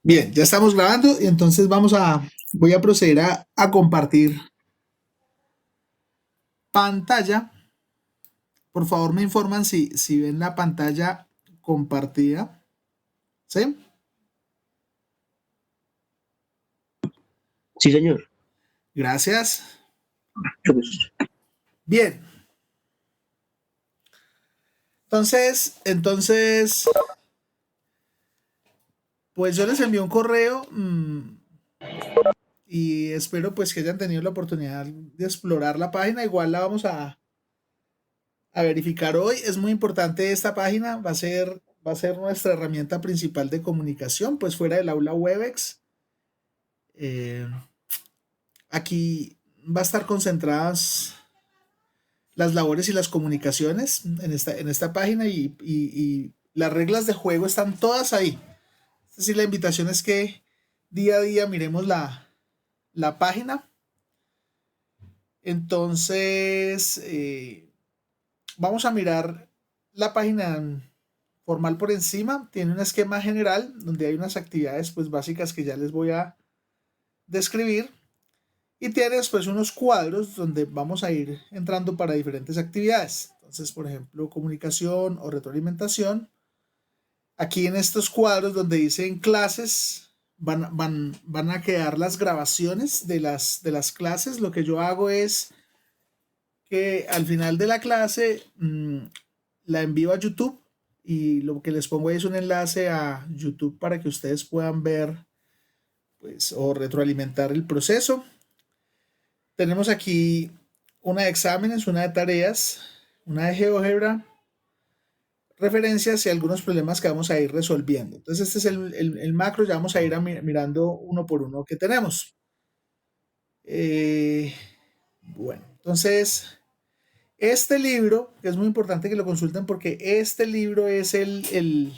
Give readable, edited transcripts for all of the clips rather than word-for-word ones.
Bien, ya estamos grabando y entonces voy a proceder a compartir pantalla. Por favor, me informan si ven la pantalla compartida. ¿Sí? Sí, señor. Gracias. Mucho gusto. Bien. Entonces, pues yo les envío un correo y espero pues que hayan tenido la oportunidad de explorar la página. Igual la vamos a verificar hoy. Es muy importante esta página. Va a ser nuestra herramienta principal de comunicación, pues fuera del aula Webex. Eh, Aquí va a estar concentradas las labores y las comunicaciones en esta página y las reglas de juego están todas ahí. Es decir, la invitación es que día a día miremos la página. Entonces, vamos a mirar la página formal por encima. Tiene un esquema general donde hay unas actividades pues básicas que ya les voy a describir. Y tiene después unos cuadros donde vamos a ir entrando para diferentes actividades. Entonces, por ejemplo, comunicación o retroalimentación. Aquí en estos cuadros donde dicen clases, van a quedar las grabaciones de las clases. Lo que yo hago es que al final de la clase la envío a YouTube y lo que les pongo ahí es un enlace a YouTube para que ustedes puedan ver pues, o retroalimentar el proceso. Tenemos aquí una de exámenes, una de tareas, una de GeoGebra, referencias y algunos problemas que vamos a ir resolviendo. Entonces este es el macro, ya vamos a ir mirando uno por uno que tenemos. Eh, bueno, entonces este libro, que es muy importante que lo consulten porque este libro es el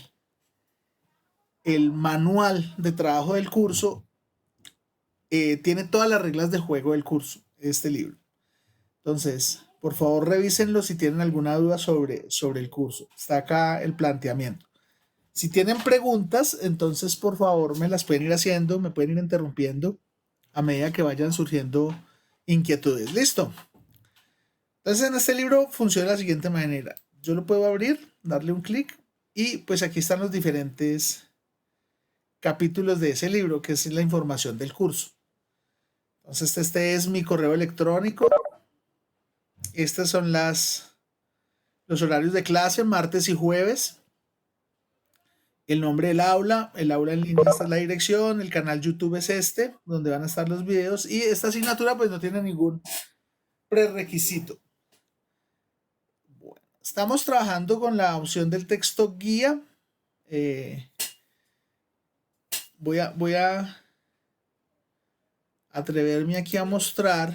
manual de trabajo del curso, tiene todas las reglas de juego del curso, este libro. Entonces, por favor, revísenlo si tienen alguna duda sobre el curso. Está acá el planteamiento. Si tienen preguntas, entonces por favor me las pueden ir haciendo, me pueden ir interrumpiendo a medida que vayan surgiendo inquietudes. Listo. Entonces en este libro funciona de la siguiente manera. Yo lo puedo abrir, darle un clic y pues aquí están los diferentes capítulos de ese libro, que es la información del curso. Entonces este es mi correo electrónico. Estas son los horarios de clase, martes y jueves. El nombre del aula, el aula en línea, esta es la dirección, el canal YouTube es este, donde van a estar los videos y esta asignatura pues no tiene ningún prerequisito. Bueno, estamos trabajando con la opción del texto guía. Eh, voy a atreverme aquí a mostrar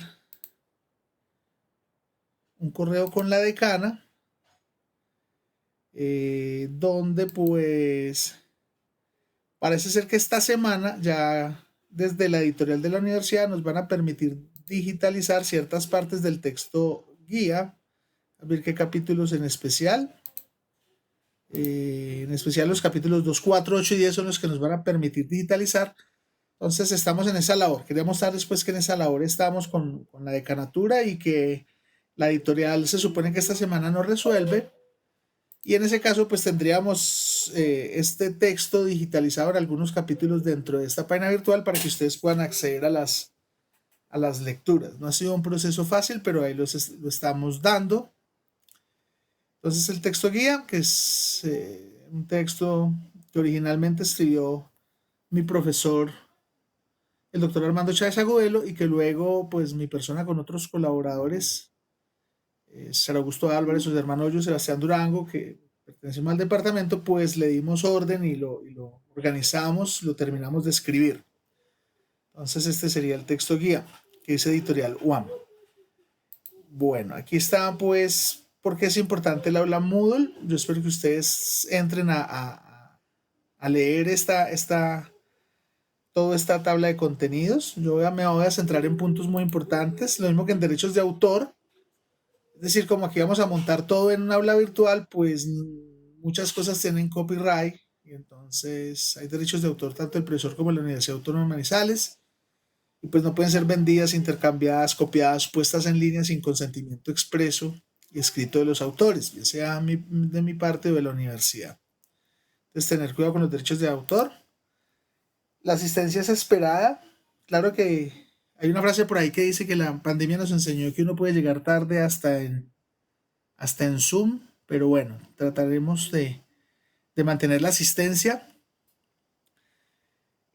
un correo con la decana, donde pues parece ser que esta semana ya desde la editorial de la universidad nos van a permitir digitalizar ciertas partes del texto guía, a ver qué capítulos en especial los capítulos 2, 4, 8 y 10 son los que nos van a permitir digitalizar. Entonces estamos en esa labor. Quería mostrar después que en esa labor estamos con la decanatura y que la editorial se supone que esta semana nos resuelve. Y en ese caso, pues tendríamos este texto digitalizado en algunos capítulos dentro de esta página virtual para que ustedes puedan acceder a las lecturas. No ha sido un proceso fácil, pero ahí lo estamos dando. Entonces el texto guía, que es un texto que originalmente escribió mi profesor, el doctor Armando Chávez Agudelo, y que luego, pues mi persona con otros colaboradores, Ser Augusto Álvarez, su hermano yo, Sebastián Durango, que pertenecemos al departamento, pues le dimos orden y lo organizamos, lo terminamos de escribir. Entonces este sería el texto guía, que es editorial UAM. Bueno, aquí está pues porque es importante el aula Moodle. Yo espero que ustedes entren a leer toda esta tabla de contenidos. Me voy a centrar en puntos muy importantes, lo mismo que en derechos de autor. Es decir, como aquí vamos a montar todo en un aula virtual, pues muchas cosas tienen copyright y entonces hay derechos de autor tanto del profesor como de la Universidad Autónoma de Manizales, y pues no pueden ser vendidas, intercambiadas, copiadas, puestas en línea sin consentimiento expreso y escrito de los autores, ya sea de mi parte o de la universidad. Entonces, tener cuidado con los derechos de autor. La asistencia es esperada. Claro que hay una frase por ahí que dice que la pandemia nos enseñó que uno puede llegar tarde hasta en Zoom, pero bueno, trataremos de mantener la asistencia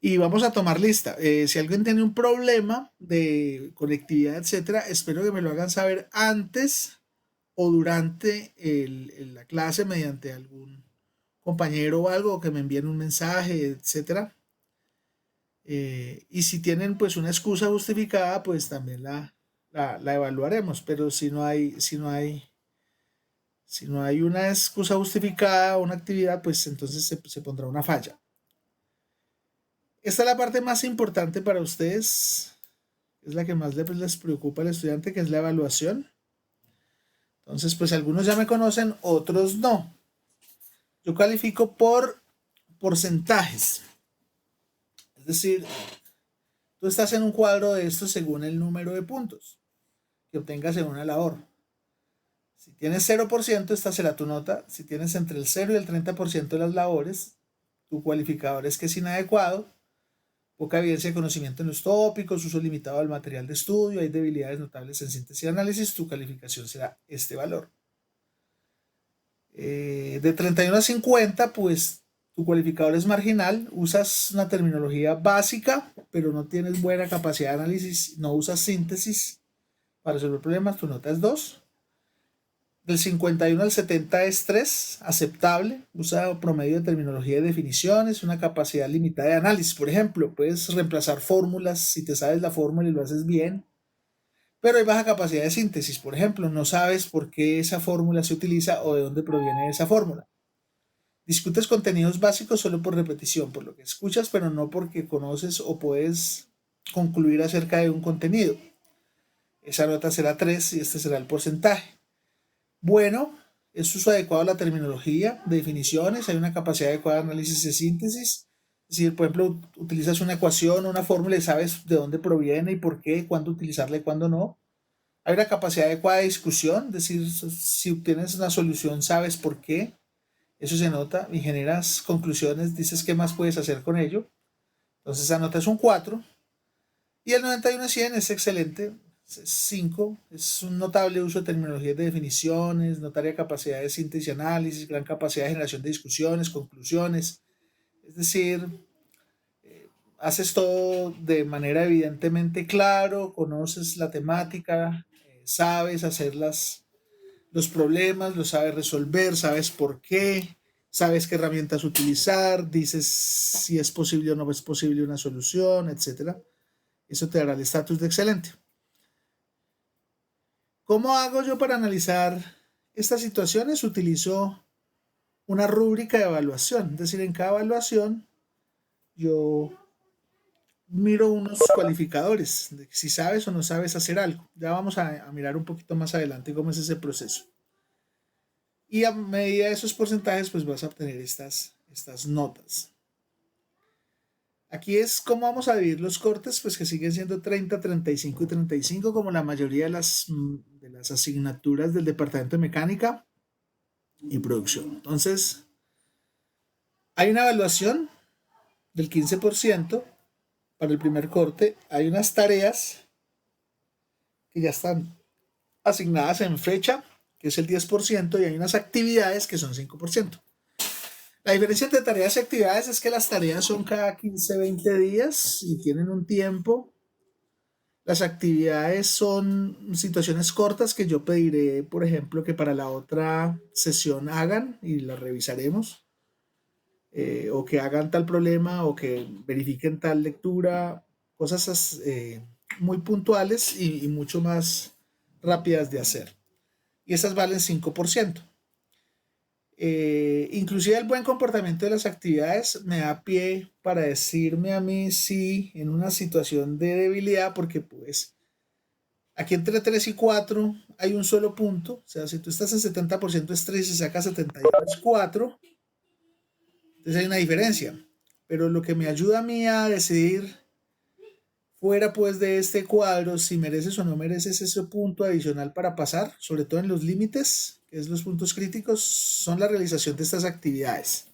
y vamos a tomar lista. Si alguien tiene un problema de conectividad, etcétera, espero que me lo hagan saber antes o durante la clase mediante algún compañero o algo, o que me envíen un mensaje, etcétera. Y si tienen pues una excusa justificada, pues también la evaluaremos. Pero si no hay una excusa justificada o una actividad, pues entonces se pondrá una falla. Esta es la parte más importante para ustedes, es la que más les preocupa al estudiante, que es la evaluación. Entonces, pues algunos ya me conocen, otros no. Yo califico por porcentajes. Es decir, tú estás en un cuadro de estos según el número de puntos que obtengas en una labor. Si tienes 0%, esta será tu nota. Si tienes entre el 0 y el 30% de las labores, tu cualificador es que es inadecuado, poca evidencia de conocimiento en los tópicos, uso limitado del material de estudio, hay debilidades notables en síntesis y análisis, tu calificación será este valor. De 31 a 50, pues tu cualificador es marginal, usas una terminología básica, pero no tienes buena capacidad de análisis, no usas síntesis para resolver problemas, tu nota es 2. Del 51 al 70 es 3, aceptable, usa promedio de terminología y definiciones, una capacidad limitada de análisis. Por ejemplo, puedes reemplazar fórmulas si te sabes la fórmula y lo haces bien, pero hay baja capacidad de síntesis. Por ejemplo, no sabes por qué esa fórmula se utiliza o de dónde proviene esa fórmula. Discutes contenidos básicos solo por repetición, por lo que escuchas, pero no porque conoces o puedes concluir acerca de un contenido. Esa nota será 3 y este será el porcentaje. Bueno, es uso adecuado de la terminología, de definiciones, hay una capacidad adecuada de análisis y síntesis. Es decir, por ejemplo, utilizas una ecuación o una fórmula y sabes de dónde proviene y por qué, cuándo utilizarla y cuándo no. Hay una capacidad adecuada de discusión, es decir, si obtienes una solución sabes por qué, eso se nota y generas conclusiones, dices qué más puedes hacer con ello. Entonces esa nota es un 4. Y el 91-100 es excelente, es 5. Es un notable uso de terminologías de definiciones, notaria capacidad de síntesis y análisis, gran capacidad de generación de discusiones, conclusiones. Es decir, haces todo de manera evidentemente claro, conoces la temática, sabes hacer los problemas, los sabes resolver, sabes por qué, sabes qué herramientas utilizar, dices si es posible o no es posible una solución, etcétera. Eso te dará el estatus de excelente. ¿Cómo hago yo para analizar estas situaciones? Utilizo una rúbrica de evaluación, es decir, en cada evaluación yo miro unos cualificadores, de si sabes o no sabes hacer algo. Ya vamos a mirar un poquito más adelante cómo es ese proceso. Y a medida de esos porcentajes, pues vas a obtener estas notas. Aquí es cómo vamos a dividir los cortes, pues que siguen siendo 30, 35 y 35, como la mayoría de las asignaturas del departamento de mecánica y producción. Entonces, hay una evaluación del 15% para el primer corte. Hay unas tareas que ya están asignadas en fecha, que es el 10%, y hay unas actividades que son 5%. La diferencia entre tareas y actividades es que las tareas son cada 15, 20 días y tienen un tiempo. Las actividades son situaciones cortas que yo pediré, por ejemplo, que para la otra sesión hagan y las revisaremos. O que hagan tal problema o que verifiquen tal lectura, cosas muy puntuales y mucho más rápidas de hacer. Y esas valen 5%. Inclusive el buen comportamiento de las actividades me da pie para decirme a mí si en una situación de debilidad, porque pues aquí entre 3 y 4 hay un solo punto, o sea, si tú estás en 70% es 3 y sacas 71 es 4, Entonces hay una diferencia. Pero lo que me ayuda a mí a decidir fuera pues de este cuadro si mereces o no mereces ese punto adicional para pasar, sobre todo en los límites, que es los puntos críticos, son la realización de estas actividades.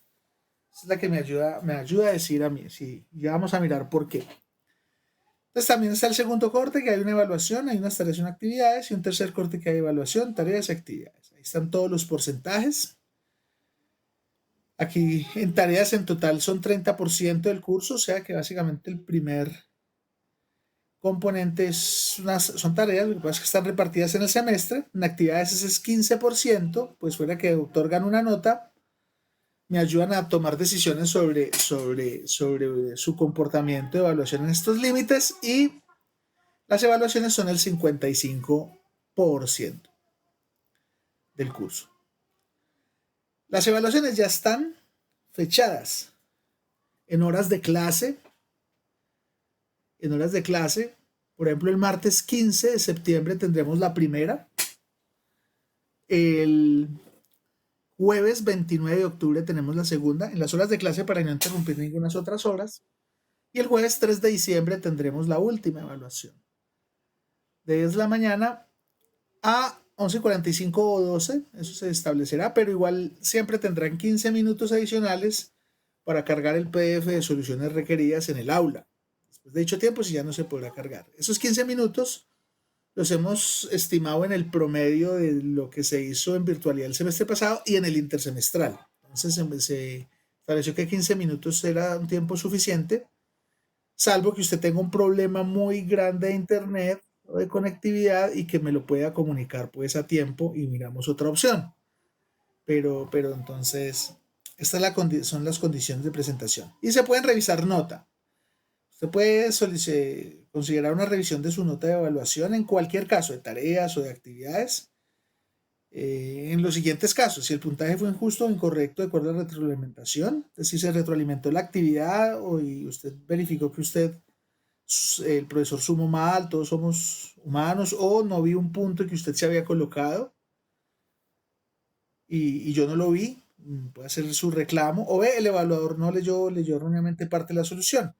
Esa es la que me ayuda a decir a mí. Sí, ya vamos a mirar por qué. Entonces también está el segundo corte, que hay una evaluación, hay unas tareas y unas actividades, y un tercer corte que hay evaluación, tareas y actividades. Ahí están todos los porcentajes. Aquí en tareas en total son 30% del curso, o sea que básicamente el primer componente son tareas, lo que pasa es que están repartidas en el semestre. En actividades ese es 15%, pues fuera que otorgan una nota, me ayudan a tomar decisiones sobre su comportamiento de evaluación en estos límites, y las evaluaciones son el 55% del curso. Las evaluaciones ya están fechadas en horas de clase. En horas de clase, por ejemplo, el martes 15 de septiembre tendremos la primera. El jueves 29 de octubre tenemos la segunda, en las horas de clase para no interrumpir ninguna otras horas. Y el jueves 3 de diciembre tendremos la última evaluación. De 10 de la mañana a 11:45 o 12, eso se establecerá, pero igual siempre tendrán 15 minutos adicionales para cargar el PDF de soluciones requeridas en el aula. Después de dicho tiempo, si ya no se podrá cargar. Esos 15 minutos los hemos estimado en el promedio de lo que se hizo en virtualidad el semestre pasado y en el intersemestral. Entonces se estableció que 15 minutos era un tiempo suficiente, salvo que usted tenga un problema muy grande de internet o de conectividad y que me lo pueda comunicar pues a tiempo y miramos otra opción. Pero entonces, son las condiciones de presentación. Y se pueden revisar nota. Usted puede considerar una revisión de su nota de evaluación en cualquier caso, de tareas o de actividades, en los siguientes casos: si el puntaje fue injusto o incorrecto de acuerdo a la retroalimentación, es decir, se retroalimentó la actividad y usted verificó que el profesor sumó mal, todos somos humanos, o no vi un punto que usted se había colocado y yo no lo vi, puede hacer su reclamo, o B, el evaluador no leyó erróneamente parte de la solución.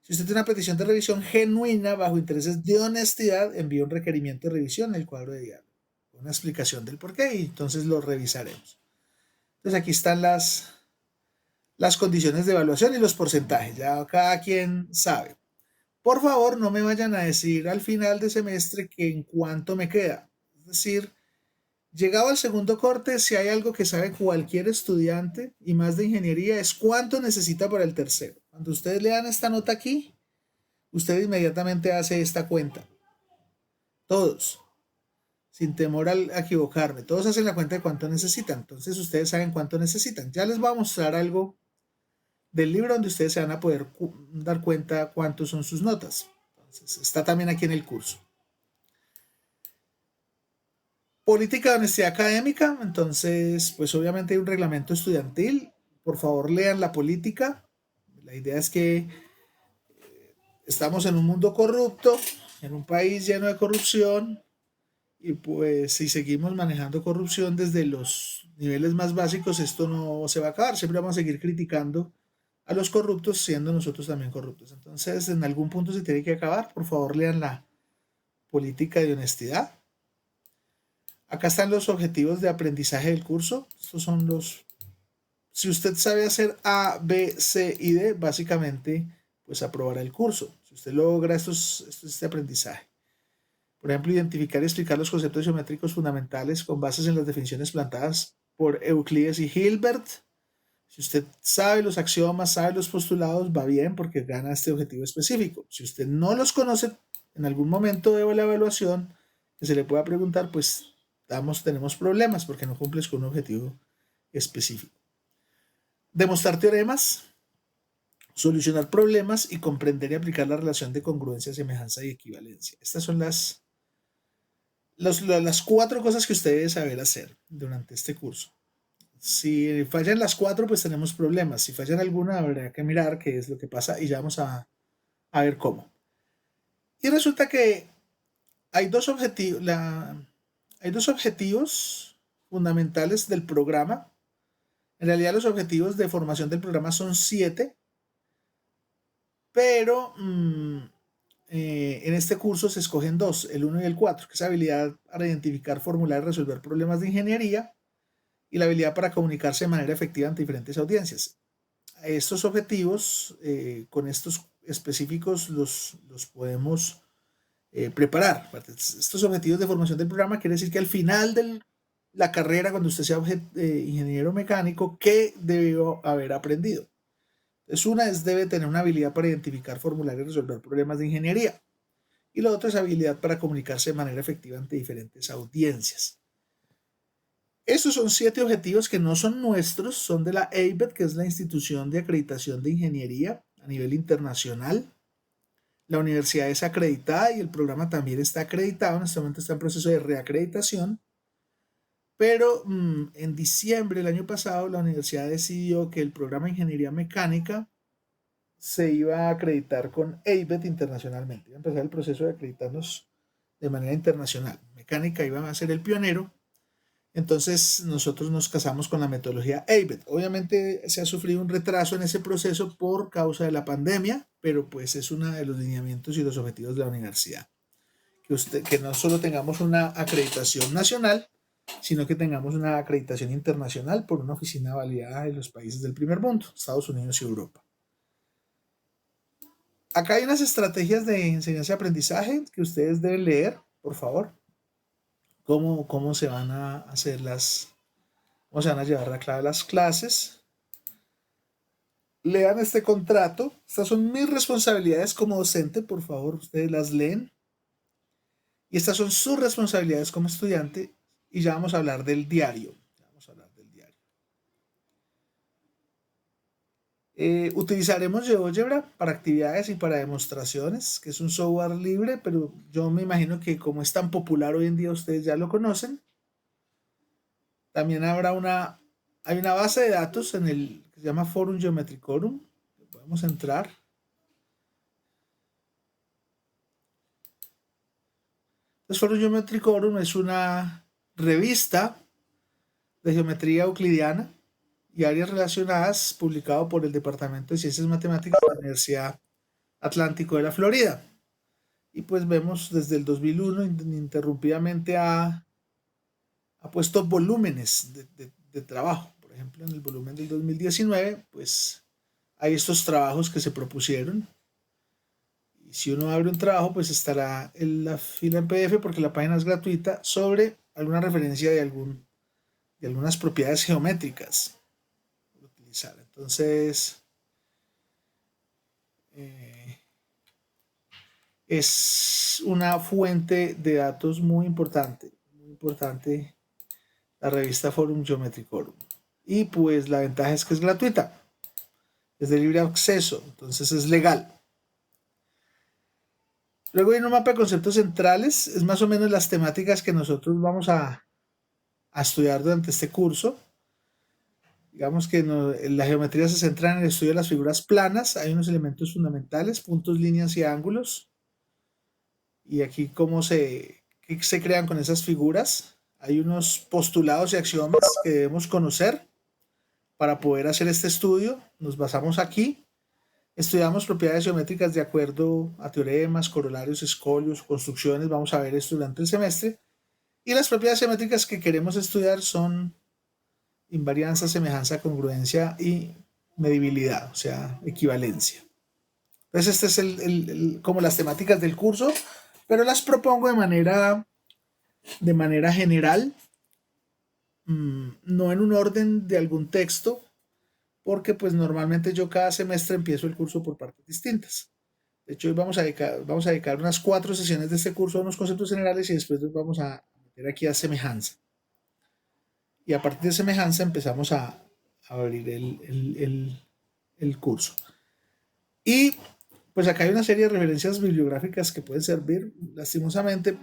Si usted tiene una petición de revisión genuina bajo intereses de honestidad, envía un requerimiento de revisión en el cuadro de diálogo, una explicación del por qué, y entonces lo revisaremos. Entonces aquí están las condiciones de evaluación y los porcentajes, ya cada quien sabe. Por favor, no me vayan a decir al final de semestre que en cuánto me queda. Es decir, llegado al segundo corte, si hay algo que sabe cualquier estudiante y más de ingeniería, es cuánto necesita para el tercero. Cuando ustedes lean esta nota aquí, usted inmediatamente hace esta cuenta. Todos, sin temor a equivocarme, todos hacen la cuenta de cuánto necesitan. Entonces ustedes saben cuánto necesitan. Ya les voy a mostrar algo del libro donde ustedes se van a poder dar cuenta cuántos son sus notas. Entonces, está también aquí en el curso. Política de honestidad académica. Entonces, pues obviamente hay un reglamento estudiantil. Por favor, lean la política. La idea es que estamos en un mundo corrupto, en un país lleno de corrupción, y pues si seguimos manejando corrupción desde los niveles más básicos, esto no se va a acabar. Siempre vamos a seguir criticando a los corruptos, siendo nosotros también corruptos. Entonces, en algún punto se tiene que acabar. Por favor, lean la política de honestidad. Acá están los objetivos de aprendizaje del curso. Estos son si usted sabe hacer A, B, C y D, básicamente, pues aprobará el curso. Si usted logra este aprendizaje. Por ejemplo, identificar y explicar los conceptos geométricos fundamentales con bases en las definiciones planteadas por Euclides y Hilbert. Si usted sabe los axiomas, sabe los postulados, va bien porque gana este objetivo específico. Si usted no los conoce, en algún momento de la evaluación que se le pueda preguntar, pues tenemos problemas porque no cumples con un objetivo específico. Demostrar teoremas, solucionar problemas y comprender y aplicar la relación de congruencia, semejanza y equivalencia. Estas son las 4 cosas que usted debe saber hacer durante este curso. Si fallan las 4, pues tenemos problemas. Si fallan alguna, habrá que mirar qué es lo que pasa y ya vamos a ver cómo. Y resulta que hay dos objetivos fundamentales del programa En realidad los objetivos de formación del programa son 7, pero en este curso se escogen 2, el 1 y el 4, que es habilidad para identificar, formular y resolver problemas de ingeniería y la habilidad para comunicarse de manera efectiva ante diferentes audiencias. Estos objetivos, con estos específicos, los podemos preparar. Estos objetivos de formación del programa quiere decir que al final de la carrera, cuando usted sea ingeniero mecánico, ¿qué debió haber aprendido? Entonces, una es debe tener una habilidad para identificar, formular y resolver problemas de ingeniería. Y la otra es habilidad para comunicarse de manera efectiva ante diferentes audiencias. Estos son 7 objetivos que no son nuestros, son de la ABET, que es la institución de acreditación de ingeniería a nivel internacional. La universidad es acreditada y el programa también está acreditado. En este momento está en proceso de reacreditación. Pero en diciembre del año pasado la universidad decidió que el programa de ingeniería mecánica se iba a acreditar con ABET internacionalmente. Iba a empezar el proceso de acreditarnos de manera internacional. Mecánica iba a ser el pionero. Entonces nosotros nos casamos con la metodología ABET. Obviamente se ha sufrido un retraso en ese proceso por causa de la pandemia, pero pues es uno de los lineamientos y los objetivos de la universidad. Que no solo tengamos una acreditación nacional, sino que tengamos una acreditación internacional por una oficina validada en los países del primer mundo, Estados Unidos y Europa. Acá hay unas estrategias de enseñanza y aprendizaje que ustedes deben leer, por favor. Cómo se van a hacer cómo se van a llevar a cabo las clases. Lean este contrato. Estas son mis responsabilidades como docente, por favor, ustedes las leen. Y estas son sus responsabilidades como estudiante. Y ya vamos a hablar del diario. Utilizaremos GeoGebra para actividades y para demostraciones, que es un software libre, pero yo me imagino que como es tan popular hoy en día, ustedes ya lo conocen. También hay una base de datos que se llama Forum Geometricorum, que podemos entrar. Entonces, Forum Geometricorum es una revista de geometría euclidiana y áreas relacionadas, publicado por el Departamento de Ciencias Matemáticas de la Universidad Atlántico de la Florida. Y pues vemos desde el 2001 ininterrumpidamente ha puesto volúmenes de trabajo. Por ejemplo, en el volumen del 2019, pues hay estos trabajos que se propusieron. Y si uno abre un trabajo, pues estará en la fila en PDF, porque la página es gratuita, sobre alguna referencia de algunas propiedades geométricas por utilizar. Entonces, es una fuente de datos muy importante la revista Forum Geometricorum. Y pues la ventaja es que es gratuita, es de libre acceso, entonces es legal. Luego hay un mapa de conceptos centrales, es más o menos las temáticas que nosotros vamos a estudiar durante este curso. Digamos que la geometría se centra en el estudio de las figuras planas, hay unos elementos fundamentales, puntos, líneas y ángulos. Y aquí qué se crean con esas figuras. Hay unos postulados y axiomas que debemos conocer para poder hacer este estudio. Nos basamos aquí. Estudiamos propiedades geométricas de acuerdo a teoremas, corolarios, escolios, construcciones. Vamos a ver esto durante el semestre. Y las propiedades geométricas que queremos estudiar son invarianza, semejanza, congruencia y medibilidad, o sea, equivalencia. Entonces, este es como las temáticas del curso, pero las propongo de manera general, no en un orden de algún texto, porque pues normalmente yo cada semestre empiezo el curso por partes distintas. De hecho, hoy vamos a dedicar unas 4 sesiones de este curso a unos conceptos generales y después nos vamos a meter aquí a semejanza. Y a partir de semejanza empezamos a abrir el curso. Y pues acá hay una serie de referencias bibliográficas que pueden servir. Lastimosamente,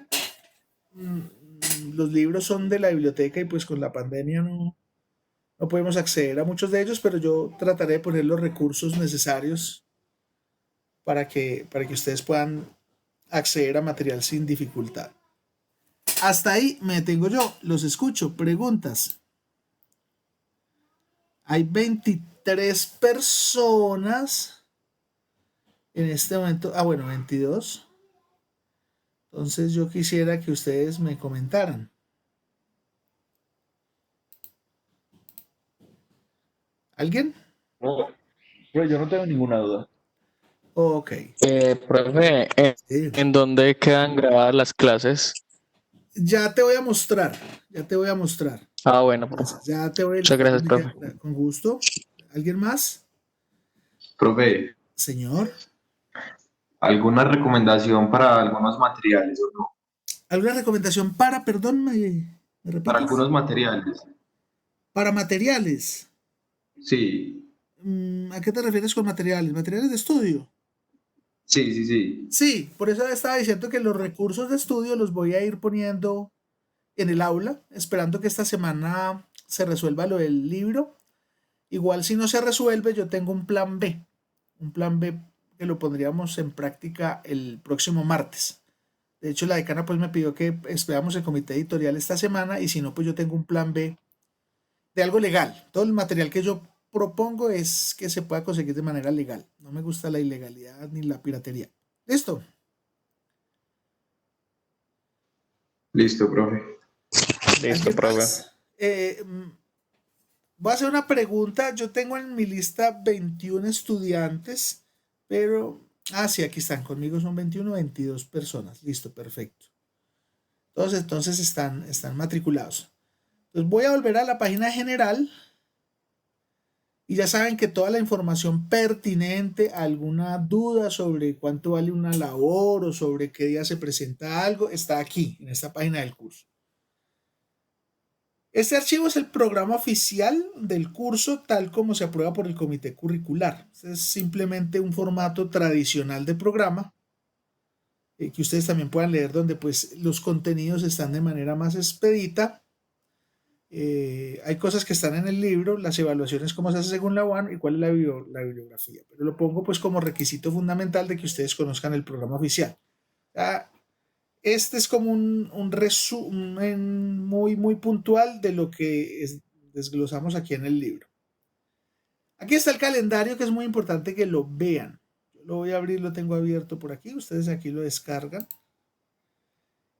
los libros son de la biblioteca y pues con la pandemia no podemos acceder a muchos de ellos, pero yo trataré de poner los recursos necesarios para que ustedes puedan acceder a material sin dificultad. Hasta ahí me detengo yo, los escucho. Preguntas. Hay 23 personas en este momento. Ah, bueno, 22. Entonces yo quisiera que ustedes me comentaran. ¿Alguien? No, pero yo no tengo ninguna duda. Ok. Profe, Sí. ¿en dónde quedan grabadas las clases? Ya te voy a mostrar. Ya te voy a mostrar. Ah, bueno, Gracias. Ya te voy a muchas ilustrar gracias, profe. con gusto. ¿Alguien más? Profe, Señor. ¿alguna recomendación para algunos materiales o no? ¿Alguna recomendación para, perdón, me Para repites? algunos materiales. Para materiales. Sí, ¿A qué te refieres con materiales? ¿Materiales de estudio? sí. Sí, por eso estaba diciendo que los recursos de estudio los voy a ir poniendo en el aula, esperando que esta semana se resuelva lo del libro. Igual si no se resuelve, yo tengo un plan B que lo pondríamos en práctica el próximo martes. De hecho, la decana pues me pidió que esperamos el comité editorial esta semana y si no, pues yo tengo un plan B de algo legal. Todo el material que yo propongo es que se pueda conseguir de manera legal. No me gusta la ilegalidad ni la piratería. ¿Listo? Listo, profe. Listo, ¿Alguien profe. más? Voy a hacer una pregunta. Yo tengo en mi lista 21 estudiantes, pero... Ah, sí, aquí están. Conmigo son 21, 22 personas. Listo, perfecto. Todos entonces están matriculados. Entonces voy a volver a la página general y ya saben que toda la información pertinente, alguna duda sobre cuánto vale una labor o sobre qué día se presenta algo, está aquí, en esta página del curso. Este archivo es el programa oficial del curso tal como se aprueba por el comité curricular. Es simplemente un formato tradicional de programa que ustedes también puedan leer donde pues los contenidos están de manera más expedita. Hay cosas que están en el libro, las evaluaciones cómo se hace según la UAN y cuál es la bibliografía. Pero lo pongo pues como requisito fundamental de que ustedes conozcan el programa oficial. Ya, este es como un resumen muy puntual de lo que desglosamos aquí en el libro. Aquí está el calendario que es muy importante que lo vean. Yo lo voy a abrir, lo tengo abierto por aquí, ustedes aquí lo descargan.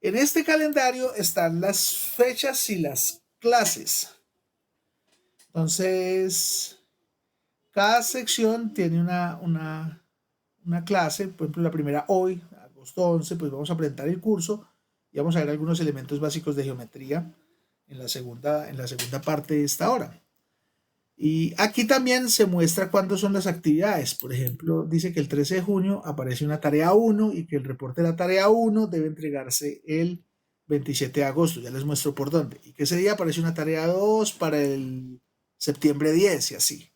En este calendario están las fechas y las clases. Entonces, cada sección tiene una clase, por ejemplo, la primera hoy, agosto 11, pues vamos a presentar el curso y vamos a ver algunos elementos básicos de geometría en la segunda parte de esta hora. Y aquí también se muestra cuándo son las actividades. Por ejemplo, dice que el 13 de junio aparece una tarea 1 y que el reporte de la tarea 1 debe entregarse el 27 de agosto. Ya les muestro por dónde. Y que ese día aparece una tarea 2 para el septiembre 10 y así.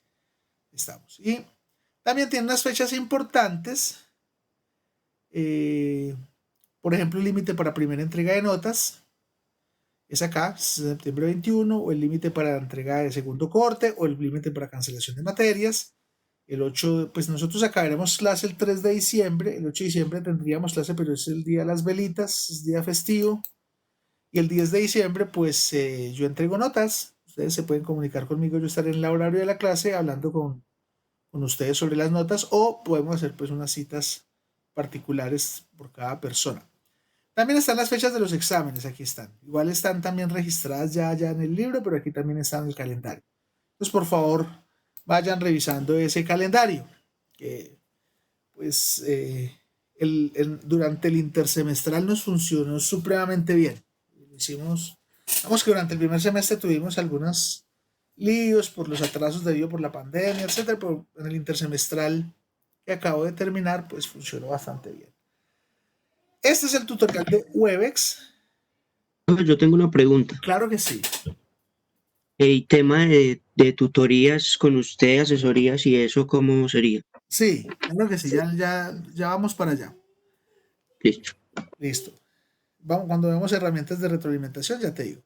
Estamos. Y también tiene unas fechas importantes. eh, por ejemplo, el límite para primera entrega de notas es acá, septiembre 21, o el límite para la entrega de segundo corte, o el límite para cancelación de materias. El 8, pues nosotros acabaremos clase el 3 de diciembre, el 8 de diciembre tendríamos clase, pero es el día de las velitas, es día festivo. Y el 10 de diciembre, pues yo entrego notas. Ustedes se pueden comunicar conmigo, yo estaré en el horario de la clase hablando con ustedes sobre las notas o podemos hacer pues unas citas particulares por cada persona. También están las fechas de los exámenes, aquí están. Igual están también registradas ya en el libro, pero aquí también está en el calendario. Entonces, por favor, vayan revisando ese calendario, que pues durante el intersemestral nos funcionó supremamente bien. Lo hicimos, vamos que durante el primer semestre tuvimos algunos líos por los atrasos debido por la pandemia, etcétera, pero en el intersemestral que acabo de terminar, pues funcionó bastante bien. Este es el tutorial de Webex. Yo tengo una pregunta. Claro que sí. El tema de tutorías con usted, asesorías y eso, ¿cómo sería? Sí, claro que sí, ya vamos para allá. Listo. Listo. Vamos, cuando vemos herramientas de retroalimentación, ya te digo.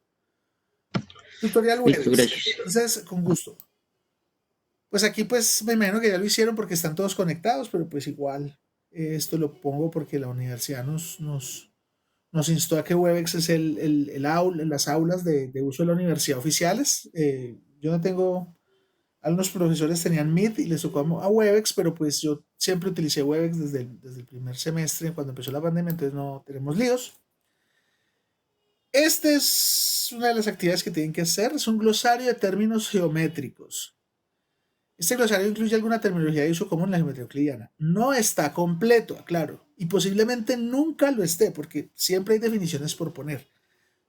Tutorial Listo, Webex. gracias. Entonces, con gusto. Pues aquí pues me imagino que ya lo hicieron porque están todos conectados, pero pues igual esto lo pongo porque la universidad nos instó a que Webex es las aulas de uso de la universidad oficiales. Yo no tengo Algunos profesores tenían Meet y les tocó a Webex, pero pues yo siempre utilicé Webex desde el primer semestre, cuando empezó la pandemia, entonces no tenemos líos. Esta es una de las actividades que tienen que hacer, es un glosario de términos geométricos. Este glosario incluye alguna terminología de uso común en la geometría euclidiana. No está completo, aclaro, y posiblemente nunca lo esté, porque siempre hay definiciones por poner.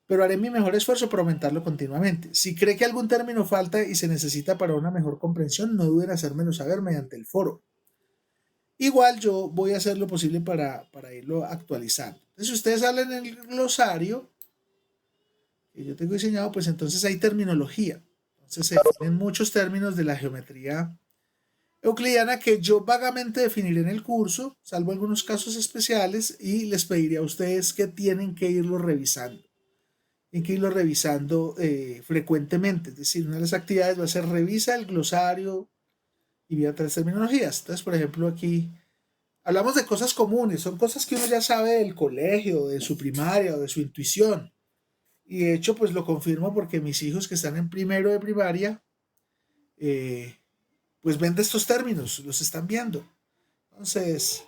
Pero haré mi mejor esfuerzo por aumentarlo continuamente. Si cree que algún término falta y se necesita para una mejor comprensión, no duden en hacérmelo saber mediante el foro. Igual yo voy a hacer lo posible para irlo actualizando. Entonces, si ustedes hablan en el glosario que yo tengo diseñado, pues entonces hay terminología. Entonces se definen muchos términos de la geometría euclidiana que yo vagamente definiré en el curso, salvo algunos casos especiales, y les pediré a ustedes que tienen que irlo revisando. Tienen que irlo revisando frecuentemente. Es decir, una de las actividades va a ser revisa el glosario y vea otras terminologías. Entonces, por ejemplo, aquí hablamos de cosas comunes, son cosas que uno ya sabe del colegio, de su primaria o de su intuición. Y de hecho, pues lo confirmo porque mis hijos que están en primero de primaria, pues ven de estos términos, los están viendo. Entonces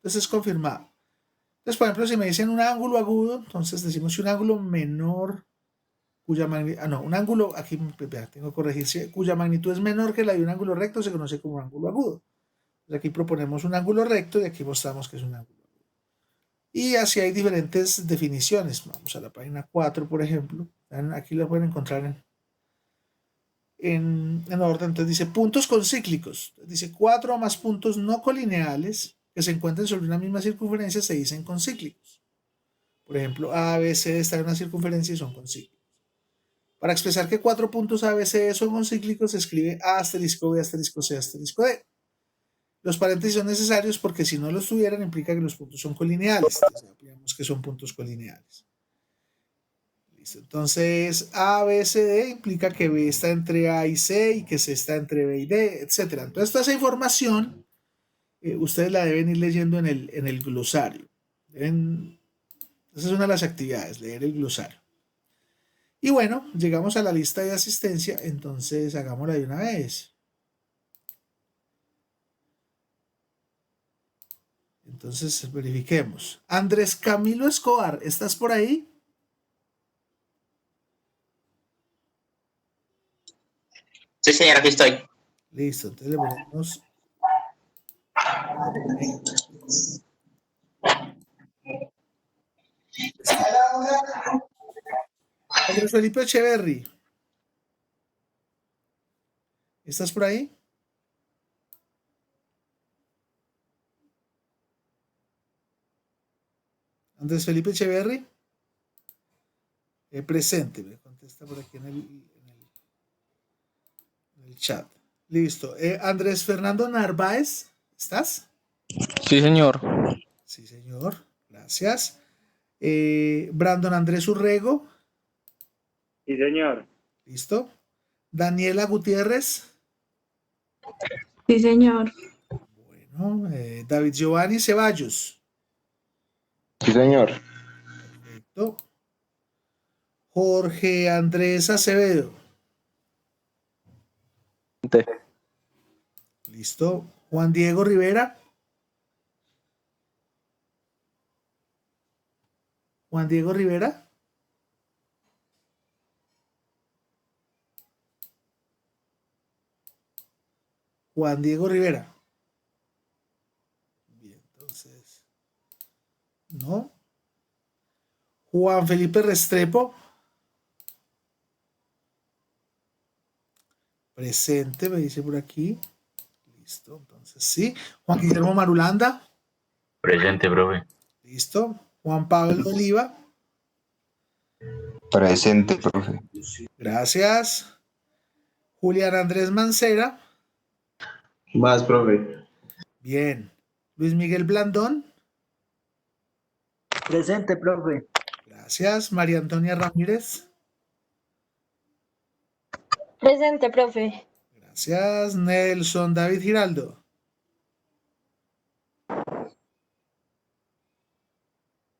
es confirmado. Entonces, por ejemplo, si me dicen un ángulo agudo, entonces decimos que un ángulo menor cuya magnitud, un ángulo, aquí tengo que corregir, cuya magnitud es menor que la de un ángulo recto, se conoce como un ángulo agudo. Entonces, aquí proponemos un ángulo recto y aquí mostramos que es un ángulo agudo. Y así hay diferentes definiciones. Vamos a la página 4, por ejemplo. Aquí la pueden encontrar en orden. Entonces dice puntos concíclicos. Dice 4 o más puntos no colineales que se encuentren sobre una misma circunferencia se dicen concíclicos. Por ejemplo, A, B, C están en una circunferencia y son concíclicos. Para expresar que 4 puntos A, B, C son concíclicos se escribe A asterisco B asterisco C asterisco D. Los paréntesis son necesarios porque si no los tuvieran implica que los puntos son colineales. Entonces, digamos que son puntos colineales. Listo. Entonces, A, B, C, D implica que B está entre A y C y que C está entre B y D, etc. Entonces, toda esa información ustedes la deben ir leyendo en el glosario. Esa es una de las actividades, leer el glosario. Y bueno, llegamos a la lista de asistencia, entonces hagámosla de una vez. Entonces verifiquemos. Andrés Camilo Escobar, ¿estás por ahí? Sí, señor, aquí estoy. Listo, entonces le ponemos. Andrés Felipe Echeverry, ¿estás por ahí? Andrés Felipe Echeverry, presente, me contesta por aquí en el chat. Listo. Andrés Fernando Narváez, ¿estás? Sí, señor. Sí, señor. Gracias. Brandon Andrés Urrego. Sí, señor. Listo. Daniela Gutiérrez. Sí, señor. Bueno. David Giovanni Ceballos. Sí, señor. Perfecto. Jorge Andrés Acevedo. Listo. Juan Diego Rivera. Juan Diego Rivera. Juan Diego Rivera. Bien, entonces. No. Juan Felipe Restrepo. Presente, me dice por aquí. Listo, entonces sí. Juan Guillermo Marulanda. Presente, profe. Listo. Juan Pablo Oliva. Presente, profe. Gracias. Julián Andrés Mancera. Más, profe. Bien. Luis Miguel Blandón. Presente, profe. Gracias. María Antonia Ramírez. Presente, profe. Gracias. Nelson David Giraldo.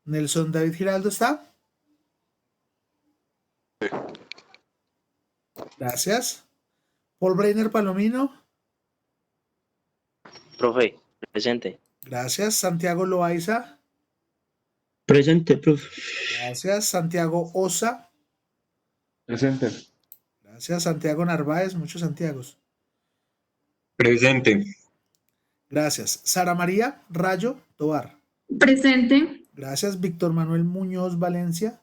Nelson David Giraldo está. Gracias. Paul Breiner Palomino. Profe, presente. Gracias. Santiago Loaiza. Presente, profe. Gracias. Santiago Osa. Presente. Gracias. Santiago Narváez. Muchos Santiagos. Presente. Gracias. Sara María Rayo Tobar. Presente. Gracias. Víctor Manuel Muñoz Valencia.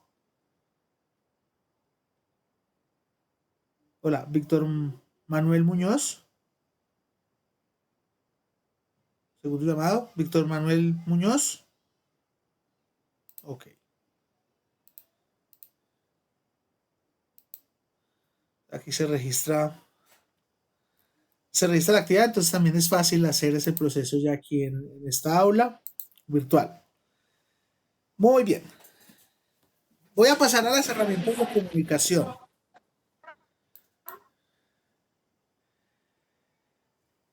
Hola, Víctor Manuel Muñoz. Segundo llamado. Víctor Manuel Muñoz. Ok. Aquí se registra la actividad, entonces también es fácil hacer ese proceso ya aquí en esta aula virtual. Muy bien. Voy a pasar a las herramientas de comunicación.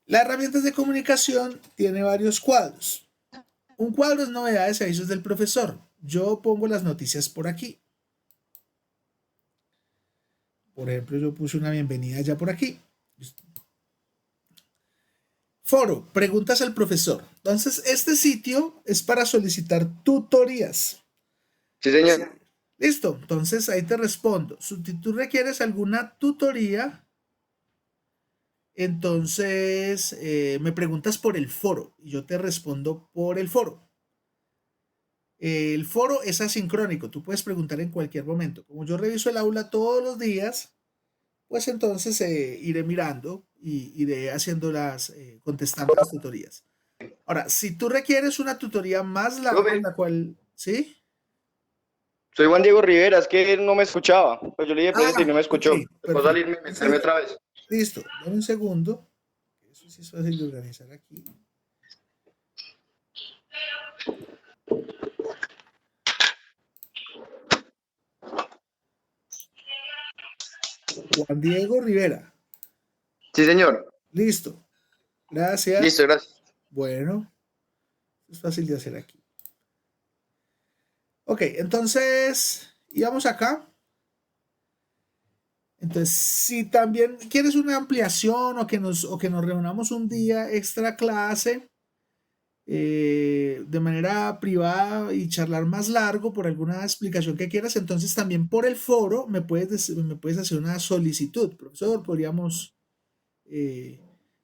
Las herramientas de comunicación tiene varios cuadros. Un cuadro es novedades y avisos del profesor. Yo pongo las noticias por aquí. Por ejemplo, yo puse una bienvenida ya por aquí. Foro, preguntas al profesor. Entonces, este sitio es para solicitar tutorías. Sí, señor. Listo, entonces ahí te respondo. Si tú requieres alguna tutoría, entonces me preguntas por el foro y yo te respondo por el foro. El foro es asincrónico, tú puedes preguntar en cualquier momento. Como yo reviso el aula todos los días, pues entonces iré mirando y iré contestando las tutorías. Ahora, si tú requieres una tutoría más larga, en la cual, ¿sí? Soy Juan Diego Rivera, es que él no me escuchaba. Pues yo le dije presente y no me escuchó. Ok, Puedo salirme y meterme otra vez. Listo, dame un segundo. Eso sí es fácil de organizar aquí. Juan Diego Rivera. Sí, señor. Listo. Gracias. Listo, gracias. Bueno, es fácil de hacer aquí. Ok, entonces, íbamos acá. Entonces, si también quieres una ampliación o que nos reunamos un día extra clase de manera privada y charlar más largo por alguna explicación que quieras, entonces también por el foro me puedes hacer una solicitud. Profesor, podríamos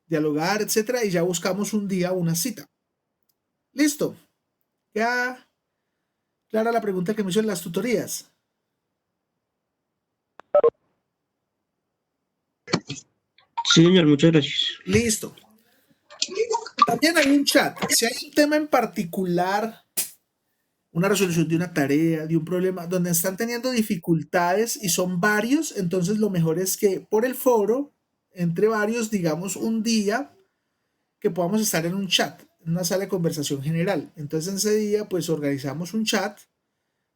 dialogar, etcétera, y ya buscamos un día una cita. Listo. Ya clara la pregunta que me hizo en las tutorías. Sí, señor, muchas gracias. Listo. También hay un chat. Si hay un tema en particular, una resolución de una tarea, de un problema, donde están teniendo dificultades y son varios, entonces lo mejor es que por el foro, entre varios, digamos un día, que podamos estar en un chat, en una sala de conversación general. Entonces en ese día, pues organizamos un chat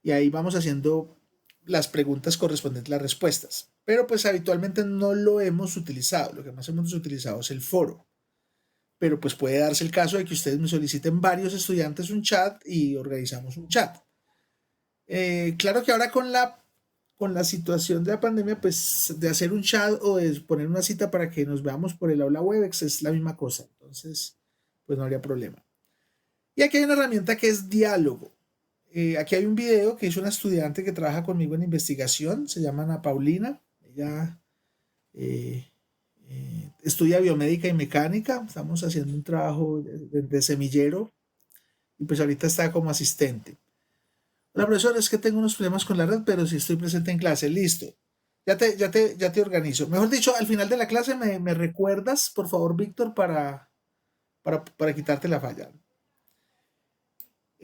y ahí vamos haciendo las preguntas correspondientes a las respuestas. Pero pues habitualmente no lo hemos utilizado. Lo que más hemos utilizado es el foro. Pero pues puede darse el caso de que ustedes me soliciten varios estudiantes un chat y organizamos un chat. Claro que ahora con la situación de la pandemia, pues de hacer un chat o de poner una cita para que nos veamos por el aula Webex es la misma cosa. Entonces, pues no habría problema. Y aquí hay una herramienta que es diálogo. Aquí hay un video que hizo una estudiante que trabaja conmigo en investigación, se llama Ana Paulina. Ella estudia biomédica y mecánica, estamos haciendo un trabajo de semillero y pues ahorita está como asistente. Hola profesor, es que tengo unos problemas con la red, pero si estoy presente en clase, listo. Ya te organizo. Mejor dicho, al final de la clase me recuerdas, por favor, Víctor, para quitarte la falla.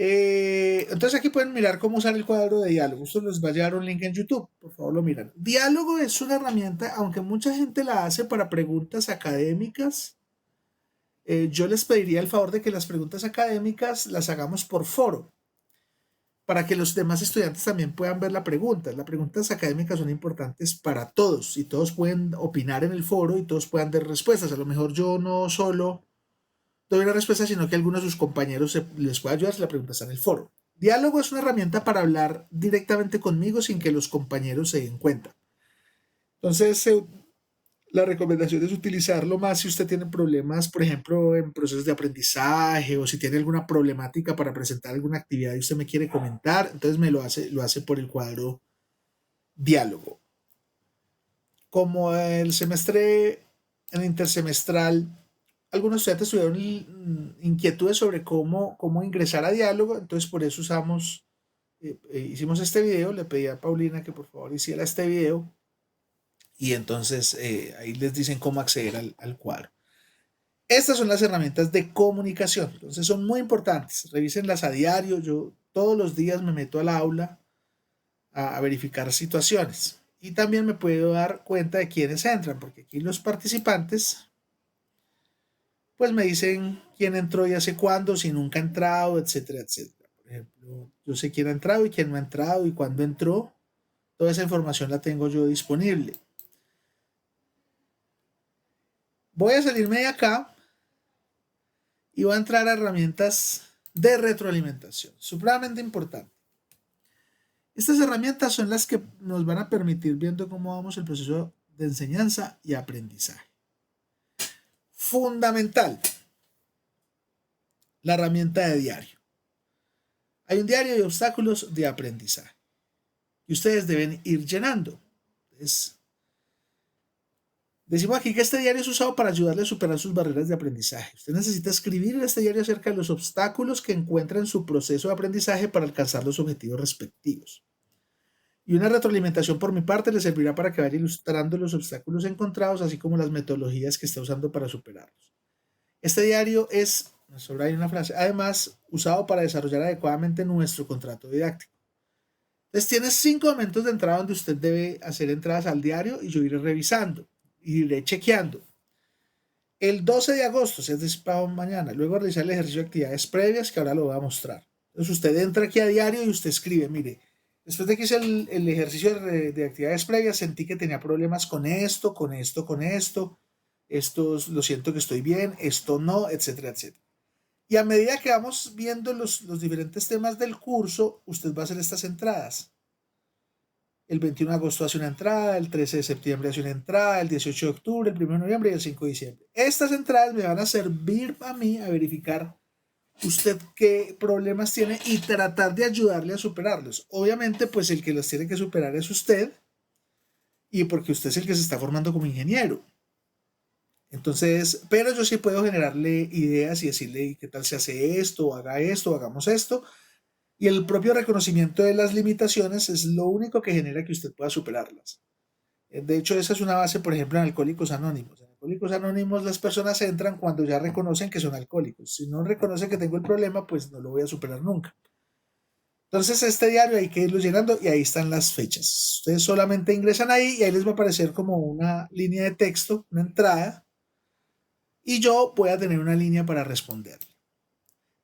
Entonces aquí pueden mirar cómo usar el cuadro de diálogo. Esto les va a llevar un link en YouTube, por favor lo miran. Diálogo es una herramienta, aunque mucha gente la hace para preguntas académicas, yo les pediría el favor de que las preguntas académicas las hagamos por foro, para que los demás estudiantes también puedan ver la pregunta. Las preguntas académicas son importantes para todos y todos pueden opinar en el foro y todos puedan dar respuestas. A lo mejor yo no solo doy una respuesta, sino que algunos de sus compañeros les puede ayudar si la pregunta está en el foro. Diálogo es una herramienta para hablar directamente conmigo sin que los compañeros se den cuenta. Entonces, La recomendación es utilizarlo más si usted tiene problemas, por ejemplo, en procesos de aprendizaje o si tiene alguna problemática para presentar alguna actividad y usted me quiere comentar, entonces lo hace por el cuadro diálogo. Como el semestre, en intersemestral, algunos estudiantes tuvieron inquietudes sobre cómo ingresar a diálogo, entonces por eso hicimos este video. Le pedí a Paulina que por favor hiciera este video y entonces ahí les dicen cómo acceder al cuadro. Estas son las herramientas de comunicación, entonces son muy importantes, revísenlas a diario. Yo todos los días me meto al aula a verificar situaciones y también me puedo dar cuenta de quiénes entran, porque aquí los participantes pues me dicen quién entró y hace cuándo, si nunca ha entrado, etcétera, etcétera. Por ejemplo, yo sé quién ha entrado y quién no ha entrado y cuándo entró. Toda esa información la tengo yo disponible. Voy a salirme de acá y voy a entrar a herramientas de retroalimentación, supremamente importante. Estas herramientas son las que nos van a permitir viendo cómo vamos el proceso de enseñanza y aprendizaje. Fundamental, la herramienta de diario. Hay un diario de obstáculos de aprendizaje y ustedes deben ir llenando. Entonces, decimos aquí que este diario es usado para ayudarle a superar sus barreras de aprendizaje. Usted necesita escribir en este diario acerca de los obstáculos que encuentra en su proceso de aprendizaje para alcanzar los objetivos respectivos. Y una retroalimentación por mi parte le servirá para que vaya ilustrando los obstáculos encontrados, así como las metodologías que está usando para superarlos. Este diario es, sobre ahí una frase, además usado para desarrollar adecuadamente nuestro contrato didáctico. Entonces tiene 5 momentos de entrada donde usted debe hacer entradas al diario y yo iré revisando, iré chequeando. El 12 de agosto, si es decir, para mañana, luego realizar el ejercicio de actividades previas que ahora lo voy a mostrar. Entonces usted entra aquí a diario y usted escribe, mire, después de que hice el ejercicio de actividades previas, sentí que tenía problemas con esto, esto lo siento que estoy bien, esto no, etcétera, etcétera. Y a medida que vamos viendo los diferentes temas del curso, usted va a hacer estas entradas. El 21 de agosto hace una entrada, el 13 de septiembre hace una entrada, el 18 de octubre, el 1 de noviembre y el 5 de diciembre. Estas entradas me van a servir a mí a verificar usted qué problemas tiene y tratar de ayudarle a superarlos. Obviamente, pues el que los tiene que superar es usted y porque usted es el que se está formando como ingeniero. Entonces, pero yo sí puedo generarle ideas y decirle qué tal se hace esto, o haga esto, o hagamos esto. Y el propio reconocimiento de las limitaciones es lo único que genera que usted pueda superarlas. De hecho, esa es una base, por ejemplo, en Alcohólicos Anónimos. En Alcohólicos Anónimos las personas entran cuando ya reconocen que son alcohólicos. Si no reconocen que tengo el problema, pues no lo voy a superar nunca. Entonces, este diario hay que irlo llenando y ahí están las fechas. Ustedes solamente ingresan ahí y ahí les va a aparecer como una línea de texto, una entrada, y yo voy a tener una línea para responderle.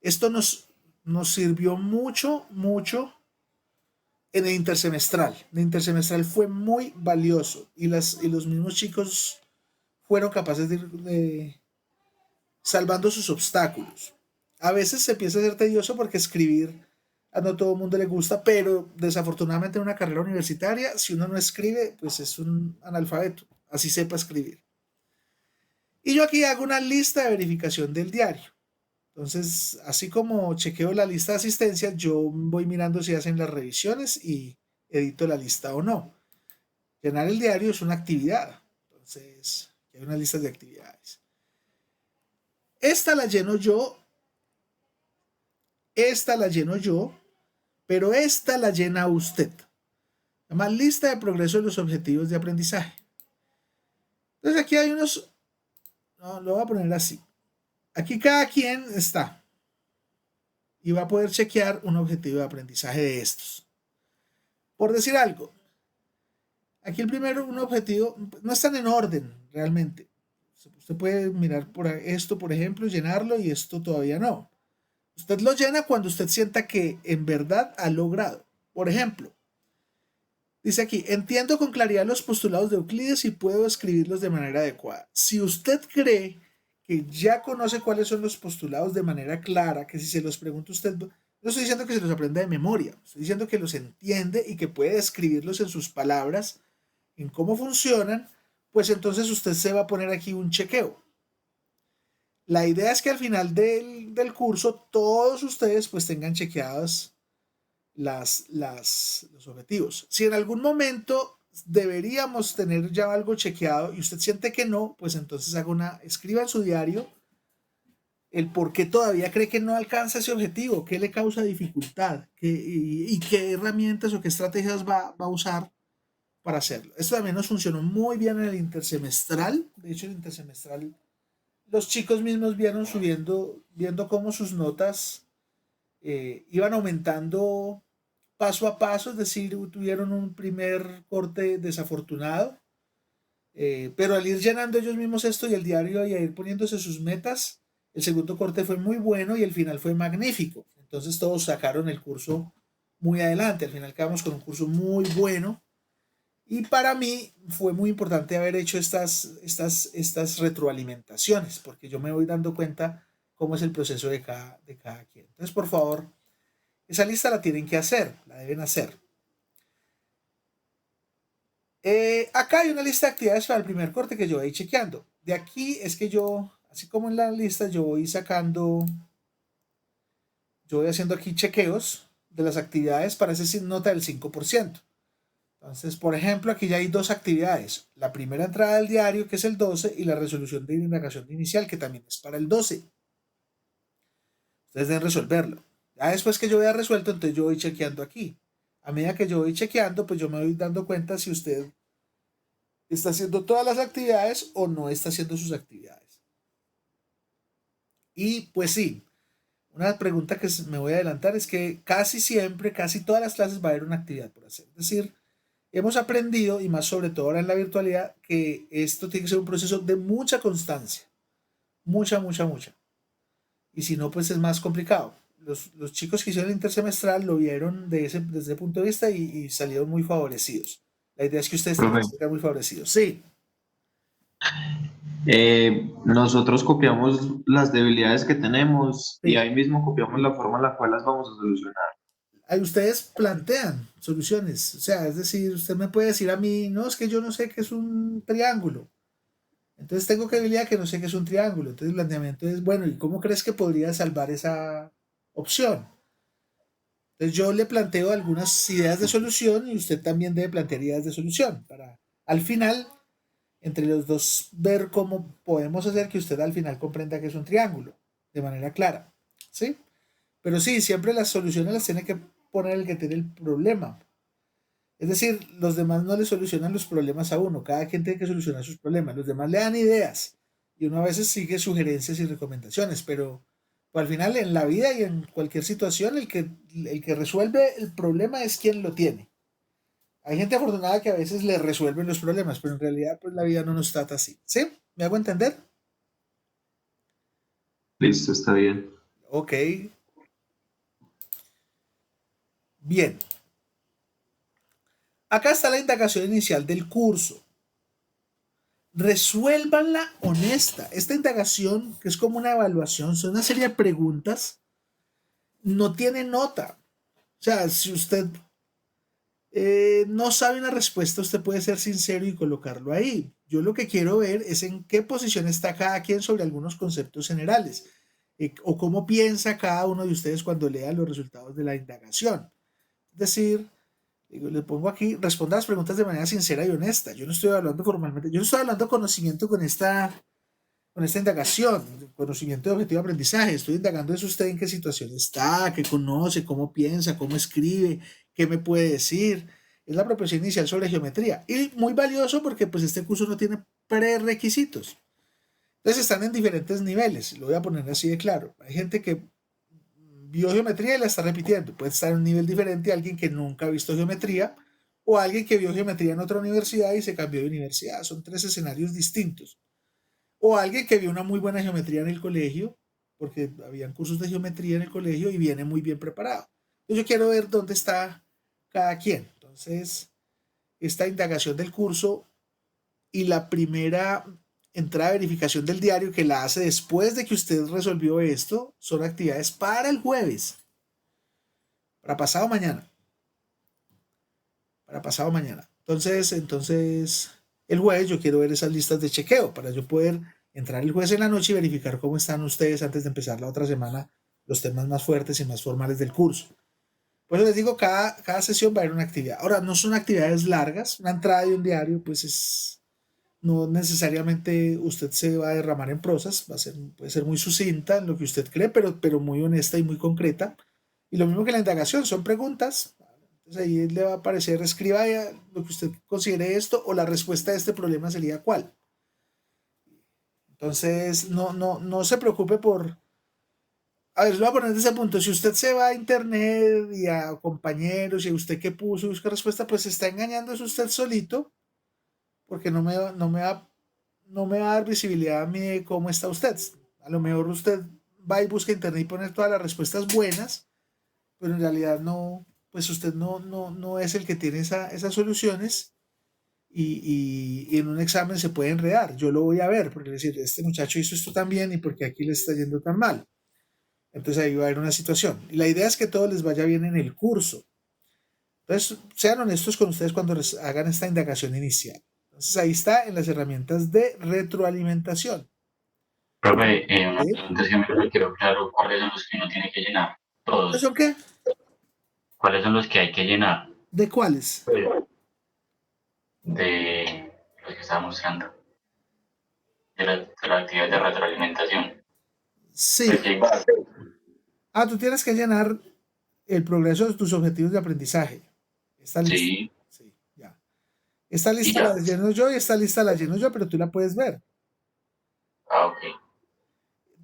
Esto nos sirvió mucho en el intersemestral. El intersemestral fue muy valioso y los mismos chicos fueron capaces de ir salvando sus obstáculos. A veces se empieza a ser tedioso porque escribir a no todo el mundo le gusta, pero desafortunadamente en una carrera universitaria, si uno no escribe, pues es un analfabeto, así sepa escribir. Y yo aquí hago una lista de verificación del diario. Entonces, así como chequeo la lista de asistencia, yo voy mirando si hacen las revisiones y edito la lista o no. Llenar el diario es una actividad. Entonces, hay unas listas de actividades. Esta la lleno yo, pero esta la llena usted. Se llama lista de progreso de los objetivos de aprendizaje. Entonces, aquí hay unos, no, lo voy a poner así. Aquí cada quien está y va a poder chequear un objetivo de aprendizaje de estos. Por decir algo, aquí el primero, un objetivo, no están en orden realmente. Usted puede mirar por esto, por ejemplo, llenarlo y esto todavía no. Usted lo llena cuando usted sienta que en verdad ha logrado. Por ejemplo, dice aquí, entiendo con claridad los postulados de Euclides y puedo escribirlos de manera adecuada. Si usted cree que ya conoce cuáles son los postulados de manera clara, que si se los pregunta usted, no estoy diciendo que se los aprenda de memoria, estoy diciendo que los entiende y que puede escribirlos en sus palabras, en cómo funcionan, pues entonces usted se va a poner aquí un chequeo. La idea es que al final del curso todos ustedes pues tengan chequeados los objetivos. Si en algún momento deberíamos tener ya algo chequeado y usted siente que no, pues entonces escriba en su diario el por qué todavía cree que no alcanza ese objetivo, qué le causa dificultad y qué herramientas o qué estrategias va a usar para hacerlo. Esto también nos funcionó muy bien en el intersemestral. De hecho, el intersemestral, los chicos mismos vieron viendo cómo sus notas iban aumentando paso a paso, es decir, tuvieron un primer corte desafortunado, pero al ir llenando ellos mismos esto y el diario y a ir poniéndose sus metas, el segundo corte fue muy bueno y el final fue magnífico. Entonces todos sacaron el curso muy adelante. Al final quedamos con un curso muy bueno. Y para mí fue muy importante haber hecho estas retroalimentaciones, porque yo me voy dando cuenta cómo es el proceso de cada quien. Entonces, por favor, esa lista la tienen que hacer, la deben hacer. Acá hay una lista de actividades para el primer corte que yo voy chequeando. De aquí es que yo, así como en la lista, yo voy haciendo aquí chequeos de las actividades para esa nota del 5%. Entonces, por ejemplo, aquí ya hay dos actividades. La primera entrada del diario, que es el 12, y la resolución de indagación inicial, que también es para el 12. Ustedes deben resolverlo. Ya después que yo haya resuelto, entonces yo voy chequeando aquí. A medida que yo voy chequeando, pues yo me voy dando cuenta si usted está haciendo todas las actividades o no está haciendo sus actividades. Y pues sí, una pregunta que me voy a adelantar es que casi siempre, casi todas las clases va a haber una actividad por hacer. Es decir, hemos aprendido, y más sobre todo ahora en la virtualidad, que esto tiene que ser un proceso de mucha constancia. Mucha. Y si no, pues es más complicado. Los chicos que hicieron el intersemestral lo vieron desde ese punto de vista y salieron muy favorecidos. La idea es que ustedes también salgan muy favorecidos. Sí. Nosotros copiamos las debilidades que tenemos Sí. y ahí mismo copiamos la forma en la cual las vamos a solucionar. Ahí ustedes plantean soluciones. O sea, es decir, usted me puede decir a mí, no, es que yo no sé qué es un triángulo. Entonces tengo que habilidad que no sé qué es un triángulo. Entonces el planteamiento es, bueno, ¿y cómo crees que podría salvar esa opción? Entonces yo le planteo algunas ideas de solución y usted también debe plantear ideas de solución para al final, entre los dos, ver cómo podemos hacer que usted al final comprenda que es un triángulo de manera clara. ¿Sí? Pero sí, siempre las soluciones las tiene que poner el que tiene el problema. Es decir, los demás no le solucionan los problemas a uno, cada quien tiene que solucionar sus problemas, los demás le dan ideas y uno a veces sigue sugerencias y recomendaciones, pero al final en la vida y en cualquier situación el que resuelve el problema es quien lo tiene. Hay gente afortunada que a veces le resuelven los problemas, pero en realidad pues la vida no nos trata así. ¿Sí? ¿Me hago entender? Listo, está bien. Ok. Bien. Acá está la indagación inicial del curso. Resuélvanla honesta. Esta indagación, que es como una evaluación, son una serie de preguntas, no tiene nota. O sea, si usted no sabe una respuesta, usted puede ser sincero y colocarlo ahí. Yo lo que quiero ver es en qué posición está cada quien sobre algunos conceptos generales o cómo piensa cada uno de ustedes cuando lea los resultados de la indagación. Es decir, le pongo aquí, responda las preguntas de manera sincera y honesta. Yo no estoy hablando formalmente, yo no estoy hablando conocimiento con esta indagación, conocimiento de objetivo de aprendizaje. Estoy indagando es usted en qué situación está, qué conoce, cómo piensa, cómo escribe, qué me puede decir. Es la proposición inicial sobre geometría. Y muy valioso porque pues este curso no tiene prerequisitos. Entonces están en diferentes niveles, lo voy a poner así de claro. Hay gente que vio geometría y la está repitiendo. Puede estar en un nivel diferente a alguien que nunca ha visto geometría o alguien que vio geometría en otra universidad y se cambió de universidad. Son tres escenarios distintos. O alguien que vio una muy buena geometría en el colegio, porque habían cursos de geometría en el colegio y viene muy bien preparado. Yo quiero ver dónde está cada quien. Entonces, esta indagación del curso y la primera entrada de verificación del diario que la hace después de que usted resolvió esto, son actividades para el jueves. Para pasado mañana. Para pasado mañana. Entonces, el jueves yo quiero ver esas listas de chequeo para yo poder entrar el jueves en la noche y verificar cómo están ustedes antes de empezar la otra semana los temas más fuertes y más formales del curso. Por eso les digo, cada sesión va a haber una actividad. Ahora, no son actividades largas, una entrada de un diario, pues no necesariamente usted se va a derramar en prosas, puede ser muy sucinta en lo que usted cree, pero muy honesta y muy concreta. Y lo mismo que la indagación, son preguntas. Entonces ahí le va a aparecer, escriba lo que usted considere esto o la respuesta a este problema sería cuál. Entonces, no se preocupe por... A ver, lo voy a poner desde ese punto. Si usted se va a internet y a compañeros y a usted qué puso y busca respuesta, pues se está engañando a usted solito porque no me va a dar visibilidad a mí de cómo está usted. A lo mejor usted va y busca internet y pone todas las respuestas buenas, pero en realidad no, pues usted no es el que tiene esas soluciones y en un examen se puede enredar. Yo lo voy a ver, porque decir, este muchacho hizo esto también y porque aquí le está yendo tan mal. Entonces ahí va a haber una situación. Y la idea es que todo les vaya bien en el curso. Entonces, sean honestos con ustedes cuando hagan esta indagación inicial. Entonces ahí está en las herramientas de retroalimentación. Profe, ¿Sí? entonces siempre me quedó claro cuáles son los que uno tiene que llenar. Todos. ¿Eso qué? ¿Cuáles son los que hay que llenar? ¿De cuáles? De los que estaba mostrando. De la actividad de retroalimentación. Sí. Porque hay varios. Tú tienes que llenar el progreso de tus objetivos de aprendizaje. Está lista. Sí. Sí, ya. Esta lista ya. la lleno yo y esta lista la lleno yo, pero tú la puedes ver. Ok.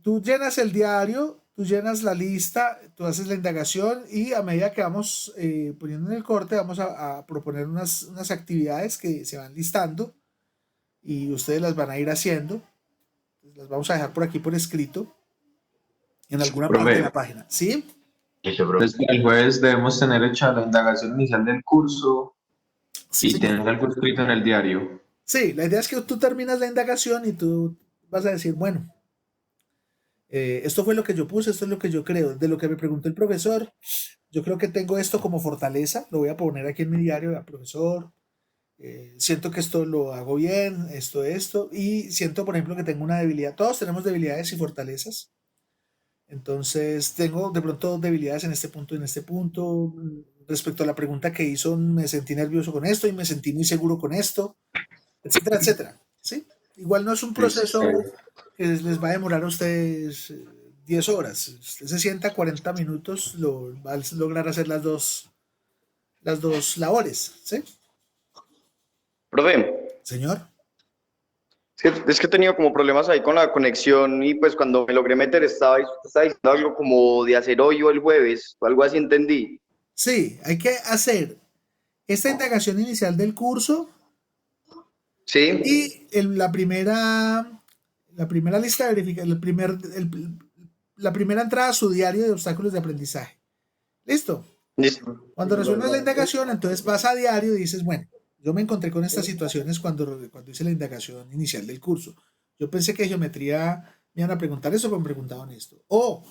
Tú llenas el diario, tú llenas la lista, tú haces la indagación y a medida que vamos poniendo en el corte, vamos a proponer unas actividades que se van listando y ustedes las van a ir haciendo. Las vamos a dejar por aquí por escrito en alguna parte de la Profe, página. ¿Sí? Listo, profe. entonces el jueves debemos tener hecha la indagación inicial del curso Sí, y señor. tener algo escrito en el diario. Sí, la idea es que tú terminas la indagación y tú vas a decir, bueno, esto fue lo que yo puse, esto es lo que yo creo. De lo que me preguntó el profesor, yo creo que tengo esto como fortaleza, lo voy a poner aquí en mi diario, profesor, siento que esto lo hago bien, esto, y siento, por ejemplo, que tengo una debilidad. Todos tenemos debilidades y fortalezas. Entonces, tengo de pronto debilidades en este punto y en este punto. Respecto a la pregunta que hizo, me sentí nervioso con esto y me sentí muy seguro con esto, etcétera, etcétera. ¿Sí? Igual no es un proceso que les va a demorar a ustedes 10 horas. Usted se sienta 40 minutos, va a lograr hacer las dos labores. ¿Sí? Profe, Señor. es que he tenido como problemas ahí con la conexión y pues cuando me logré meter estaba diciendo algo como de hacer hoy o el jueves, o algo así entendí. Sí, hay que hacer esta indagación inicial del curso ¿Sí? y la primera lista de verificación, la primera entrada a su diario de obstáculos de aprendizaje. ¿Listo? Listo. Cuando resuelves la indagación, entonces vas a diario y dices, bueno, yo me encontré con estas situaciones cuando hice la indagación inicial del curso. Yo pensé que geometría me iban a preguntar eso, pero me preguntaban esto. O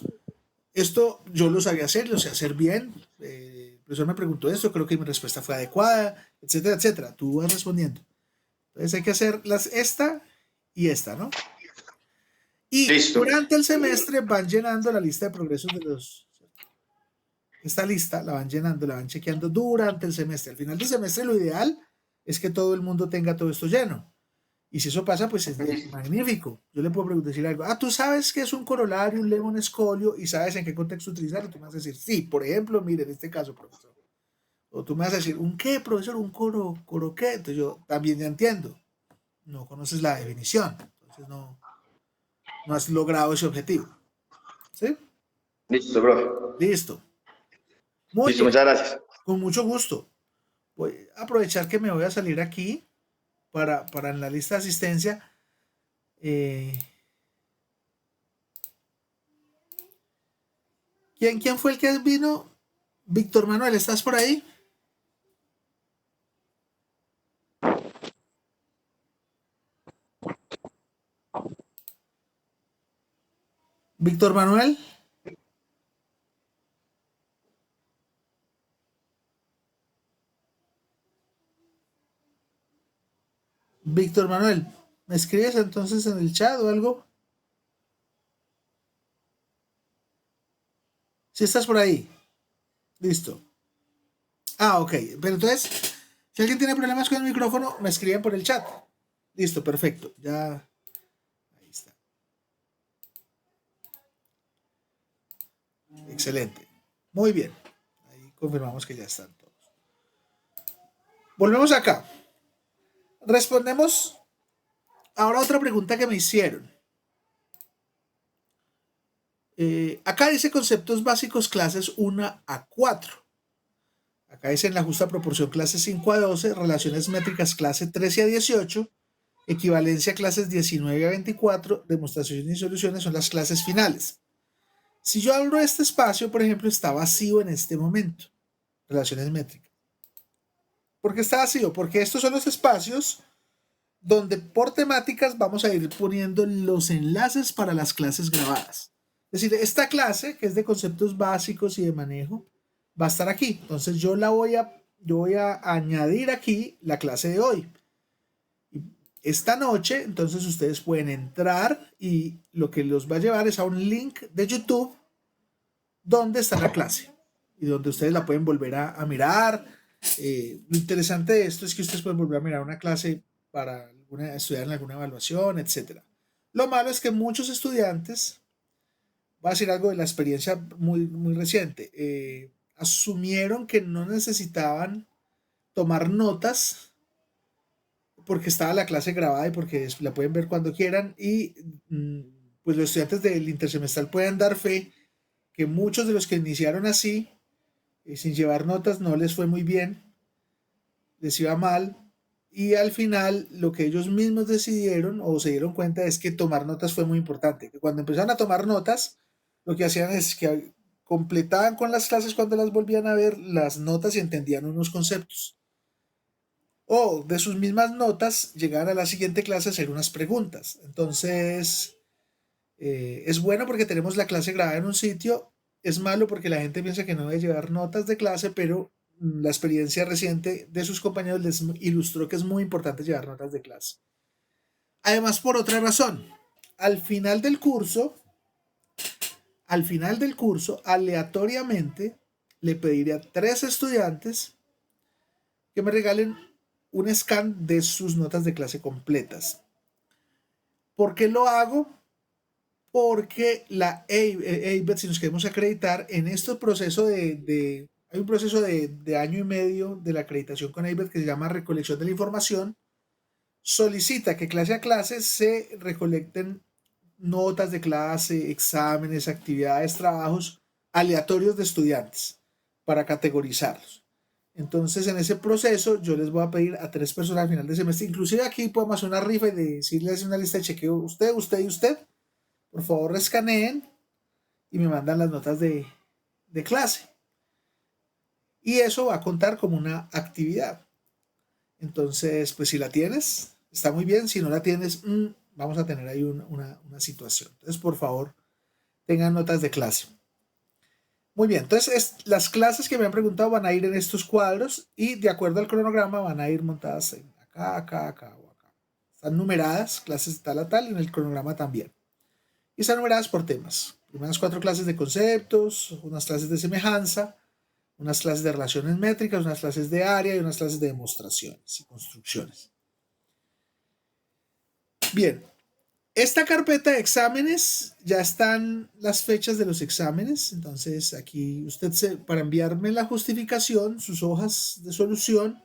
esto yo lo sabía hacer, lo sé hacer bien. El profesor me preguntó esto, creo que mi respuesta fue adecuada, etcétera, etcétera. Tú vas respondiendo. Entonces hay que hacer esta y esta, ¿no? Y Listo. durante el semestre van llenando la lista de progresos de los... Esta lista la van llenando, la van chequeando durante el semestre. Al final del semestre lo ideal es que todo el mundo tenga todo esto lleno. Y si eso pasa, pues es magnífico. Yo le puedo decir algo. Tú sabes que es un corolario, un lemon escolio y sabes en qué contexto utilizarlo. Tú me vas a decir, sí, por ejemplo, mire, en este caso, profesor. O tú me vas a decir, ¿un qué, profesor? ¿Un coro qué? Entonces yo también ya entiendo. No conoces la definición. Entonces no has logrado ese objetivo. ¿Sí? Listo, profe. Listo. Muy Listo, bien. muchas gracias. Con mucho gusto. Voy a aprovechar que me voy a salir aquí para en la lista de asistencia. ¿Quién fue el que vino? Víctor Manuel, ¿estás por ahí? Víctor Manuel. Víctor Manuel, ¿me escribes entonces en el chat o algo? Si estás por ahí. Listo. Ah, ok. Pero entonces, si alguien tiene problemas con el micrófono, me escriben por el chat. Listo, perfecto. Ya. Ahí está. Excelente. Muy bien. Ahí confirmamos que ya están todos. Volvemos acá. Respondemos ahora a otra pregunta que me hicieron. Acá dice conceptos básicos clases 1 a 4. Acá dice en la justa proporción clases 5 a 12, relaciones métricas clase 13 a 18, equivalencia clases 19 a 24, demostraciones y soluciones son las clases finales. Si yo abro este espacio, por ejemplo, está vacío en este momento, relaciones métricas. ¿Por qué está vacío? Porque estos son los espacios donde por temáticas vamos a ir poniendo los enlaces para las clases grabadas. Es decir, esta clase, que es de conceptos básicos y de manejo, va a estar aquí. Entonces yo voy a añadir aquí la clase de hoy. Esta noche, entonces ustedes pueden entrar y lo que los va a llevar es a un link de YouTube donde está la clase y donde ustedes la pueden volver a mirar. Lo interesante de esto es que ustedes pueden volver a mirar una clase para estudiar en alguna evaluación, etc. Lo malo es que muchos estudiantes, voy a decir algo de la experiencia muy, muy reciente, asumieron que no necesitaban tomar notas porque estaba la clase grabada y porque la pueden ver cuando quieran y pues los estudiantes del intersemestral pueden dar fe que muchos de los que iniciaron así, sin llevar notas, no les fue muy bien, les iba mal y al final lo que ellos mismos decidieron o se dieron cuenta es que tomar notas fue muy importante, que cuando empezaron a tomar notas, lo que hacían es que completaban con las clases cuando las volvían a ver las notas y entendían unos conceptos. O de sus mismas notas llegaban a la siguiente clase a hacer unas preguntas. Entonces, es bueno porque tenemos la clase grabada en un sitio. Es malo porque la gente piensa que no debe llevar notas de clase, pero la experiencia reciente de sus compañeros les ilustró que es muy importante llevar notas de clase. Además, por otra razón, al final del curso, aleatoriamente, le pediré a 3 estudiantes que me regalen un scan de sus notas de clase completas. ¿Por qué lo hago? Porque la ABET, si nos queremos acreditar, en este proceso hay un proceso de año y medio de la acreditación con ABET que se llama recolección de la información, solicita que clase a clase se recolecten notas de clase, exámenes, actividades, trabajos aleatorios de estudiantes para categorizarlos. Entonces, en ese proceso, yo les voy a pedir a 3 personas al final del semestre, inclusive aquí podemos hacer una rifa y decirles una lista de chequeo, usted y usted, por favor, escaneen y me mandan las notas de clase. Y eso va a contar como una actividad. Entonces, pues si la tienes, está muy bien. Si no la tienes, vamos a tener ahí una situación. Entonces, por favor, tengan notas de clase. Muy bien, entonces las clases que me han preguntado van a ir en estos cuadros y de acuerdo al cronograma van a ir montadas en acá o acá. Están numeradas, clases de tal a tal, y en el cronograma también. Y están numeradas por temas. Primeras 4 clases de conceptos, unas clases de semejanza, unas clases de relaciones métricas, unas clases de área y unas clases de demostraciones y construcciones. Bien, esta carpeta de exámenes ya están las fechas de los exámenes. Entonces aquí usted para enviarme la justificación, sus hojas de solución,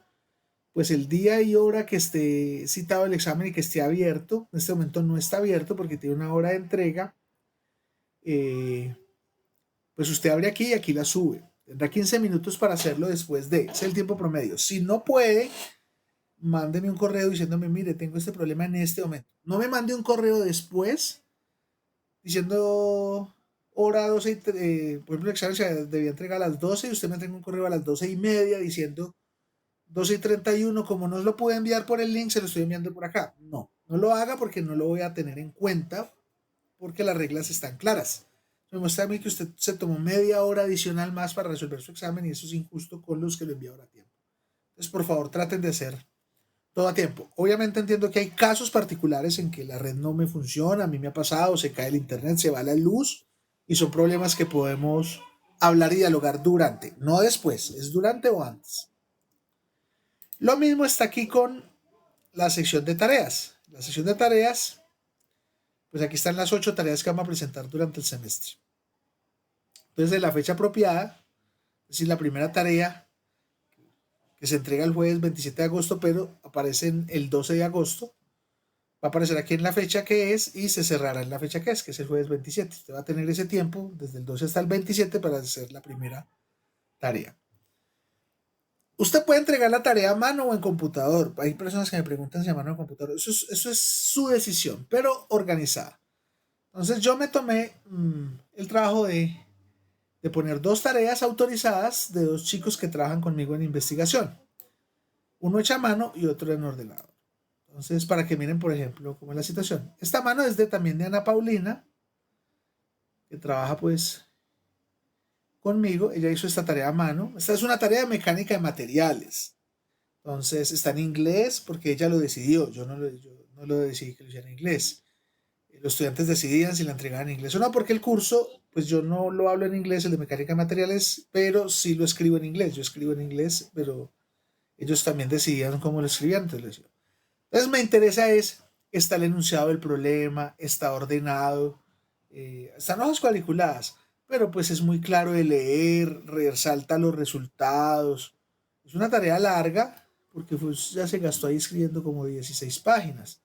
pues el día y hora que esté citado el examen y que esté abierto. En este momento no está abierto porque tiene una hora de entrega. Pues usted abre aquí y aquí la sube. Tendrá 15 minutos para hacerlo después de. Ese es el tiempo promedio. Si no puede, mándeme un correo diciéndome, mire, tengo este problema en este momento. No me mande un correo después diciendo hora 12 y por ejemplo, el examen se debía entregar a las 12 y usted me entrega un correo a las 12:30 diciendo 12:31, como no lo pude enviar por el link, se lo estoy enviando por acá. No lo haga porque no lo voy a tener en cuenta porque las reglas están claras. Me muestra a mí que usted se tomó media hora adicional más para resolver su examen y eso es injusto con los que lo enviaron a tiempo. Entonces, por favor, traten de hacer todo a tiempo. Obviamente entiendo que hay casos particulares en que la red no me funciona, a mí me ha pasado, se cae el internet, se va la luz y son problemas que podemos hablar y dialogar durante, no después, es durante o antes. Lo mismo está aquí con la sección de tareas. La sección de tareas, pues aquí están las 8 tareas que vamos a presentar durante el semestre. Entonces, de la fecha apropiada, es decir, la primera tarea que se entrega el jueves 27 de agosto, pero aparece en el 12 de agosto, va a aparecer aquí en la fecha que es y se cerrará en la fecha que es el jueves 27. Usted va a tener ese tiempo, desde el 12 hasta el 27, para hacer la primera tarea. Usted puede entregar la tarea a mano o en computador. Hay personas que me preguntan si a mano o en computador. Eso es su decisión, pero organizada. Entonces yo me tomé el trabajo de poner 2 tareas autorizadas de 2 chicos que trabajan conmigo en investigación. Uno hecha a mano y otro en ordenador. Entonces, para que miren, por ejemplo, cómo es la situación. Esta mano es también de Ana Paulina, que trabaja pues conmigo. Ella hizo esta tarea a mano. Esta es una tarea de mecánica de materiales. Entonces, está en inglés porque ella lo decidió. Yo no lo decidí que lo hiciera en inglés. Los estudiantes decidían si la entregaban en inglés o no, porque el curso, pues yo no lo hablo en inglés, el de mecánica de materiales, pero sí lo escribo en inglés. Yo escribo en inglés, pero ellos también decidían cómo lo escribían. Entonces me interesa está el enunciado del problema, está ordenado, están hojas cuadriculadas, pero pues es muy claro de leer, resalta los resultados. Es una tarea larga, porque pues ya se gastó ahí escribiendo como 16 páginas.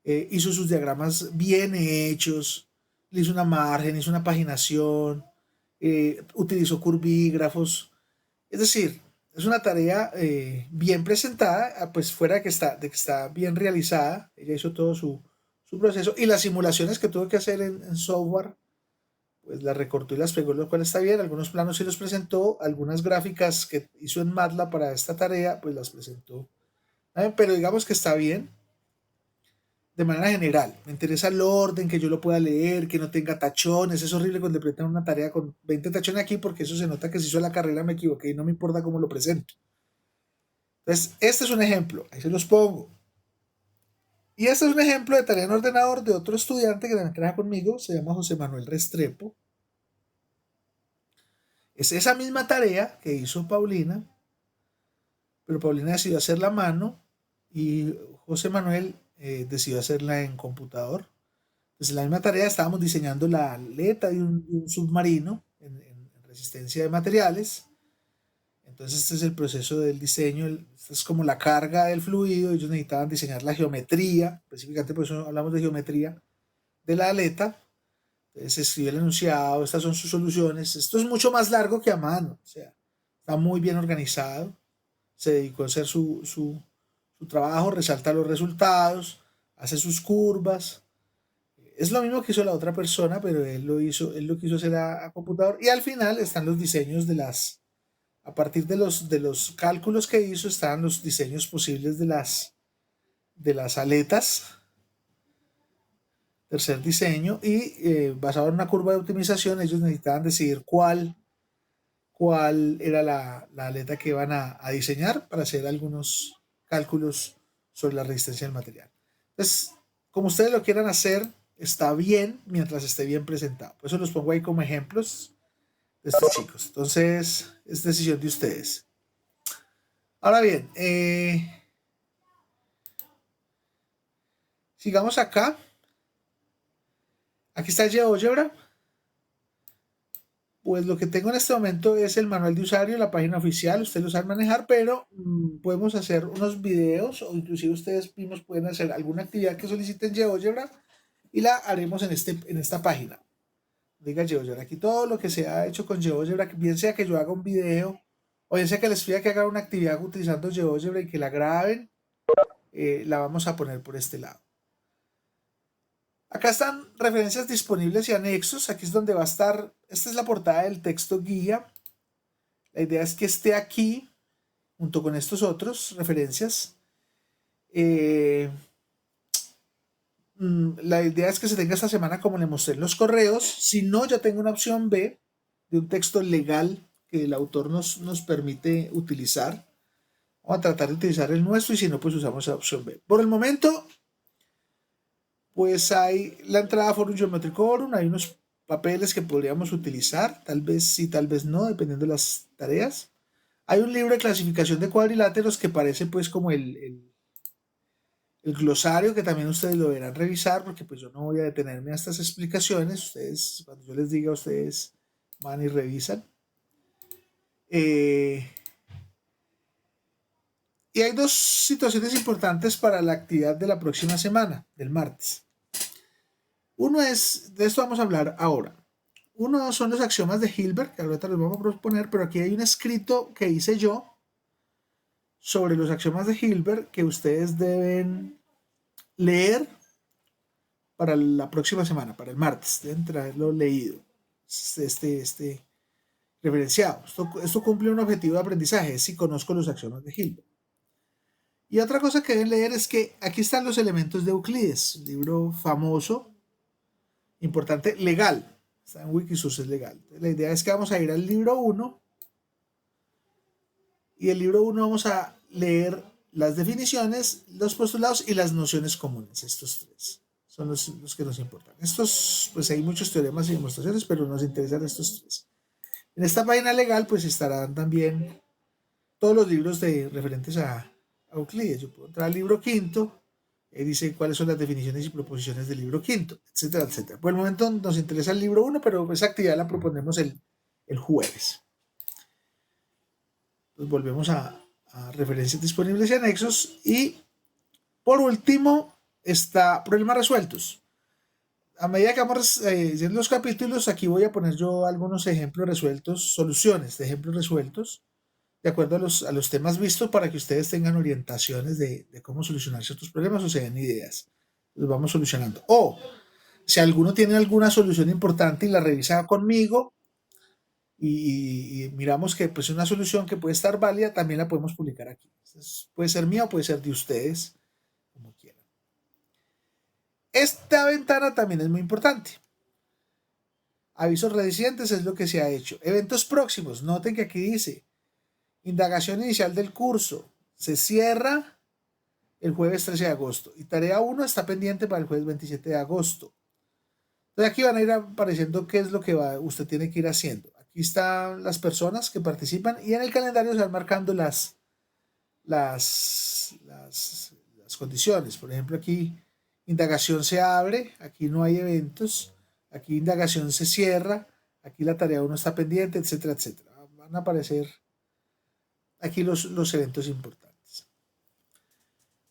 Hizo sus diagramas bien hechos, le hizo una margen, hizo una paginación, utilizó curvígrafos. Es decir, es una tarea bien presentada, pues fuera de que está bien realizada. Ella hizo todo su proceso y las simulaciones que tuvo que hacer en software, pues las recortó y las pegó, lo cual está bien. Algunos planos sí los presentó, algunas gráficas que hizo en MATLAB para esta tarea, pues las presentó. Pero digamos que está bien. De manera general, me interesa el orden, que yo lo pueda leer, que no tenga tachones. Es horrible cuando presentan una tarea con 20 tachones aquí, porque eso se nota que si hizo la carrera me equivoqué y no me importa cómo lo presento. Entonces, este es un ejemplo, ahí se los pongo. Y este es un ejemplo de tarea en ordenador de otro estudiante que también trabaja conmigo, se llama José Manuel Restrepo. Es esa misma tarea que hizo Paulina, pero Paulina decidió hacerla a mano y José Manuel decidió hacerla en computador. Entonces, en la misma tarea estábamos diseñando la aleta de un submarino en resistencia de materiales. Entonces, este es el proceso del diseño. Esta es como la carga del fluido. Ellos necesitaban diseñar la geometría, específicamente por eso hablamos de geometría de la aleta. Entonces, se escribe el enunciado, estas son sus soluciones. Esto es mucho más largo que a mano, o sea, está muy bien organizado. Se dedicó a hacer su trabajo, resalta los resultados, hace sus curvas. Es lo mismo que hizo la otra persona, pero él lo quiso hacer a computador. Y al final están los diseños a partir de los cálculos que hizo, están los diseños posibles de las aletas. Tercer diseño. Y basado en una curva de optimización, ellos necesitaban decidir cuál era la aleta que iban a diseñar para hacer algunos cálculos sobre la resistencia del material. Entonces, como ustedes lo quieran hacer, está bien mientras esté bien presentado. Por eso los pongo ahí como ejemplos de estos chicos. Entonces, es decisión de ustedes. Ahora bien, sigamos acá. Aquí está GeoGebra. Pues lo que tengo en este momento es el manual de usuario, la página oficial, ustedes lo saben manejar, pero podemos hacer unos videos o inclusive ustedes mismos pueden hacer alguna actividad que soliciten GeoGebra y la haremos en esta página. Diga GeoGebra, aquí todo lo que se ha hecho con GeoGebra, bien sea que yo haga un video o bien sea que les pida que hagan una actividad utilizando GeoGebra y que la graben, la vamos a poner por este lado. Acá están referencias disponibles y anexos. Aquí es donde va a estar. Esta es la portada del texto guía. La idea es que esté aquí junto con estos otros referencias. La idea es que se tenga esta semana como le mostré en los correos. Si no, ya tengo una opción B de un texto legal que el autor nos permite utilizar. Vamos a tratar de utilizar el nuestro y si no, pues usamos la opción B. Por el momento, pues hay la entrada Forum Geometric Forum, hay unos papeles que podríamos utilizar, tal vez sí, tal vez no, dependiendo de las tareas. Hay un libro de clasificación de cuadriláteros que parece pues como el glosario, que también ustedes lo deberán revisar, porque pues yo no voy a detenerme a estas explicaciones. Ustedes, cuando yo les diga, ustedes van y revisan. Y hay dos situaciones importantes para la actividad de la próxima semana, del martes. Uno es, de esto vamos a hablar ahora. Uno son los axiomas de Hilbert, que ahorita los vamos a proponer, pero aquí hay un escrito que hice yo sobre los axiomas de Hilbert que ustedes deben leer para la próxima semana, para el martes. Deben traerlo leído, este referenciado. Esto cumple un objetivo de aprendizaje, si conozco los axiomas de Hilbert. Y otra cosa que deben leer es que aquí están los elementos de Euclides, un libro famoso, importante, legal. Está en Wikisource, es legal. La idea es que vamos a ir al libro 1 y el libro 1 vamos a leer las definiciones, los postulados y las nociones comunes. Estos tres son los que nos importan. Estos, pues hay muchos teoremas y demostraciones, pero nos interesan estos tres. En esta página legal pues estarán también todos los libros referentes a Euclides. Yo puedo entrar al libro quinto, dice cuáles son las definiciones y proposiciones del libro quinto, etcétera, etcétera. Por el momento nos interesa el libro 1, pero esa actividad la proponemos el jueves. Pues volvemos a referencias disponibles y anexos. Y por último está problemas resueltos. A medida que vamos haciendo los capítulos, aquí voy a poner yo algunos ejemplos resueltos, soluciones de ejemplos resueltos, de acuerdo a los temas vistos, para que ustedes tengan orientaciones de cómo solucionar ciertos problemas o se den ideas. Los vamos solucionando. O si alguno tiene alguna solución importante y la revisa conmigo y miramos que pues una solución que puede estar válida, también la podemos publicar aquí. Entonces, puede ser mía o puede ser de ustedes, como quieran. Esta ventana también es muy importante. Avisos recientes es lo que se ha hecho. Eventos próximos. Noten que aquí dice indagación inicial del curso. Se cierra el jueves 13 de agosto. Y tarea 1 está pendiente para el jueves 27 de agosto. Entonces aquí van a ir apareciendo qué es lo que usted tiene que ir haciendo. Aquí están las personas que participan y en el calendario se van marcando las condiciones. Por ejemplo, aquí indagación se abre, aquí no hay eventos, aquí indagación se cierra, aquí la tarea 1 está pendiente, etcétera, etcétera. Van a aparecer aquí los eventos importantes.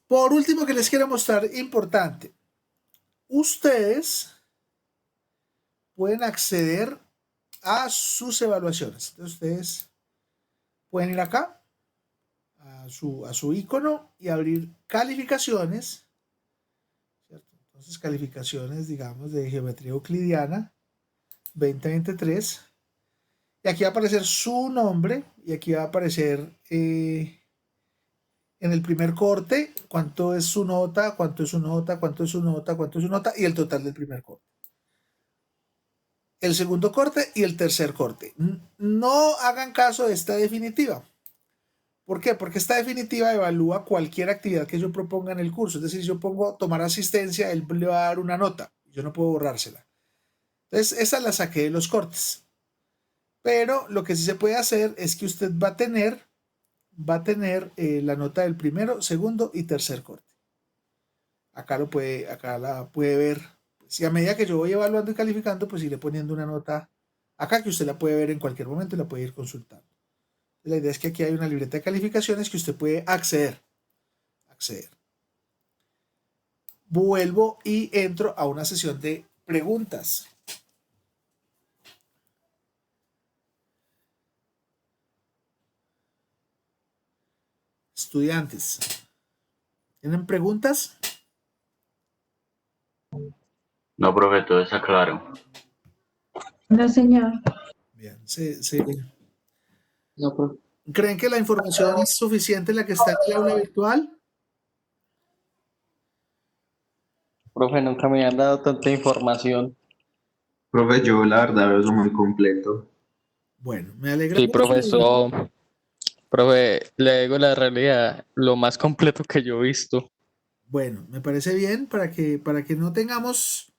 Por último, que les quiero mostrar, importante, ustedes pueden acceder a sus evaluaciones. Entonces ustedes pueden ir acá a su icono y abrir calificaciones, ¿cierto? Entonces calificaciones, digamos, de geometría euclidiana 2023, y aquí va a aparecer su nombre y aquí va a aparecer en el primer corte cuánto es su nota, cuánto es su nota, cuánto es su nota, cuánto es su nota y el total del primer corte, el segundo corte y el tercer corte. No hagan caso de esta definitiva. ¿Por qué? Porque esta definitiva evalúa cualquier actividad que yo proponga en el curso. Es decir, si yo pongo tomar asistencia, él le va a dar una nota. Yo no puedo borrársela. Entonces, esa la saqué de los cortes. Pero lo que sí se puede hacer es que usted va a tener la nota del primero, segundo y tercer corte. Acá la puede ver. Si a medida que yo voy evaluando y calificando, pues iré poniendo una nota acá que usted la puede ver en cualquier momento y la puede ir consultando. La idea es que aquí hay una libreta de calificaciones que usted puede acceder. Vuelvo y entro a una sesión de preguntas. Estudiantes, ¿tienen preguntas? No, profe, todo está claro. No, señor. Bien, No, profe. ¿creen que la información es suficiente la que está en el aula virtual? Profe, nunca me han dado tanta información. Profe, yo la verdad veo eso muy completo. Bueno, me alegra Sí, mucho. profe, eso Profe, le digo la realidad, lo más completo que yo he visto. Bueno, me parece bien para que no tengamos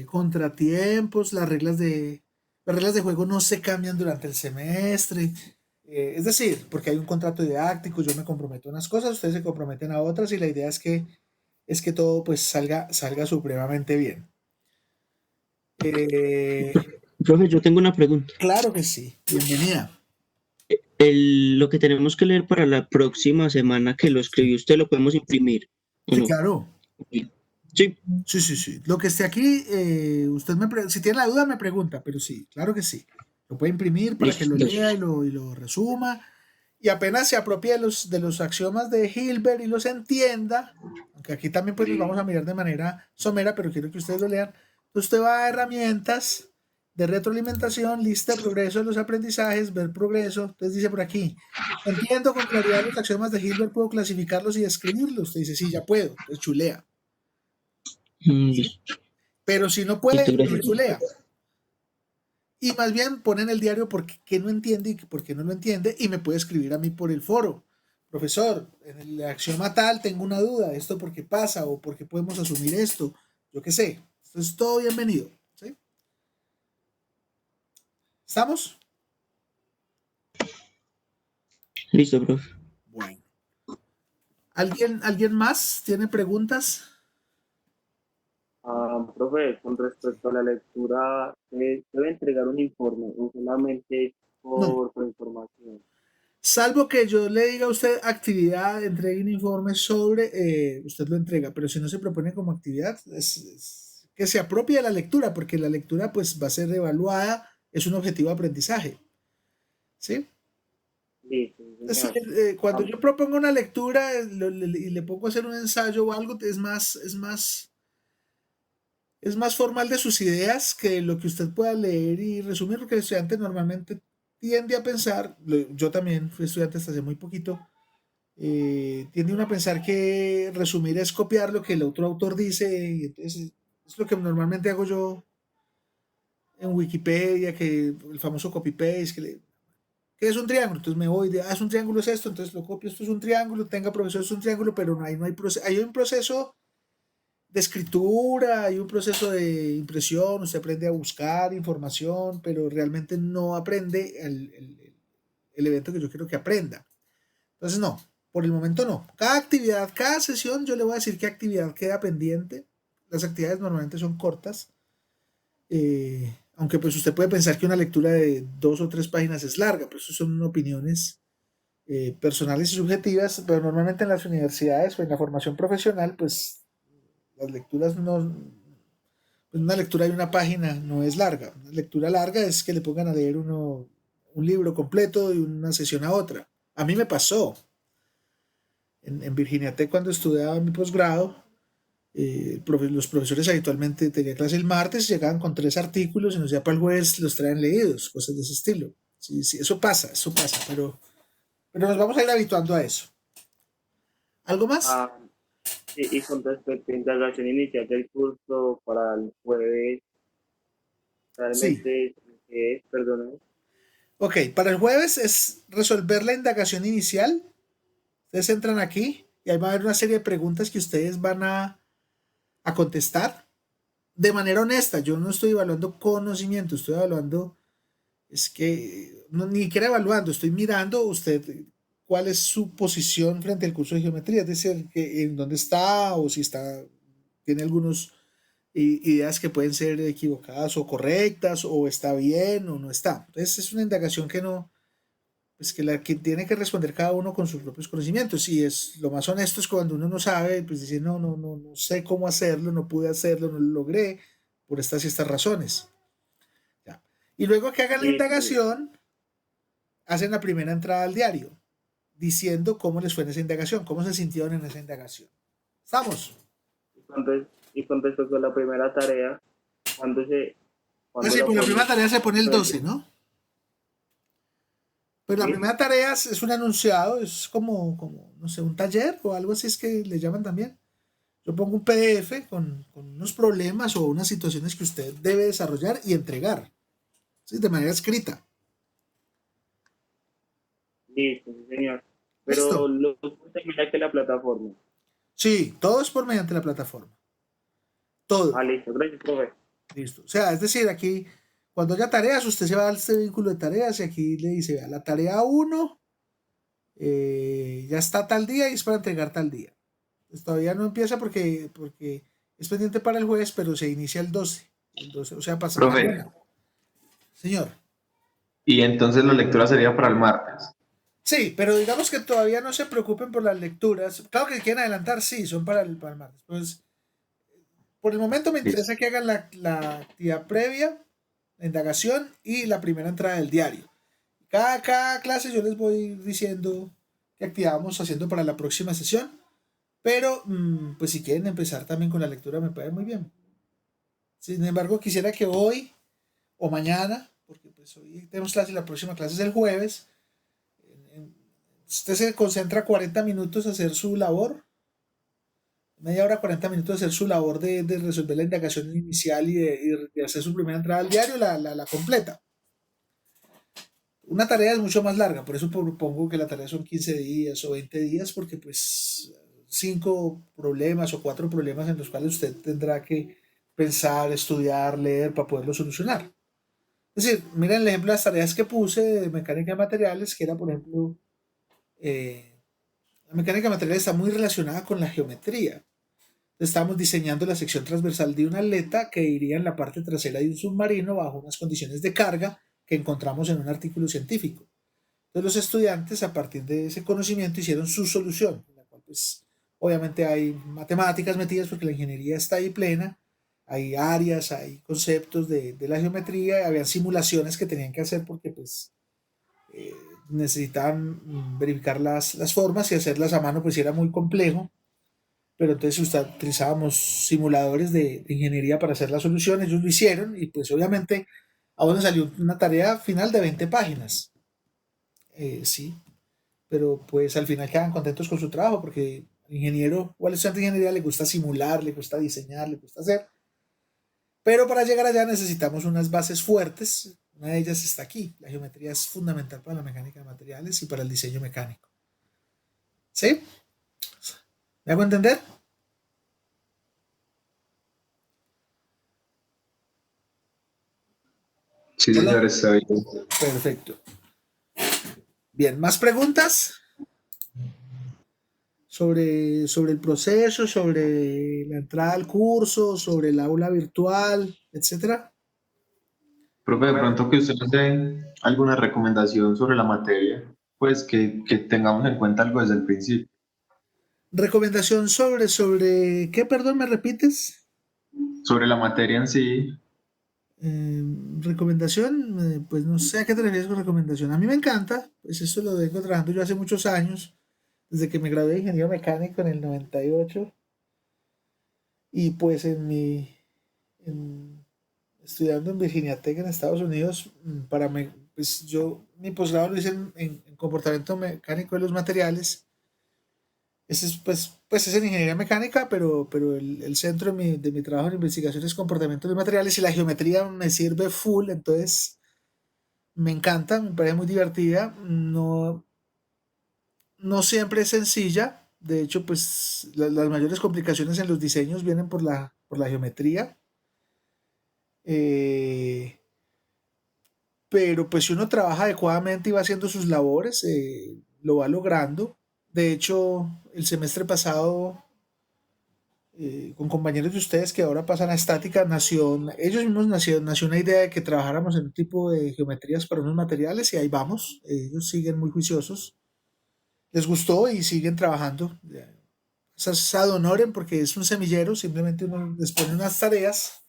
contratiempos, las reglas de juego no se cambian durante el semestre. Es decir, porque hay un contrato didáctico, yo me comprometo a unas cosas, ustedes se comprometen a otras y la idea es que todo pues salga supremamente bien. Eh, Profe, yo tengo una pregunta. claro que sí, bienvenida. Lo que tenemos que leer para la próxima semana que lo escribió usted, ¿lo podemos imprimir o Sí, no? claro. Sí, Sí. Lo que esté aquí, si tiene la duda me pregunta, pero sí, claro que sí. Lo puede imprimir para que lo listo. lea y lo resuma. Y apenas se apropie de los axiomas de Hilbert y los entienda, aunque aquí también pues los vamos a mirar de manera somera, pero quiero que ustedes lo lean. Entonces usted va a herramientas de retroalimentación, lista de progreso de los aprendizajes, ver progreso. Entonces dice por aquí, entiendo con claridad los axiomas de Hilbert, puedo clasificarlos y describirlos. Usted dice, sí, ya puedo. Entonces chulea. Listo, Pero si no listo, puede, no gracias. chulea. Y más bien pone en el diario por qué no entiende y por qué no lo entiende y me puede escribir a mí por el foro. Profesor, en el axioma tal tengo una duda, esto por qué pasa o por qué podemos asumir esto, yo qué sé. Entonces todo bienvenido. ¿Sí? ¿Estamos? Listo, profe. Bueno. ¿Alguien más tiene preguntas? Profe, con respecto a la lectura, ¿debe entregar un informe o solamente No. por información? Salvo que yo le diga a usted actividad, entregue un informe sobre, usted lo entrega, pero si no se propone como actividad, es que se apropie de la lectura, porque la lectura pues va a ser evaluada, es un objetivo de aprendizaje. ¿Sí? Sí, Entonces, señor. cuando Ah, yo propongo una lectura y le pongo a hacer un ensayo o algo, es más formal de sus ideas que lo que usted pueda leer y resumir, porque el estudiante normalmente tiende a pensar, yo también fui estudiante hasta hace muy poquito, tiende uno a pensar que resumir es copiar lo que el otro autor dice, y entonces es lo que normalmente hago yo en Wikipedia, que el famoso copy-paste, ¿qué es un triángulo? Entonces me voy de, es un triángulo es esto, entonces lo copio, esto es un triángulo, tenga profesor, es un triángulo, pero no hay proceso, hay un proceso de escritura, hay un proceso de impresión, usted aprende a buscar información, pero realmente no aprende el evento que yo quiero que aprenda. Entonces, no, por el momento no. Cada actividad, cada sesión, yo le voy a decir qué actividad queda pendiente. Las actividades normalmente son cortas, aunque pues usted puede pensar que una lectura de 2 o 3 páginas es larga, pero eso son opiniones personales y subjetivas, pero normalmente en las universidades o en la formación profesional, pues las lecturas no, pues una lectura de una página no es larga. Una lectura larga es que le pongan a leer un libro completo de una sesión a otra. A mí me pasó en Virginia Tech cuando estudiaba mi posgrado. Los profesores habitualmente tenían clase el martes, llegaban con 3 artículos y nos ya para el jueves los traen leídos, cosas de ese estilo. Sí, sí, eso pasa, pero nos vamos a ir habituando a eso. ¿Algo más? ah, y con respecto a indagación inicial del curso para el jueves, Sí. realmente, ¿qué es? Perdón. Ok, para el jueves es resolver la indagación inicial. Ustedes entran aquí y ahí va a haber una serie de preguntas que ustedes van a contestar de manera honesta. Yo no estoy evaluando conocimiento, estoy evaluando, es que no, ni siquiera evaluando, estoy mirando usted cuál es su posición frente al curso de geometría, es decir, en dónde está o si está, tiene algunos ideas que pueden ser equivocadas o correctas o está bien o no está. Entonces es una indagación que no, pues que tiene que responder cada uno con sus propios conocimientos. Y es lo más honesto es cuando uno no sabe, pues dice, no sé cómo hacerlo, no pude hacerlo, no lo logré por estas y estas razones. ¿Ya? Y luego que hagan la Sí, sí. indagación, hacen la primera entrada al diario, diciendo cómo les fue en esa indagación, cómo se sintieron en esa indagación. ¿Estamos? Y con respecto a la primera tarea, ¿cuándo Pues cuándo sí, la pues la primera podemos tarea se pone el 12, realizar? ¿no? Pues la ¿Sí? primera tarea es un enunciado, es como, no sé, un taller o algo así es que le llaman también. Yo pongo un PDF con unos problemas o unas situaciones que usted debe desarrollar y entregar, ¿sí? De manera escrita. Listo, sí, señor. ¿Listo? Pero lo termina que la plataforma. Sí, todo es por mediante la plataforma. Todo. Ah, listo, gracias, profe. Listo. O sea, es decir, aquí, cuando haya tareas, usted se va a este vínculo de tareas y aquí le dice, vea, la tarea uno ya está tal día y es para entregar tal día. Pues todavía no empieza porque es pendiente para el jueves, pero se inicia el 12. El 12, o sea, pasa Profe, mañana. Señor. y entonces la lectura sería para el martes. Sí, pero digamos que todavía no se preocupen por las lecturas. Claro que quieren adelantar, sí, son para el martes. Pues, por el momento me Listo. interesa que hagan la actividad previa, la indagación y la primera entrada del diario. Cada clase yo les voy diciendo qué actividad vamos haciendo para la próxima sesión, pero pues si quieren empezar también con la lectura me parece muy bien. Sin embargo, quisiera que hoy o mañana, porque pues hoy tenemos clase y la próxima clase es el jueves, usted se concentra 40 minutos a hacer su labor, media hora, 40 minutos a hacer su labor de resolver la indagación inicial y de hacer su primera entrada al diario, la completa. Una tarea es mucho más larga, por eso propongo que la tarea son 15 días o 20 días, porque pues 5 problemas o 4 problemas en los cuales usted tendrá que pensar, estudiar, leer para poderlo solucionar. Es decir, miren el ejemplo de las tareas que puse de mecánica de materiales, que era, por ejemplo, eh, la mecánica de materiales está muy relacionada con la geometría. Estamos diseñando la sección transversal de una aleta que iría en la parte trasera de un submarino bajo unas condiciones de carga que encontramos en un artículo científico. Entonces los estudiantes a partir de ese conocimiento hicieron su solución, en la cual pues obviamente hay matemáticas metidas porque la ingeniería está ahí plena, hay áreas, hay conceptos de la geometría, habían simulaciones que tenían que hacer porque pues eh, necesitaban verificar las formas y hacerlas a mano pues era muy complejo, pero entonces utilizábamos simuladores de ingeniería para hacer la solución, ellos lo hicieron y pues obviamente a uno salió una tarea final de 20 páginas. Sí, pero pues al final quedan contentos con su trabajo porque al ingeniero o al estudiante de ingeniería le gusta simular, le gusta diseñar, le gusta hacer, pero para llegar allá necesitamos unas bases fuertes. Una de ellas está aquí. La geometría es fundamental para la mecánica de materiales y para el diseño mecánico. ¿Sí? ¿Me hago entender? Sí, Hola. señor, está bien. Perfecto. Bien, ¿más preguntas sobre el proceso, sobre la entrada al curso, sobre el aula virtual, etcétera? Profe, de pronto que usted nos dé alguna recomendación sobre la materia, pues que tengamos en cuenta algo desde el principio. Recomendación sobre ¿qué? Perdón, ¿me repites? Sobre la materia en sí, Eh, recomendación, pues no sé a qué te refieres con recomendación. A mí me encanta, pues eso lo vengo trabajando yo hace muchos años, desde que me gradué de ingeniero mecánico en el 98 y pues estudiando en Virginia Tech en Estados Unidos, pues yo mi posgrado lo hice en comportamiento mecánico de los materiales. Ese es, pues es en ingeniería mecánica, pero el centro de mi trabajo en investigación es comportamiento de los materiales y la geometría me sirve full, entonces me encanta, me parece muy divertida. No, no siempre es sencilla. De hecho, pues las mayores complicaciones en los diseños vienen por la geometría. Eh, pero pues si uno trabaja adecuadamente y va haciendo sus labores, lo va logrando. De hecho, el semestre pasado, con compañeros de ustedes que ahora pasan a estática, ellos mismos nació una idea de que trabajáramos en un tipo de geometrías para unos materiales y ahí vamos. Ellos siguen muy juiciosos. Les gustó y siguen trabajando. Es ad honorem porque es un semillero, simplemente uno les pone unas tareas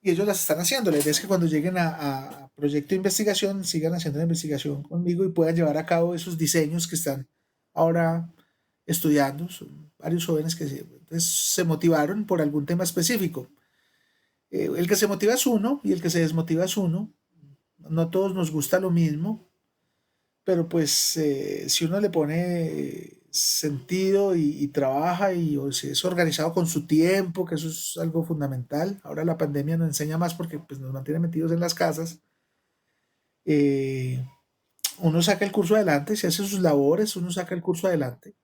y ellos las están haciendo. La idea es que cuando lleguen a proyecto de investigación sigan haciendo la investigación conmigo y puedan llevar a cabo esos diseños que están ahora estudiando. Son varios jóvenes que entonces, se motivaron por algún tema específico. El que se motiva es uno y el que se desmotiva es uno. No todos nos gusta lo mismo, pero pues si uno le pone sentido y trabaja y o si es organizado con su tiempo, que eso es algo fundamental. Ahora la pandemia nos enseña más porque pues, nos mantiene metidos en las casas. eh, uno saca el curso adelante, si hace sus labores, uno saca el curso adelante.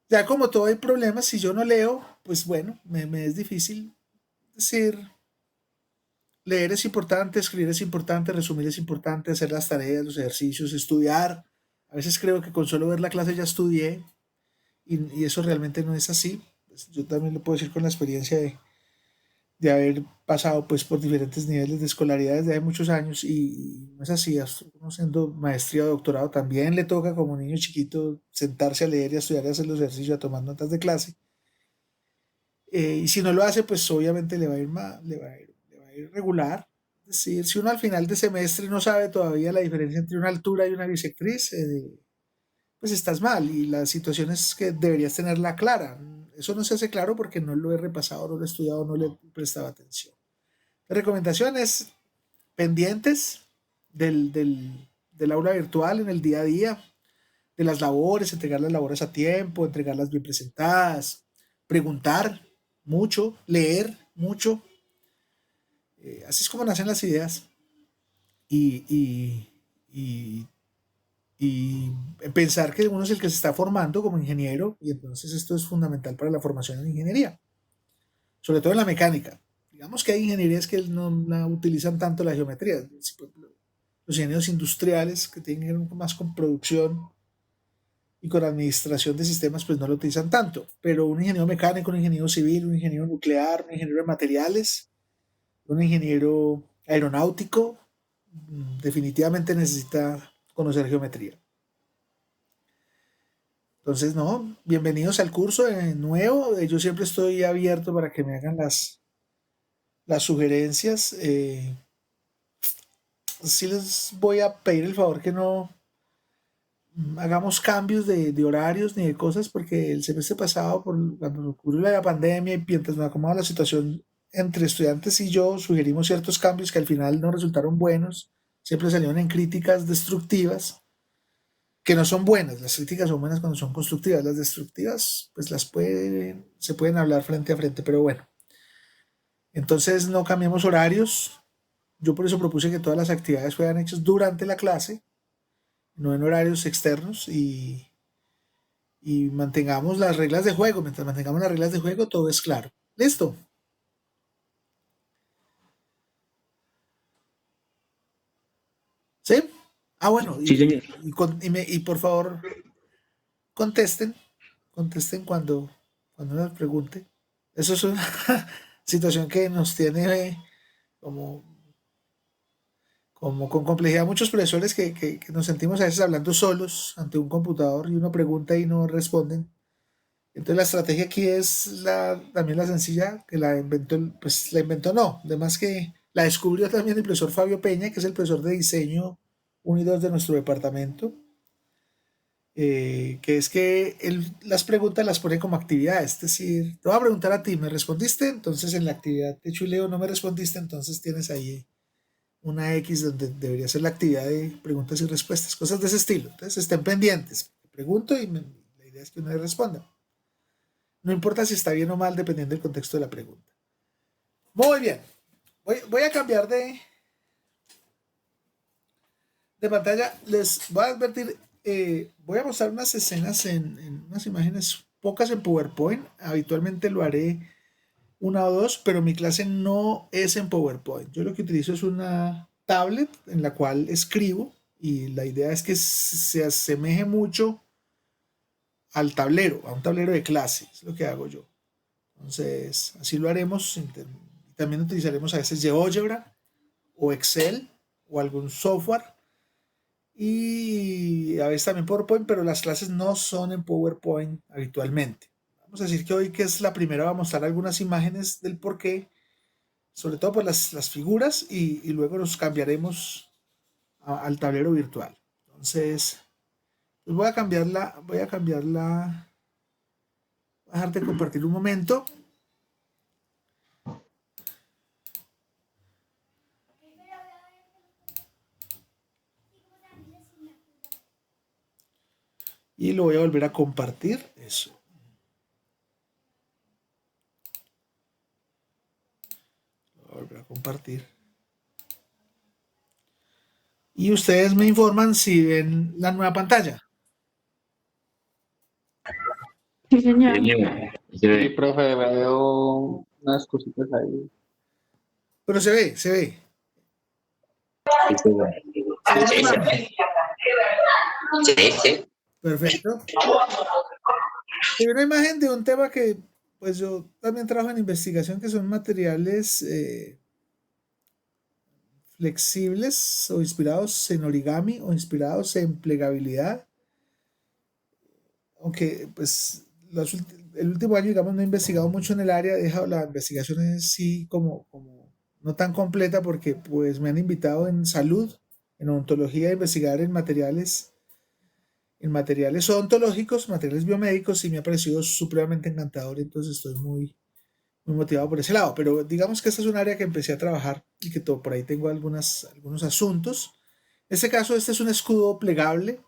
Ya como todo hay problemas, si yo no leo, pues bueno, me es difícil decir, leer es importante, escribir es importante, resumir es importante, hacer las tareas, los ejercicios, estudiar. A veces creo que con solo ver la clase ya estudié y eso realmente no es así. Pues yo también lo puedo decir con la experiencia de haber pasado pues por diferentes niveles de escolaridad desde hace muchos años y no es así, uno siendo maestría o doctorado también le toca como un niño chiquito sentarse a leer y a estudiar y a hacer los ejercicios, a tomar notas de clase. Y si no lo hace, pues obviamente le va a ir le va a ir regular. Es decir, si uno al final de semestre no sabe todavía la diferencia entre una altura y una bisectriz, pues estás mal y la situación es que deberías tenerla clara. Eso no se hace claro porque no lo he repasado, no lo he estudiado, no le he prestado atención. Recomendaciones pendientes del aula virtual en el día a día, de las labores, entregar las labores a tiempo, entregarlas bien presentadas, preguntar mucho, leer mucho. Así es como nacen las ideas y, y, y y pensar que uno es el que se está formando como ingeniero y entonces esto es fundamental para la formación en ingeniería, sobre todo en la mecánica. Digamos que hay ingenierías que no la utilizan tanto la geometría. Los ingenieros industriales que tienen que ver más con producción y con administración de sistemas pues no lo utilizan tanto, pero un ingeniero mecánico, un ingeniero civil, un ingeniero nuclear, un ingeniero de materiales, un ingeniero aeronáutico definitivamente necesita conocer geometría. Entonces, no, bienvenidos al curso nuevo. Yo siempre estoy abierto para que me hagan las sugerencias. Sí les voy a pedir el favor que no hagamos cambios de horarios ni de cosas, porque el semestre pasado, cuando ocurrió la pandemia y mientras nos acomodaba la situación entre estudiantes y yo, sugerimos ciertos cambios que al final no resultaron buenos. Siempre salieron en críticas destructivas que no son buenas. Las críticas son buenas cuando son constructivas. Las destructivas, pues se pueden hablar frente a frente, pero bueno. Entonces no cambiemos horarios. Yo por eso propuse que todas las actividades fueran hechas durante la clase, no en horarios externos y mantengamos las reglas de juego. Mientras mantengamos las reglas de juego, todo es claro. Listo. ¿Sí? Ah, bueno, Sí, señor. y por favor, contesten cuando nos pregunte. Eso es una situación que nos tiene como, como con complejidad muchos profesores que nos sentimos a veces hablando solos ante un computador y uno pregunta y no responden. Entonces la estrategia aquí es también la sencilla, que la inventó, pues la inventó no, además que la descubrió también el profesor Fabio Peña, que es el profesor de diseño 1 y 2 de nuestro departamento, que es que él las preguntas las pone como actividades, es decir, te voy a preguntar a ti, ¿me respondiste? Entonces en la actividad de chuleo no me respondiste, entonces tienes ahí una X donde debería ser la actividad de preguntas y respuestas, cosas de ese estilo. Entonces estén pendientes, pregunto y la idea es que uno le responda. No importa si está bien o mal, dependiendo del contexto de la pregunta. Muy bien, voy a cambiar de pantalla, les voy a advertir, voy a mostrar unas escenas en unas imágenes pocas en PowerPoint, habitualmente lo haré una o dos, pero mi clase no es en PowerPoint. Yo lo que utilizo es una tablet en la cual escribo y la idea es que se asemeje mucho al tablero, a un tablero de clase, es lo que hago yo. Entonces, así lo haremos. También utilizaremos a veces GeoGebra o Excel o algún software y a veces también PowerPoint, pero las clases no son en PowerPoint habitualmente. Vamos a decir que hoy, que es la primera, va a mostrar algunas imágenes del porqué, sobre todo por las figuras, y luego nos cambiaremos al tablero virtual. Entonces, pues voy a dejar de compartir un momento. Y lo voy a volver a compartir. Eso. Lo voy a volver a compartir. Y ustedes me informan si ven la nueva pantalla. Sí, señor. Se Sí, ve. profe, veo unas cositas ahí. Pero se ve, se ve. Se ve. Se ve la Sí, imagen. sí. Perfecto. Se ve una imagen de un tema que, pues yo también trabajo en investigación, que son materiales flexibles o inspirados en origami o inspirados en plegabilidad. Aunque, pues, el último año, digamos, no he investigado mucho en el área, he dejado la investigación en sí como no tan completa porque, pues, me han invitado en salud, en odontología, a investigar en materiales odontológicos, materiales biomédicos, y me ha parecido supremamente encantador, entonces estoy muy motivado por ese lado. Pero digamos que esta es un área que empecé a trabajar y que por ahí tengo algunos asuntos. En este caso, este es un escudo plegable,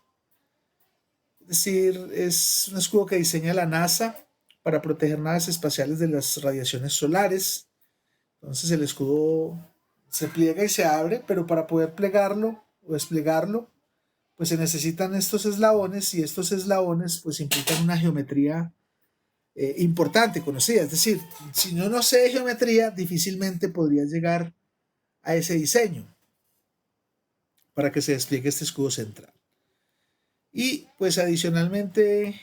es decir, es un escudo que diseña la NASA para proteger naves espaciales de las radiaciones solares. Entonces el escudo se pliega y se abre, pero para poder plegarlo o desplegarlo, pues se necesitan estos eslabones, y estos eslabones pues implican una geometría importante, conocida. Es decir, si yo no sé de geometría, difícilmente podría llegar a ese diseño para que se despliegue este escudo central. Y pues adicionalmente,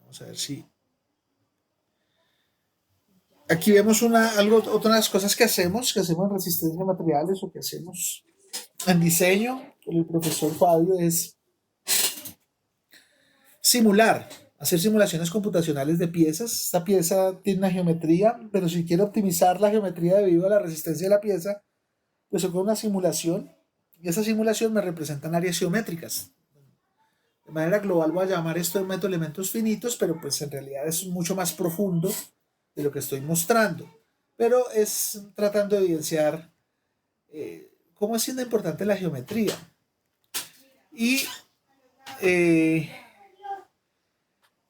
vamos a ver si aquí vemos otras cosas que hacemos en resistencia de materiales o que hacemos en diseño con el profesor Fabio, es hacer simulaciones computacionales de piezas. Esta pieza tiene una geometría, pero si quiero optimizar la geometría debido a la resistencia de la pieza, pues hago una simulación, y esa simulación me representan áreas geométricas. De manera global voy a llamar esto de elementos finitos, pero pues en realidad es mucho más profundo de lo que estoy mostrando. Pero es tratando de evidenciar cómo es siendo importante la geometría. Y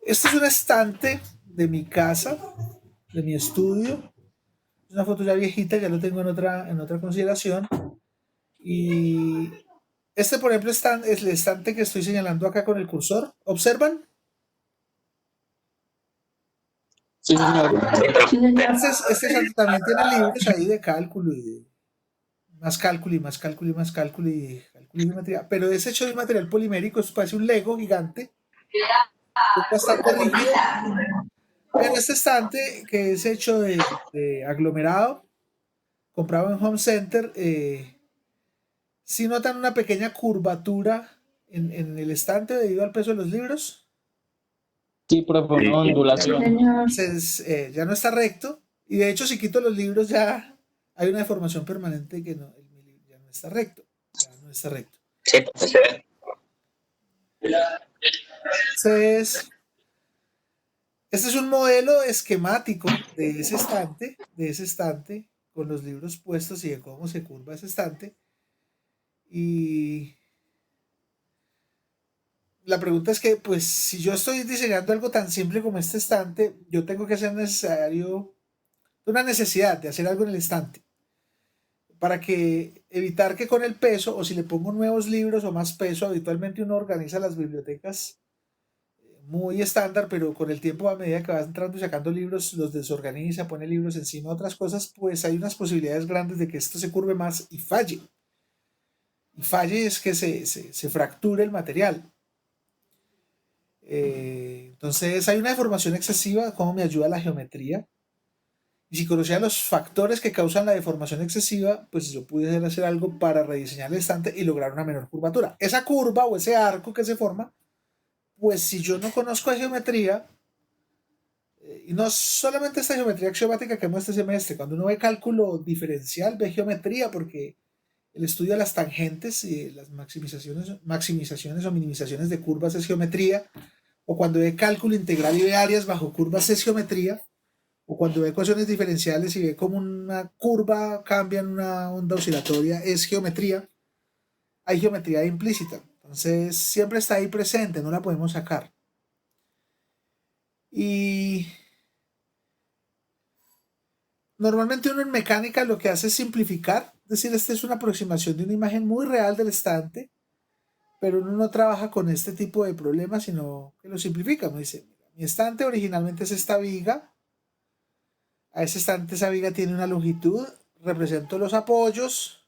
este es un estante de mi casa, de mi estudio. Es una foto ya viejita, ya lo tengo en otra consideración. Y este, por ejemplo, es el estante que estoy señalando acá con el cursor. ¿Observan? Sí, señor. Sí, señor. Este estante también tiene libros ahí de cálculo y de más cálculo y más cálculo y más cálculo y cálculo y geometría. Pero es hecho de material polimérico, esto parece un Lego gigante. Es bastante rígido. Pero este estante, que es hecho de aglomerado, comprado en Home Center, si notan una pequeña curvatura en el estante debido al peso de los libros. Sí, profe, una Sí, ondulación. señor. Entonces, ya no está recto. Y de hecho, si quito los libros, ya hay una deformación permanente que no, ya no está recto. Ya no está recto. Sí, pues se ve. Entonces, este es un modelo esquemático de ese estante, con los libros puestos y de cómo se curva ese estante. Y la pregunta es que, pues, si yo estoy diseñando algo tan simple como este estante, yo tengo que hacer una necesidad de hacer algo en el estante para que evitar que con el peso, o si le pongo nuevos libros o más peso, habitualmente uno organiza las bibliotecas muy estándar, pero con el tiempo, a medida que va entrando y sacando libros, los desorganiza, pone libros encima de otras cosas, pues hay unas posibilidades grandes de que esto se curve más y falle. Y falle es que se fracture el material. Entonces hay una deformación excesiva. ¿Cómo me ayuda la geometría? Y si conocía los factores que causan la deformación excesiva, pues yo pude hacer algo para rediseñar el estante y lograr una menor curvatura. Esa curva o ese arco que se forma, pues si yo no conozco de geometría, y no solamente esta geometría axiomática que vemos este semestre, cuando uno ve cálculo diferencial, ve geometría, porque el estudio de las tangentes y las maximizaciones o minimizaciones de curvas es geometría, o cuando ve cálculo integral y ve áreas bajo curvas es geometría, o cuando ve ecuaciones diferenciales y ve cómo una curva cambia en una onda oscilatoria es geometría. Hay geometría implícita, entonces siempre está ahí presente, no la podemos sacar. Y normalmente uno en mecánica lo que hace es simplificar decir, esta es una aproximación de una imagen muy real del estante, pero uno no trabaja con este tipo de problemas, sino que lo simplifica. Uno dice, mira, mi estante originalmente es esta viga, a ese estante esa viga tiene una longitud, represento los apoyos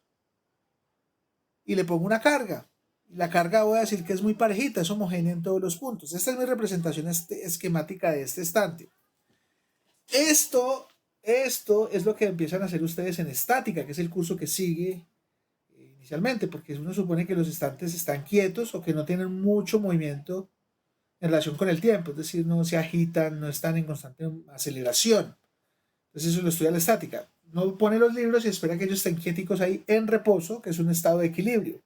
y le pongo una carga. La carga voy a decir que es muy parejita, es homogénea en todos los puntos. Esta es mi representación esquemática de este estante. Esto es lo que empiezan a hacer ustedes en estática, que es el curso que sigue inicialmente, porque uno supone que los estantes están quietos o que no tienen mucho movimiento en relación con el tiempo, es decir, no se agitan, no están en constante aceleración. Entonces eso lo estudia la estática. No pone los libros y espera que ellos estén quieticos ahí en reposo, que es un estado de equilibrio.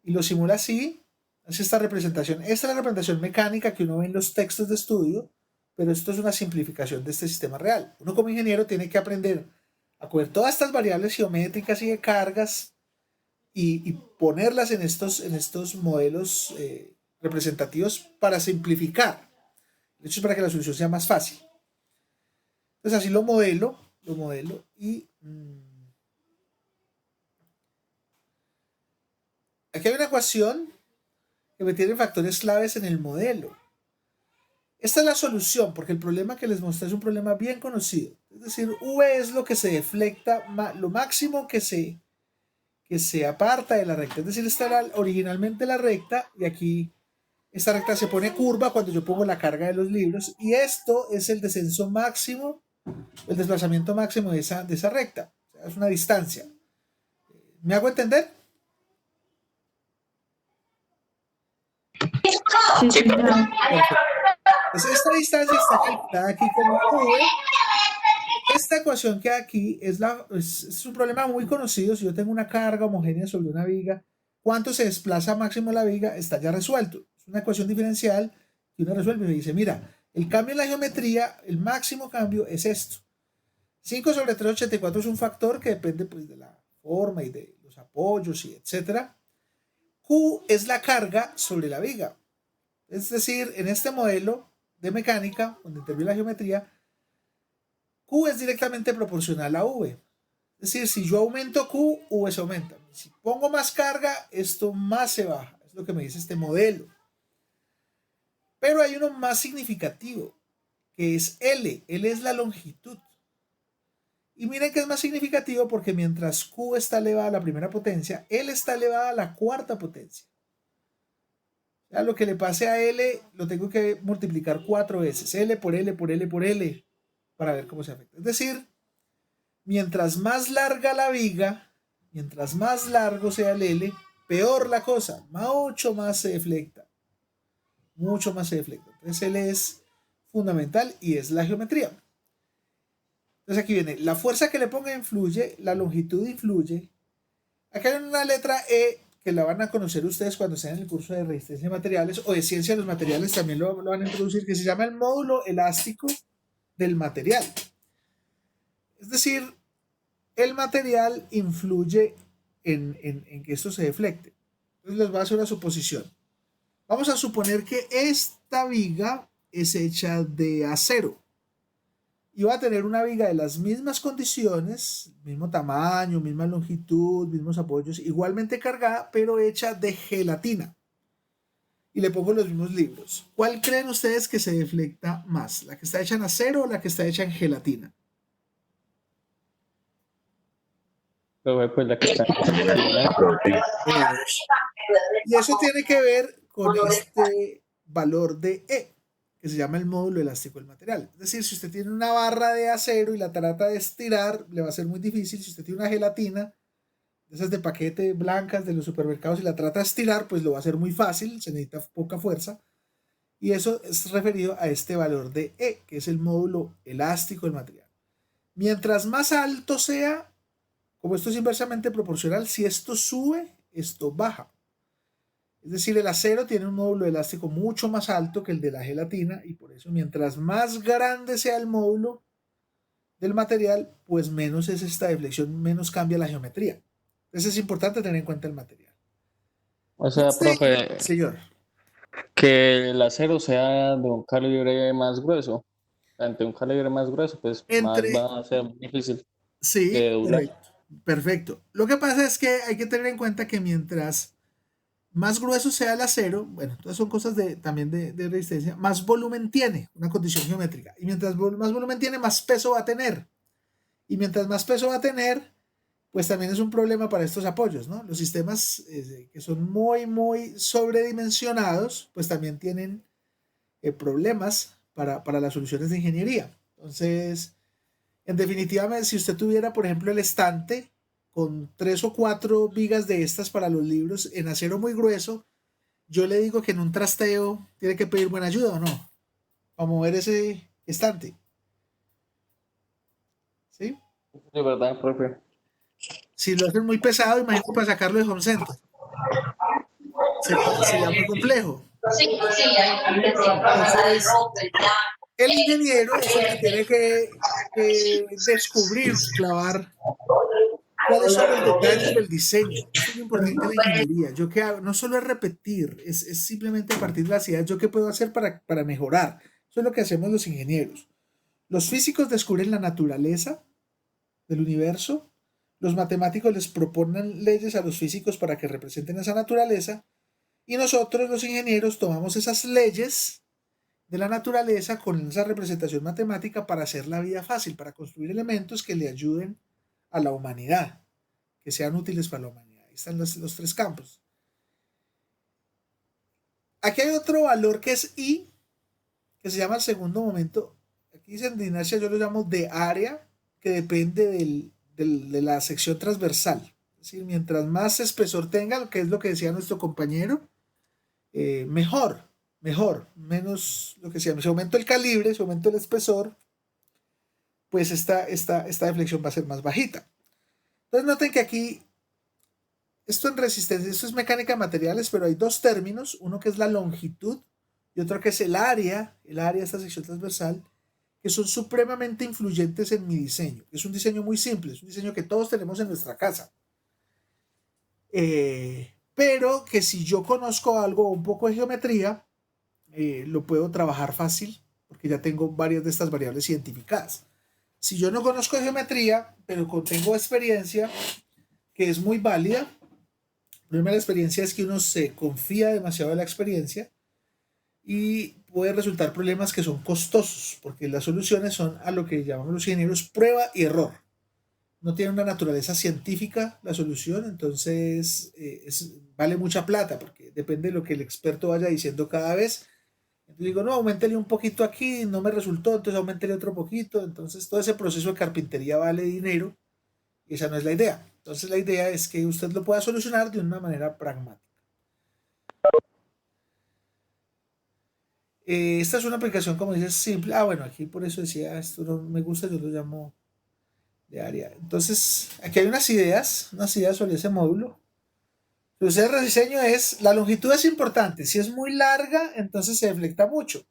Y lo simula así, hace esta representación. Esta es la representación mecánica que uno ve en los textos de estudio, pero esto es una simplificación de este sistema real. Uno como ingeniero tiene que aprender a coger todas estas variables geométricas y de cargas y ponerlas en estos modelos representativos para simplificar. De hecho, es para que la solución sea más fácil. Entonces así lo modelo y aquí hay una ecuación que me tiene factores claves en el modelo. Esta es la solución, porque el problema que les mostré es un problema bien conocido. Es decir, V es lo que se deflecta, lo máximo que se aparta de la recta. Es decir, esta era originalmente la recta y aquí esta recta se pone curva cuando yo pongo la carga de los libros y esto es el descenso máximo, el desplazamiento máximo de esa recta. O sea, es una distancia. ¿Me hago entender? Sí, señor. Pues esta distancia está calculada aquí como V. Esta ecuación que hay aquí es un problema muy conocido. Si yo tengo una carga homogénea sobre una viga, ¿cuánto se desplaza máximo la viga? Está ya resuelto. Es una ecuación diferencial que uno resuelve y me dice, mira, el cambio en la geometría, el máximo cambio es esto. 5 sobre 384 es un factor que depende pues, de la forma y de los apoyos y etcétera. Q es la carga sobre la viga. Es decir, en este modelo de mecánica, donde interviene la geometría, Q es directamente proporcional a V. Es decir, si yo aumento Q, V se aumenta. Si pongo más carga, esto más se baja. Es lo que me dice este modelo. Pero hay uno más significativo, que es L. L es la longitud. Y miren que es más significativo porque mientras Q está elevada a la primera potencia, L está elevada a la cuarta potencia. Ya lo que le pase a L lo tengo que multiplicar 4 veces. L por L por L por L para ver cómo se afecta. Es decir, mientras más larga la viga, mientras más largo sea el L, peor la cosa. Mucho más se deflecta. Mucho más se deflecta. Entonces L es fundamental y es la geometría. Entonces aquí viene, la fuerza que le ponga influye, la longitud influye. Acá hay una letra E que la van a conocer ustedes cuando estén en el curso de resistencia de materiales o de ciencia de los materiales, también lo van a introducir, que se llama el módulo elástico del material. Es decir, el material influye en que esto se deflecte. Entonces les voy a hacer una suposición. Vamos a suponer que esta viga es hecha de acero. Y va a tener una viga de las mismas condiciones, mismo tamaño, misma longitud, mismos apoyos, igualmente cargada, pero hecha de gelatina. Y le pongo los mismos libros. ¿Cuál creen ustedes que se deflecta más? ¿La que está hecha en acero o la que está hecha en gelatina? Pues la que está Y eso tiene que ver con este valor de E, que se llama el módulo elástico del material. Es decir, si usted tiene una barra de acero y la trata de estirar, le va a ser muy difícil. Si usted tiene una gelatina, de esas de paquete blancas de los supermercados, y la trata de estirar, pues lo va a hacer muy fácil, se necesita poca fuerza. Y eso es referido a este valor de E, que es el módulo elástico del material. Mientras más alto sea, como esto es inversamente proporcional, si esto sube, esto baja. Es decir, el acero tiene un módulo elástico mucho más alto que el de la gelatina y por eso mientras más grande sea el módulo del material, pues menos es esta deflexión, menos cambia la geometría. Entonces es importante tener en cuenta el material. O sea, profe, Señor. que el acero sea de un calibre más grueso. Ante un calibre más grueso, pues más va a ser difícil Sí, de durar. correcto. Perfecto. Lo que pasa es que hay que tener en cuenta que mientras más grueso sea el acero, bueno, todas son cosas también de resistencia, más volumen tiene, una condición geométrica. Y mientras más volumen tiene, más peso va a tener. Y mientras más peso va a tener, pues también es un problema para estos apoyos, ¿no? Los sistemas que son muy sobredimensionados, pues también tienen problemas para las soluciones de ingeniería. Entonces, en definitiva, si usted tuviera, por ejemplo, el estante con 3 o 4 vigas de estas para los libros en acero muy grueso, yo le digo que en un trasteo tiene que pedir buena ayuda o no, para mover ese estante. ¿Sí? De verdad, profe. Si lo hacen muy pesado, imagínate para sacarlo de Home Center. Sería muy complejo. Entonces, el ingeniero es el que tiene que descubrir, clavar cuáles son los detalles del diseño. Eso es lo importante de la ingeniería. Yo qué hago, no solo es repetir, es simplemente a partir de las ideas, yo qué puedo hacer para mejorar. Eso es lo que hacemos los ingenieros. Los físicos descubren la naturaleza del universo, los matemáticos les proponen leyes a los físicos para que representen esa naturaleza, y nosotros los ingenieros tomamos esas leyes de la naturaleza con esa representación matemática para hacer la vida fácil, para construir elementos que le ayuden a la humanidad, que sean útiles para la humanidad. Ahí están los 3 campos. Aquí hay otro valor que es I, que se llama el segundo momento. Aquí dicen de inercia, yo lo llamo de área, que depende de la sección transversal. Es decir, mientras más espesor tenga, que es lo que decía nuestro compañero, mejor, menos lo que sea. Si aumento el calibre, si aumento el espesor, pues esta deflexión va a ser más bajita. Entonces noten que aquí, esto en resistencia, esto es mecánica de materiales, pero hay 2 términos, uno que es la longitud y otro que es el área de esta sección transversal, que son supremamente influyentes en mi diseño. Es un diseño muy simple, es un diseño que todos tenemos en nuestra casa. Pero que si yo conozco algo, un poco de geometría, lo puedo trabajar fácil, porque ya tengo varias de estas variables identificadas. Si yo no conozco geometría, pero tengo experiencia, que es muy válida, el problema de la experiencia es que uno se confía demasiado en la experiencia y puede resultar problemas que son costosos, porque las soluciones son a lo que llamamos los ingenieros prueba y error. No tiene una naturaleza científica la solución, entonces vale mucha plata, porque depende de lo que el experto vaya diciendo cada vez. Entonces digo, no, aumentele un poquito aquí, no me resultó, entonces aumentele otro poquito. Entonces todo ese proceso de carpintería vale dinero y esa no es la idea. Entonces la idea es que usted lo pueda solucionar de una manera pragmática. Esta es una aplicación, como dices, simple. Bueno, aquí por eso decía, esto no me gusta, yo lo llamo de área. Entonces, aquí hay unas ideas sobre ese módulo. Entonces, el rediseño es, la longitud es importante. Si es muy larga, entonces se deflecta mucho.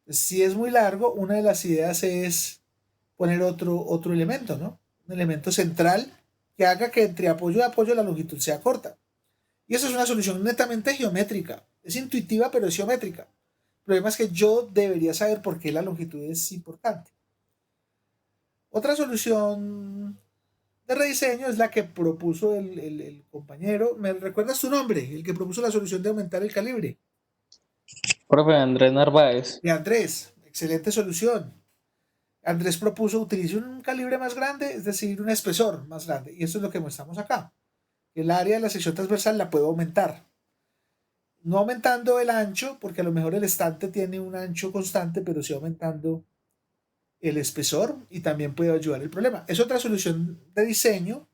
Si es muy largo, una de las ideas es poner otro elemento, ¿no? Un elemento central que haga que entre apoyo y apoyo la longitud sea corta. Y eso es una solución netamente geométrica. Es intuitiva, pero es geométrica. El problema es que yo debería saber por qué la longitud es importante. Otra solución de rediseño es la que propuso el compañero. ¿Me recuerdas tu nombre? El que propuso la solución de aumentar el calibre. Profe Andrés Narváez. De Andrés, excelente solución. Andrés propuso utilizar un calibre más grande, es decir, un espesor más grande. Y eso es lo que mostramos acá. El área de la sección transversal la puedo aumentar. No aumentando el ancho, porque a lo mejor el estante tiene un ancho constante, pero sí aumentando el espesor y también puede ayudar el problema. Es otra solución de diseño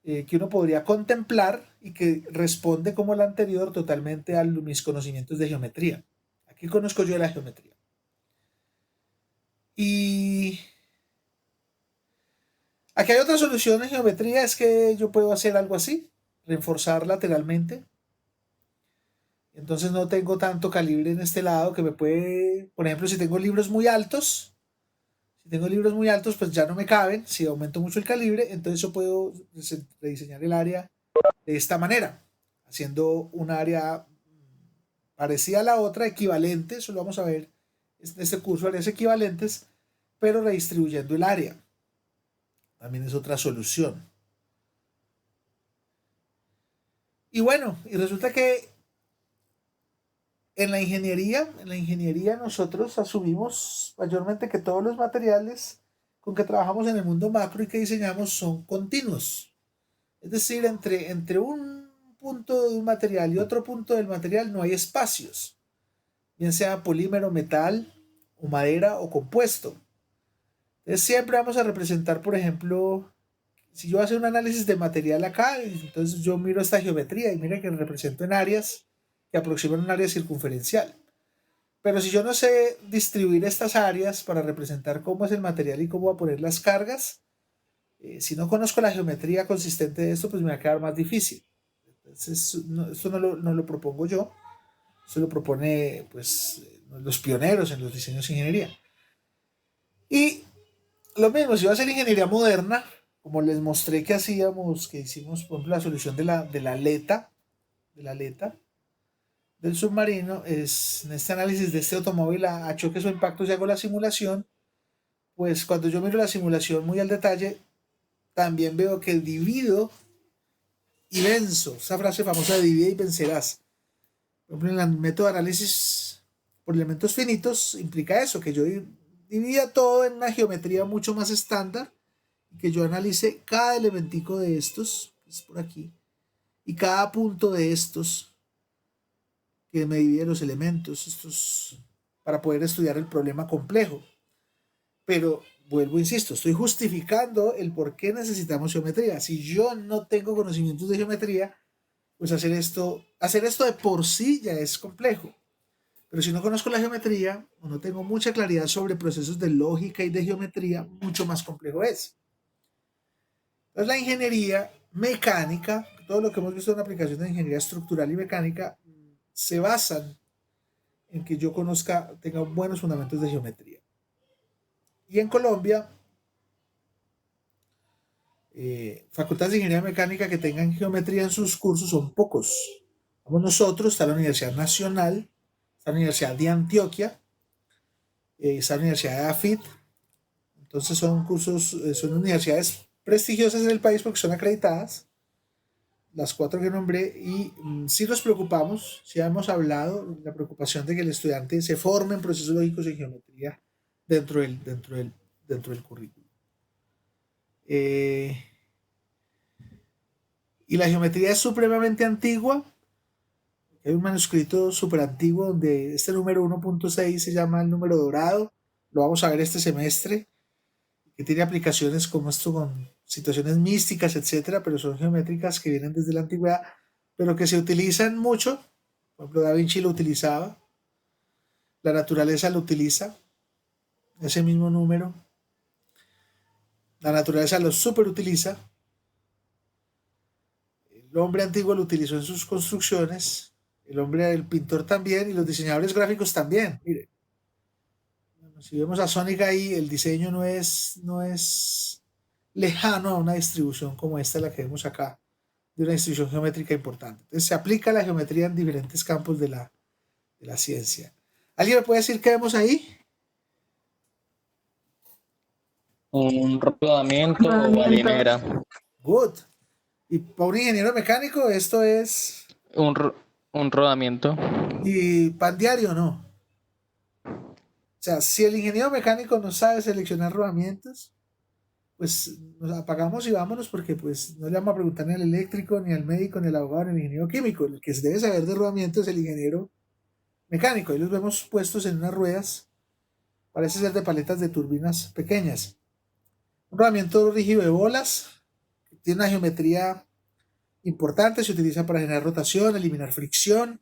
que uno podría contemplar y que responde como la anterior totalmente a mis conocimientos de geometría. Aquí conozco yo la geometría. Y aquí hay otra solución en geometría, es que yo puedo hacer algo así, reforzar lateralmente. Entonces no tengo tanto calibre en este lado que me puede, por ejemplo, si tengo libros muy altos, pues ya no me caben. Si aumento mucho el calibre, entonces yo puedo rediseñar el área de esta manera, haciendo un área parecida a la otra, equivalente. Eso lo vamos a ver en este curso, áreas equivalentes, pero redistribuyendo el área. También es otra solución. Y bueno, y resulta que en la ingeniería nosotros asumimos mayormente que todos los materiales con que trabajamos en el mundo macro y que diseñamos son continuos. Es decir, entre un punto de un material y otro punto del material no hay espacios, bien sea polímero, metal, o madera o compuesto. Entonces siempre vamos a representar, por ejemplo, si yo hago un análisis de material acá, entonces yo miro esta geometría y mira que represento en áreas que aproximan un área circunferencial. Pero si yo no sé distribuir estas áreas para representar cómo es el material y cómo va a poner las cargas, si no conozco la geometría consistente de esto, pues me va a quedar más difícil. Entonces, esto no lo propongo yo, esto lo propone pues los pioneros en los diseños de ingeniería. Y lo mismo, si va a hacer ingeniería moderna, como les mostré que hicimos, por ejemplo, la solución de la aleta, del submarino, es en este análisis de este automóvil a choques o impactos y hago la simulación, pues cuando yo miro la simulación muy al detalle, también veo que divido y venzo. Esa frase famosa de divide y vencerás. Por ejemplo, en el método de análisis por elementos finitos implica eso, que yo divida todo en una geometría mucho más estándar, que yo analice cada elementico de estos, es por aquí, y cada punto de estos, que me divide los elementos, estos, para poder estudiar el problema complejo. Pero vuelvo, insisto, estoy justificando el por qué necesitamos geometría. Si yo no tengo conocimientos de geometría, pues hacer esto de por sí ya es complejo. Pero si no conozco la geometría o no tengo mucha claridad sobre procesos de lógica y de geometría, mucho más complejo es. Entonces la ingeniería mecánica, todo lo que hemos visto en aplicación de ingeniería estructural y mecánica, se basan en que yo tenga buenos fundamentos de geometría. Y en Colombia, facultades de ingeniería mecánica que tengan geometría en sus cursos son pocos. Como nosotros, está la Universidad Nacional, está la Universidad de Antioquia, está la Universidad de AFIT. Entonces son son universidades prestigiosas en el país porque son acreditadas, las 4 que nombré, y sí nos preocupamos, sí hemos hablado, la preocupación de que el estudiante se forme en procesos lógicos y geometría dentro del currículo. Y la geometría es supremamente antigua. Hay un manuscrito súper antiguo donde este número 1.6 se llama el número dorado. Lo vamos a ver este semestre, que tiene aplicaciones como esto con situaciones místicas, etcétera, pero son geométricas que vienen desde la antigüedad, pero que se utilizan mucho. Por ejemplo, Da Vinci lo utilizaba, la naturaleza lo utiliza, ese mismo número. La naturaleza lo superutiliza. El hombre antiguo lo utilizó en sus construcciones, el pintor también, y los diseñadores gráficos también. Mire, si vemos a Sonic ahí, el diseño no es lejano a una distribución como esta, la que vemos acá, de una distribución geométrica importante. Entonces se aplica la geometría en diferentes campos de la ciencia. ¿Alguien me puede decir qué vemos ahí? Un rodamiento o balinera. Good. Y para un ingeniero mecánico esto es... Un rodamiento. ¿Y pan diario no? O sea, si el ingeniero mecánico no sabe seleccionar rodamientos, pues nos apagamos y vámonos, porque pues no le vamos a preguntar ni al eléctrico, ni al médico, ni al abogado, ni al ingeniero químico. El que debe saber de rodamientos es el ingeniero mecánico. Ahí los vemos puestos en unas ruedas, parece ser de paletas de turbinas pequeñas. Un rodamiento rígido de bolas, que tiene una geometría importante, se utiliza para generar rotación, eliminar fricción.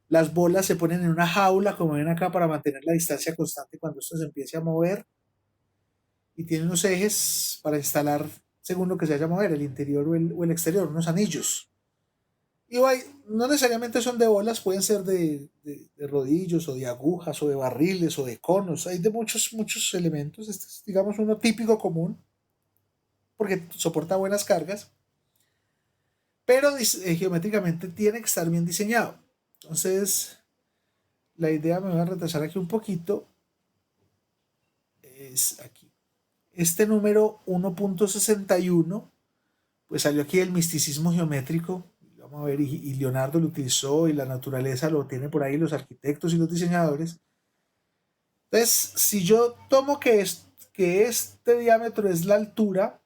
Las bolas se ponen en una jaula, como ven acá, para mantener la distancia constante cuando esto se empiece a mover. Y tiene unos ejes para instalar, según lo que se vaya a mover, el interior o el exterior, unos anillos. Y no necesariamente son de bolas, pueden ser de rodillos, o de agujas, o de barriles, o de conos. Hay de muchos elementos. Este es, digamos, uno típico común, porque soporta buenas cargas, pero geométricamente tiene que estar bien diseñado. Entonces, la idea, me voy a retrasar aquí un poquito, es aquí. Este número 1.61 pues salió aquí el misticismo geométrico, vamos a ver, y Leonardo lo utilizó y la naturaleza lo tiene por ahí los arquitectos y los diseñadores. Entonces, si yo tomo que este diámetro es la altura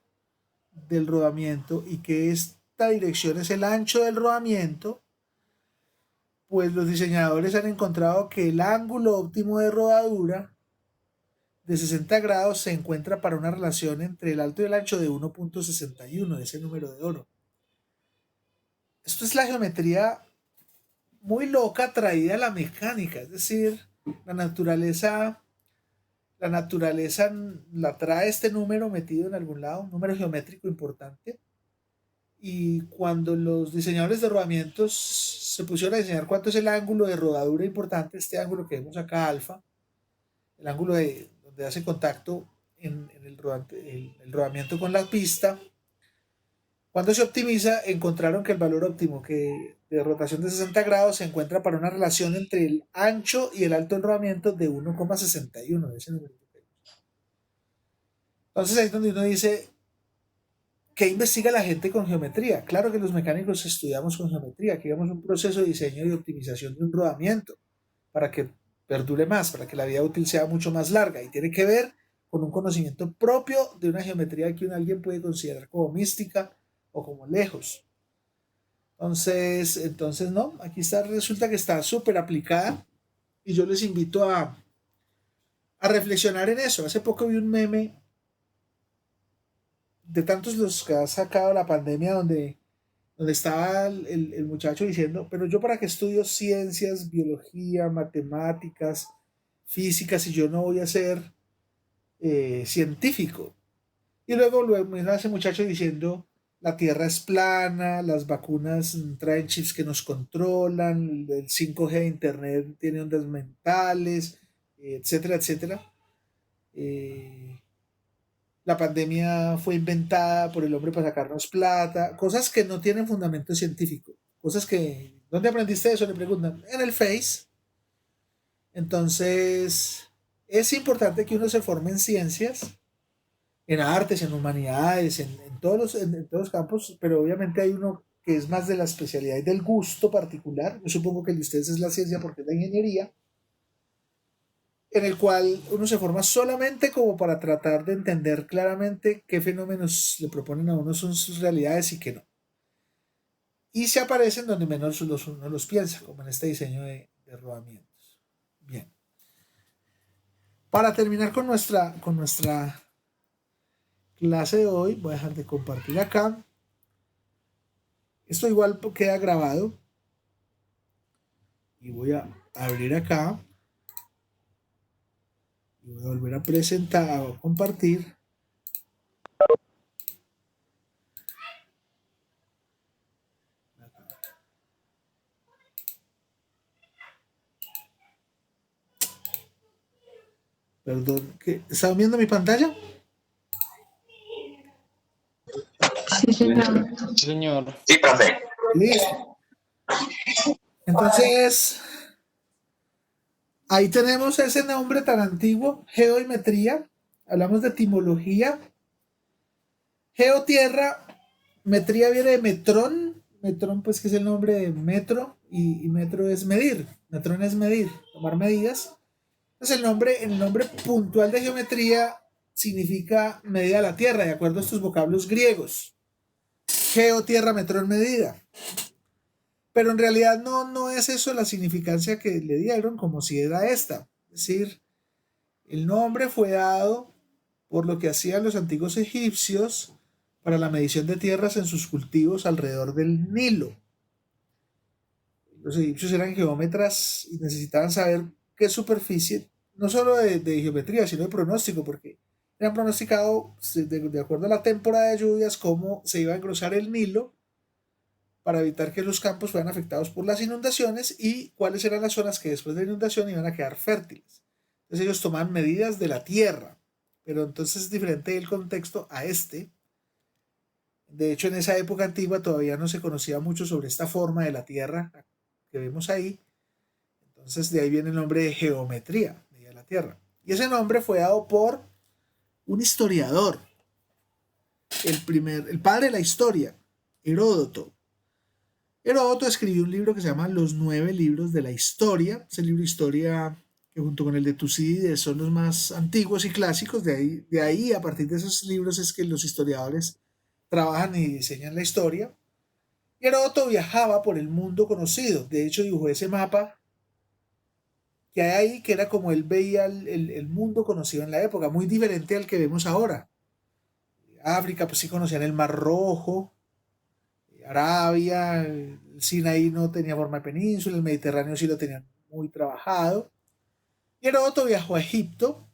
del rodamiento y que esta dirección es el ancho del rodamiento, pues los diseñadores han encontrado que el ángulo óptimo de rodadura de 60 grados se encuentra para una relación entre el alto y el ancho de 1.61, de ese número de oro. Esto es la geometría muy loca traída a la mecánica, es decir, la naturaleza la trae este número metido en algún lado, un número geométrico importante. Y cuando los diseñadores de rodamientos se pusieron a diseñar cuánto es el ángulo de rodadura importante, este ángulo que vemos acá, alfa, el ángulo donde hace contacto en el rodamiento con la pista, cuando se optimiza, encontraron que el valor óptimo de rotación de 60 grados se encuentra para una relación entre el ancho y el alto del rodamiento de 1,61, de ese número. Entonces ahí es donde uno dice, ¿qué investiga la gente con geometría? Claro que los mecánicos estudiamos con geometría, aquí vemos un proceso de diseño y optimización de un rodamiento para que perdure más, para que la vida útil sea mucho más larga, y tiene que ver con un conocimiento propio de una geometría que alguien puede considerar como mística o como lejos. Entonces no, aquí resulta que está súper aplicada, y yo les invito a reflexionar en eso. Hace poco vi un meme de tantos los que ha sacado la pandemia, donde estaba el muchacho diciendo, pero yo para qué estudio ciencias, biología, matemáticas, física, si yo no voy a ser científico. Y luego ese muchacho diciendo, la Tierra es plana, las vacunas traen chips que nos controlan, el 5G de Internet tiene ondas mentales, etcétera, etcétera. La pandemia fue inventada por el hombre para sacarnos plata, cosas que no tienen fundamento científico, cosas que, ¿dónde aprendiste eso? Le preguntan, en el Face. Entonces, es importante que uno se forme en ciencias, en artes, en humanidades, en todos los campos, pero obviamente hay uno que es más de la especialidad y del gusto particular. Yo supongo que el de ustedes es la ciencia porque es la ingeniería, en el cual uno se forma solamente como para tratar de entender claramente qué fenómenos le proponen a uno son sus realidades y qué no. Y se aparecen donde menos uno los piensa, como en este diseño de rodamientos. Bien. Para terminar con nuestra clase de hoy, voy a dejar de compartir acá. Esto igual queda grabado. Y voy a abrir acá. Y voy a volver a presentar o compartir. Perdón, ¿están viendo mi pantalla? Sí, señor. Sí, señor. Sí, profe. Listo. Entonces, ahí tenemos ese nombre tan antiguo, geometría. Hablamos de etimología. Geotierra, metría viene de metrón. Metrón, pues, que es el nombre de metro, y metro es medir. Metrón es medir, tomar medidas. Entonces, el nombre puntual de geometría significa medida de la tierra, de acuerdo a estos vocablos griegos. Geotierra, metrón, medida. Pero en realidad no es eso la significancia que le dieron, como si era esta. Es decir, el nombre fue dado por lo que hacían los antiguos egipcios para la medición de tierras en sus cultivos alrededor del Nilo. Los egipcios eran geómetras y necesitaban saber qué superficie, no solo de geometría, sino de pronóstico, porque eran pronosticados de acuerdo a la temporada de lluvias cómo se iba a engrosar el Nilo para evitar que los campos fueran afectados por las inundaciones y cuáles eran las zonas que después de la inundación iban a quedar fértiles. Entonces ellos tomaban medidas de la tierra, pero entonces es diferente el contexto a este. De hecho, en esa época antigua todavía no se conocía mucho sobre esta forma de la tierra que vemos ahí. Entonces de ahí viene el nombre de geometría, medida de la tierra. Y ese nombre fue dado por un historiador el padre de la historia, Heródoto. Heródoto escribió un libro que se llama Los 9 libros de la historia. Es el libro de historia que junto con el de Tucídides son los más antiguos y clásicos. De ahí, a partir de esos libros es que los historiadores trabajan y diseñan la historia. Y Heródoto viajaba por el mundo conocido. De hecho, dibujó ese mapa que hay ahí, que era como él veía el mundo conocido en la época, muy diferente al que vemos ahora. África, pues sí conocían el Mar Rojo, Arabia, el Sinaí no tenía forma de península, el Mediterráneo sí lo tenían muy trabajado. Y Heródoto viajó a Egipto,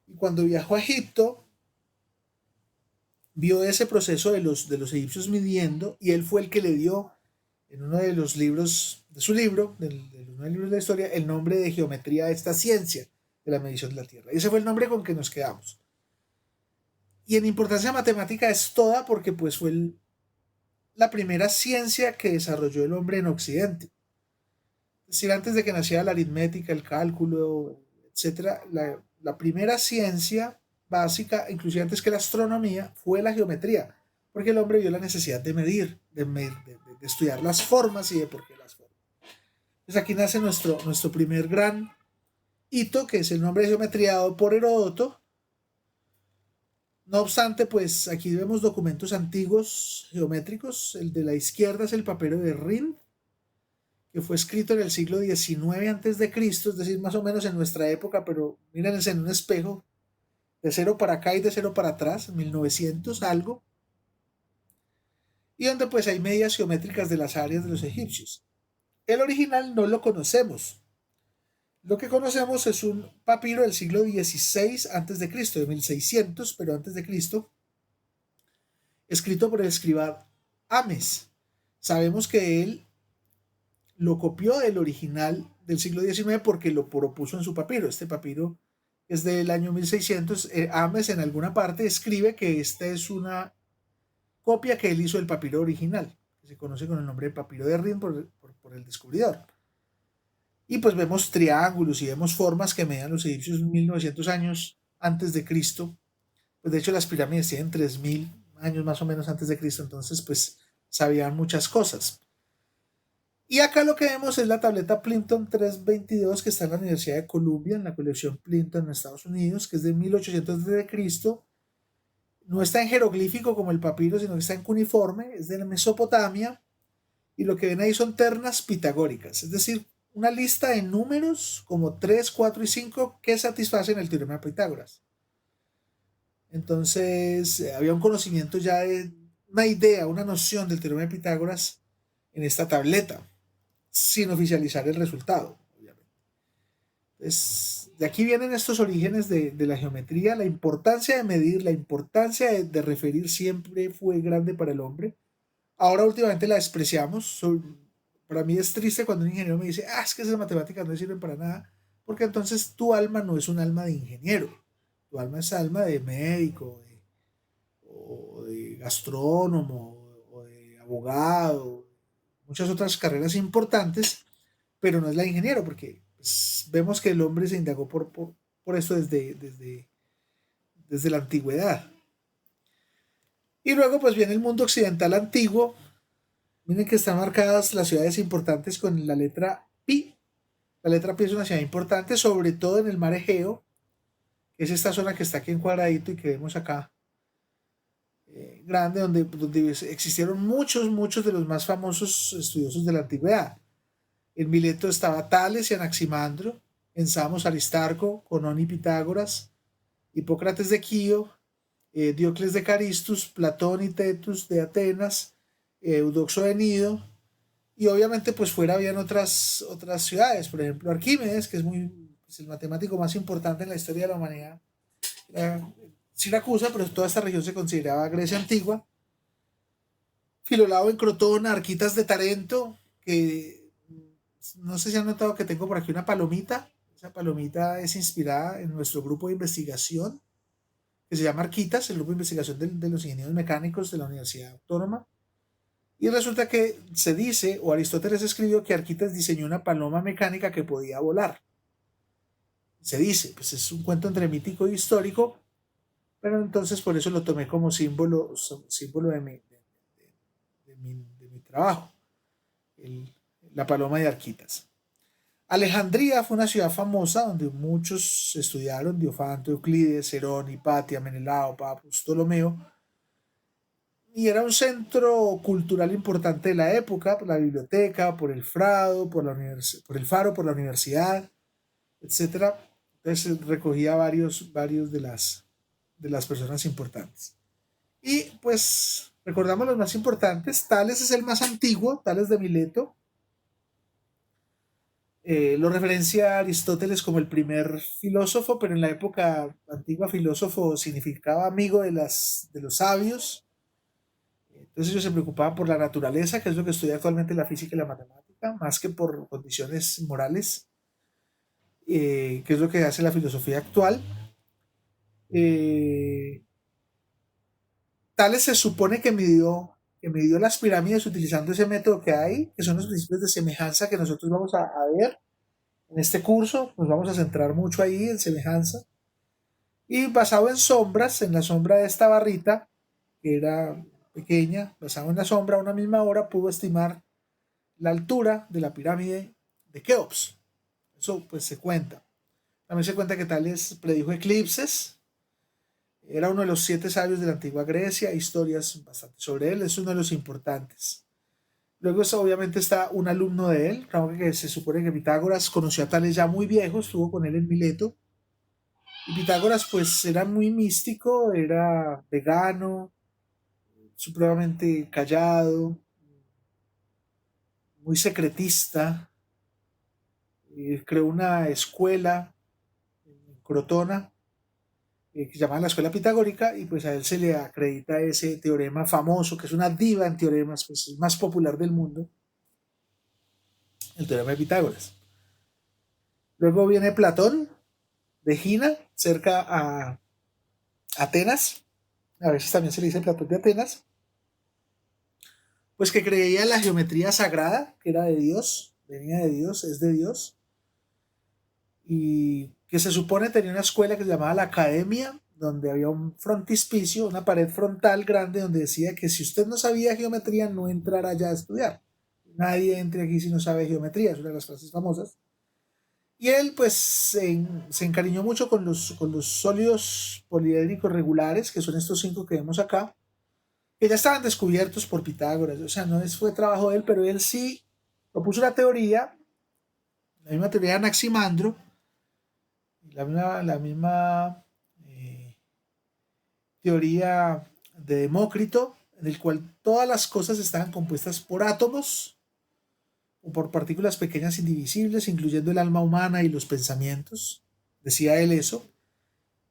y cuando viajó a Egipto, vio ese proceso de los egipcios midiendo, y él fue el que le dio, en uno de los libros, de su libro, de uno de los libros de la historia, el nombre de geometría a esta ciencia de la medición de la Tierra. Y ese fue el nombre con que nos quedamos. Y en importancia matemática es toda porque pues fue la primera ciencia que desarrolló el hombre en Occidente. Es decir, antes de que naciera la aritmética, el cálculo, etc., la primera ciencia básica, inclusive antes que la astronomía, fue la geometría, porque el hombre vio la necesidad de medir, de estudiar las formas y de por qué las formas. Entonces aquí nace nuestro primer gran hito, que es el nombre de geometría dado por Heródoto. No obstante, pues aquí vemos documentos antiguos geométricos. El de la izquierda es el papiro de Rhind, que fue escrito en el siglo XIX antes de Cristo, es decir, más o menos en nuestra época, pero mírense en un espejo, de 0 para acá y de 0 para atrás, 1900 algo, y donde pues hay medidas geométricas de las áreas de los egipcios. El original no lo conocemos. Lo que conocemos es un papiro del siglo XVI antes de Cristo, de 1600, pero antes de Cristo, escrito por el escriba Ames. Sabemos que él lo copió del original del siglo XIX porque lo propuso en su papiro. Este papiro es del año 1600. Ames en alguna parte escribe que esta es una copia que él hizo del papiro original, que se conoce con el nombre de papiro de Rhind por el descubridor. Y pues vemos triángulos y vemos formas que medían los egipcios 1900 años antes de Cristo. Pues de hecho las pirámides tienen 3000 años más o menos antes de Cristo, entonces pues sabían muchas cosas. Y acá lo que vemos es la tableta Plympton 322 que está en la Universidad de Columbia, en la colección Plympton en Estados Unidos, que es de 1800 a.C. No está en jeroglífico como el papiro, sino que está en cuneiforme, es de Mesopotamia, y lo que ven ahí son ternas pitagóricas, es decir, una lista de números como 3, 4 y 5 que satisfacen el teorema de Pitágoras. Entonces, había un conocimiento ya de una idea, una noción del teorema de Pitágoras en esta tableta, sin oficializar el resultado, obviamente. Entonces, de aquí vienen estos orígenes de la geometría. La importancia de medir, la importancia de referir siempre fue grande para el hombre. Ahora últimamente la despreciamos. Para mí es triste cuando un ingeniero me dice, es que esas matemáticas no sirven para nada, porque entonces tu alma no es un alma de ingeniero, tu alma es alma de médico, o de gastrónomo, o de abogado, muchas otras carreras importantes, pero no es la de ingeniero, porque pues, vemos que el hombre se indagó por esto desde la antigüedad. Y luego pues viene el mundo occidental antiguo. Miren que están marcadas las ciudades importantes con la letra Pi. La letra Pi es una ciudad importante, sobre todo en el mar Egeo, que es esta zona que está aquí en cuadradito y que vemos acá, grande, donde existieron muchos de los más famosos estudiosos de la antigüedad. En Mileto estaba Tales y Anaximandro, en Samos Aristarco, Conón y Pitágoras, Hipócrates de Quío, Diocles de Caristus, Platón y Tetus de Atenas, Eudoxo de Nido, y obviamente pues fuera habían otras ciudades, por ejemplo Arquímedes, que es el matemático más importante en la historia de la humanidad, Siracusa, pero toda esta región se consideraba Grecia antigua. Filolao en Crotona, Arquitas de Tarento, que no sé si han notado que tengo por aquí una palomita. Esa palomita es inspirada en nuestro grupo de investigación, que se llama Arquitas, el grupo de investigación de los ingenieros mecánicos de la Universidad Autónoma. Y resulta que se dice, o Aristóteles escribió, que Arquitas diseñó una paloma mecánica que podía volar. Se dice, pues es un cuento entre mítico e histórico, pero entonces por eso lo tomé como símbolo de mi trabajo, la paloma de Arquitas. Alejandría fue una ciudad famosa donde muchos estudiaron, Diofanto, Euclides, Herón, Hipatia, Menelao, Papus, Ptolomeo, y era un centro cultural importante de la época, por la biblioteca, por el Faro, por la universidad, etc. Entonces recogía varios de las personas importantes. Y pues recordamos los más importantes. Tales es el más antiguo, Tales de Mileto. Lo referencia a Aristóteles como el primer filósofo, pero en la época antigua filósofo significaba amigo de los sabios. Entonces ellos se preocupaban por la naturaleza, que es lo que estudia actualmente la física y la matemática, más que por condiciones morales, que es lo que hace la filosofía actual. Tales se supone que midió las pirámides utilizando ese método que hay, que son los principios de semejanza que nosotros vamos a ver en este curso. Nos vamos a centrar mucho ahí en semejanza. Y basado en sombras, en la sombra de esta barrita, que era pequeña, basado en la sombra, a una misma hora pudo estimar la altura de la pirámide de Keops. Eso pues se cuenta. También se cuenta que Tales predijo eclipses. Era uno de los 7 sabios de la antigua Grecia. Hay historias bastante sobre él. Es uno de los importantes. Luego obviamente está un alumno de él, que se supone que Pitágoras conoció a Tales ya muy viejo, estuvo con él en Mileto. Y Pitágoras pues era muy místico, era vegano, supremamente callado, muy secretista. Creó una escuela en Crotona que se llamaba la escuela pitagórica, y pues a él se le acredita ese teorema famoso, que es una diva en teoremas, pues el más popular del mundo, el teorema de Pitágoras. Luego viene Platón de Egina, cerca a Atenas, a veces también se le dice Platón de Atenas, pues que creía en la geometría sagrada, que era de Dios, venía de Dios, es de Dios, y que se supone tenía una escuela que se llamaba la Academia, donde había un frontispicio, una pared frontal grande, donde decía que si usted no sabía geometría, no entrara ya a estudiar. Nadie entre aquí si no sabe geometría, es una de las frases famosas. Y él pues se encariñó mucho con los sólidos poliédricos regulares, que son estos 5 que vemos acá, que ya estaban descubiertos por Pitágoras. O sea, no fue trabajo de él, pero él sí propuso una teoría, la misma teoría de Anaximandro, la misma teoría de Demócrito, en el cual todas las cosas estaban compuestas por átomos o por partículas pequeñas indivisibles, incluyendo el alma humana y los pensamientos. Decía él eso,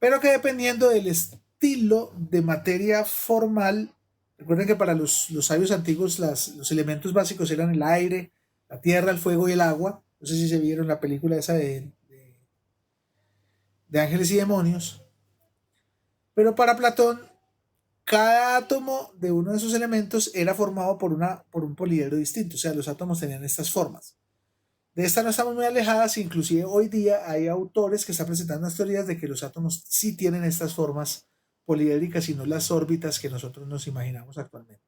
pero que dependiendo del estilo de materia formal, recuerden que para los sabios antiguos los elementos básicos eran el aire, la tierra, el fuego y el agua. No sé si se vieron la película esa de Ángeles y Demonios. Pero para Platón, cada átomo de uno de esos elementos era formado por un poliedro distinto. O sea, los átomos tenían estas formas. De esta no estamos muy alejadas, inclusive hoy día hay autores que están presentando las teorías de que los átomos sí tienen estas formas poliédricas y no las órbitas que nosotros nos imaginamos actualmente.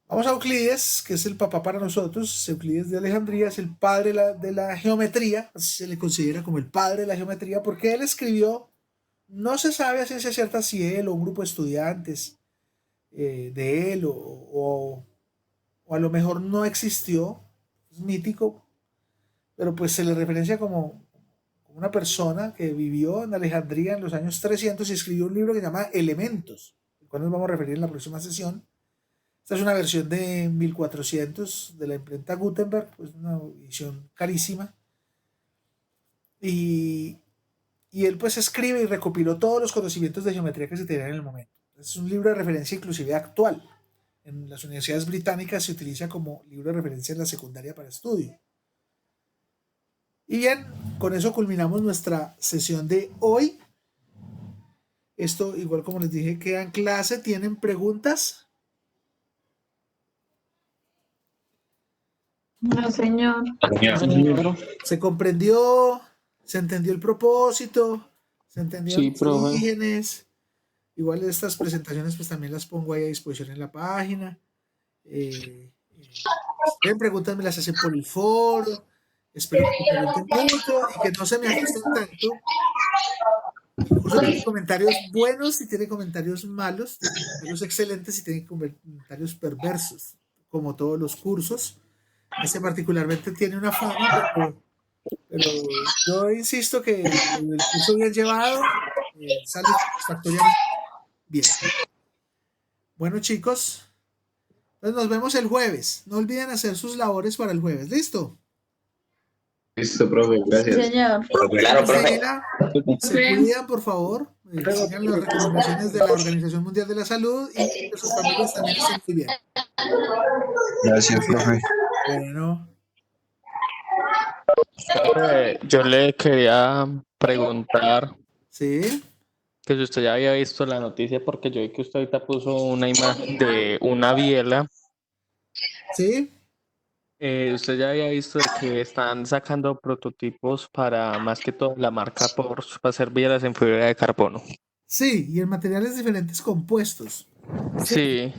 Vamos a Euclides, que es el papá para nosotros. Euclides de Alejandría es el padre de la geometría, así se le considera como el padre de la geometría, porque él escribió, no se sabe a ciencia cierta si él o un grupo de estudiantes de él o a lo mejor no existió, es mítico, pero pues se le referencia como una persona que vivió en Alejandría en los años 300 y escribió un libro que se llama Elementos, al cual nos vamos a referir en la próxima sesión. Esta es una versión de 1400 de la imprenta Gutenberg, pues una edición carísima. Y él pues escribe y recopiló todos los conocimientos de geometría que se tenían en el momento. Es un libro de referencia inclusive actual. En las universidades británicas se utiliza como libro de referencia en la secundaria para estudio. Y bien, con eso culminamos nuestra sesión de hoy. Esto, igual como les dije, queda en clase. ¿Tienen preguntas? No, señor. Señor. ¿Se comprendió? ¿Se entendió el propósito? ¿Se entendieron Sí, los profe. orígenes? Igual estas presentaciones pues también las pongo ahí a disposición en la página. Si tienen preguntas me las hacen por el foro. Espero que me pregunten mucho y que no se me asusten tanto. El curso tiene comentarios buenos y tiene comentarios malos, tiene comentarios excelentes y tiene comentarios perversos, como todos los cursos. Este particularmente tiene una fama, pero yo insisto que el curso bien llevado sale satisfactoriamente bien. Bueno, chicos, entonces nos vemos el jueves. No olviden hacer sus labores para el jueves. ¿Listo? Listo, profe, Sí, gracias. señor. Claro, profe. Mira, se cuidan, por favor. Sigan las recomendaciones de la Organización Mundial de la Salud y que sus familias también estén muy bien. Gracias, profe. Bueno, Profe, yo le quería preguntar sí, que si usted ya había visto la noticia, porque yo vi que usted ahorita puso una imagen de una biela. sí. Usted ya había visto de que están sacando prototipos para más que todo la marca Porsche para hacer bielas en fibra de carbono. Sí, y en materiales diferentes compuestos. Sí, Sí,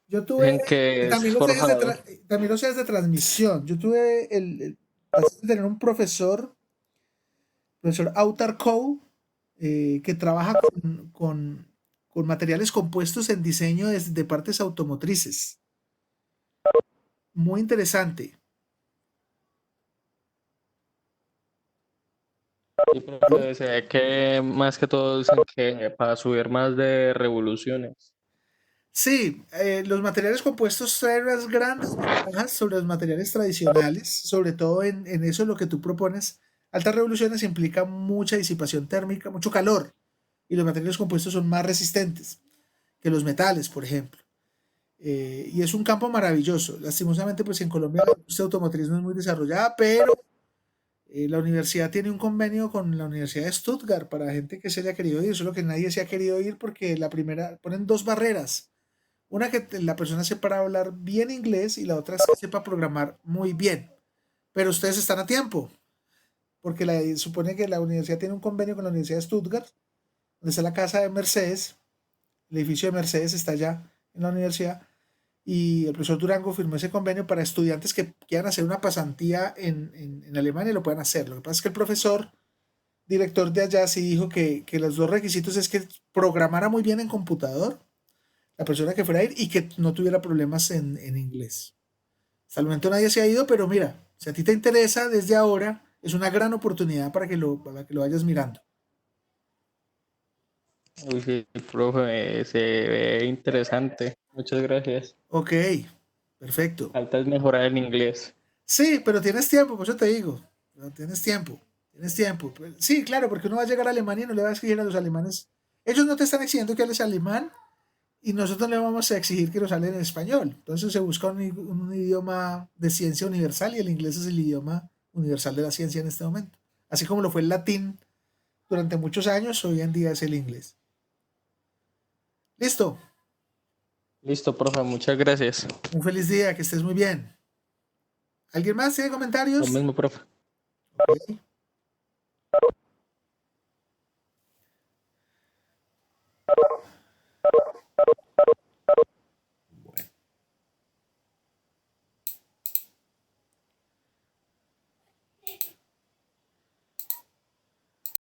yo tuve, en que es también los ejes de, forjado. también los ejes de transmisión. Yo tuve el placer de tener un profesor Autar Coe, que trabaja con materiales compuestos en diseño de partes automotrices. Muy interesante. Sí, profe, se ve que más que todo dicen que para subir más de revoluciones. Sí, los materiales compuestos traen unas grandes ventajas sobre los materiales tradicionales, sobre todo en eso lo que tú propones. Altas revoluciones implica mucha disipación térmica, mucho calor, y los materiales compuestos son más resistentes que los metales, por ejemplo. Y es un campo maravilloso. Lastimosamente, pues en Colombia la industria automotriz no es muy desarrollada, pero la universidad tiene un convenio con la Universidad de Stuttgart para gente que se haya querido ir, solo que nadie se ha querido ir porque la primera, ponen dos barreras. Una que la persona sepa hablar bien inglés y la otra es que sepa programar muy bien. Pero ustedes están a tiempo, porque supone que la universidad tiene un convenio con la Universidad de Stuttgart, donde está la casa de Mercedes, el edificio de Mercedes está allá en la universidad, y el profesor Durango firmó ese convenio para estudiantes que quieran hacer una pasantía en Alemania y lo puedan hacer. Lo que pasa es que el profesor director de allá sí dijo que los dos requisitos es que programara muy bien en computador la persona que fuera a ir y que no tuviera problemas en inglés. Hasta el momento nadie se ha ido, pero mira, si a ti te interesa desde ahora, es una gran oportunidad para que lo vayas mirando. Uy, sí, profe, se ve interesante. Muchas gracias. Ok, perfecto. Falta es mejorar el inglés. Sí, pero tienes tiempo, por eso te digo. No, tienes tiempo. Tienes tiempo. Sí, claro, porque uno va a llegar a Alemania y no le va a exigir a los alemanes. Ellos no te están exigiendo que hables alemán y nosotros le vamos a exigir que nos hablen en español. Entonces se busca un idioma de ciencia universal y el inglés es el idioma universal de la ciencia en este momento. Así como lo fue el latín durante muchos años, hoy en día es el inglés. Listo. Listo, profe, muchas gracias. Un feliz día, que estés muy bien. ¿Alguien más tiene Lo comentarios? mismo, profe. Ok.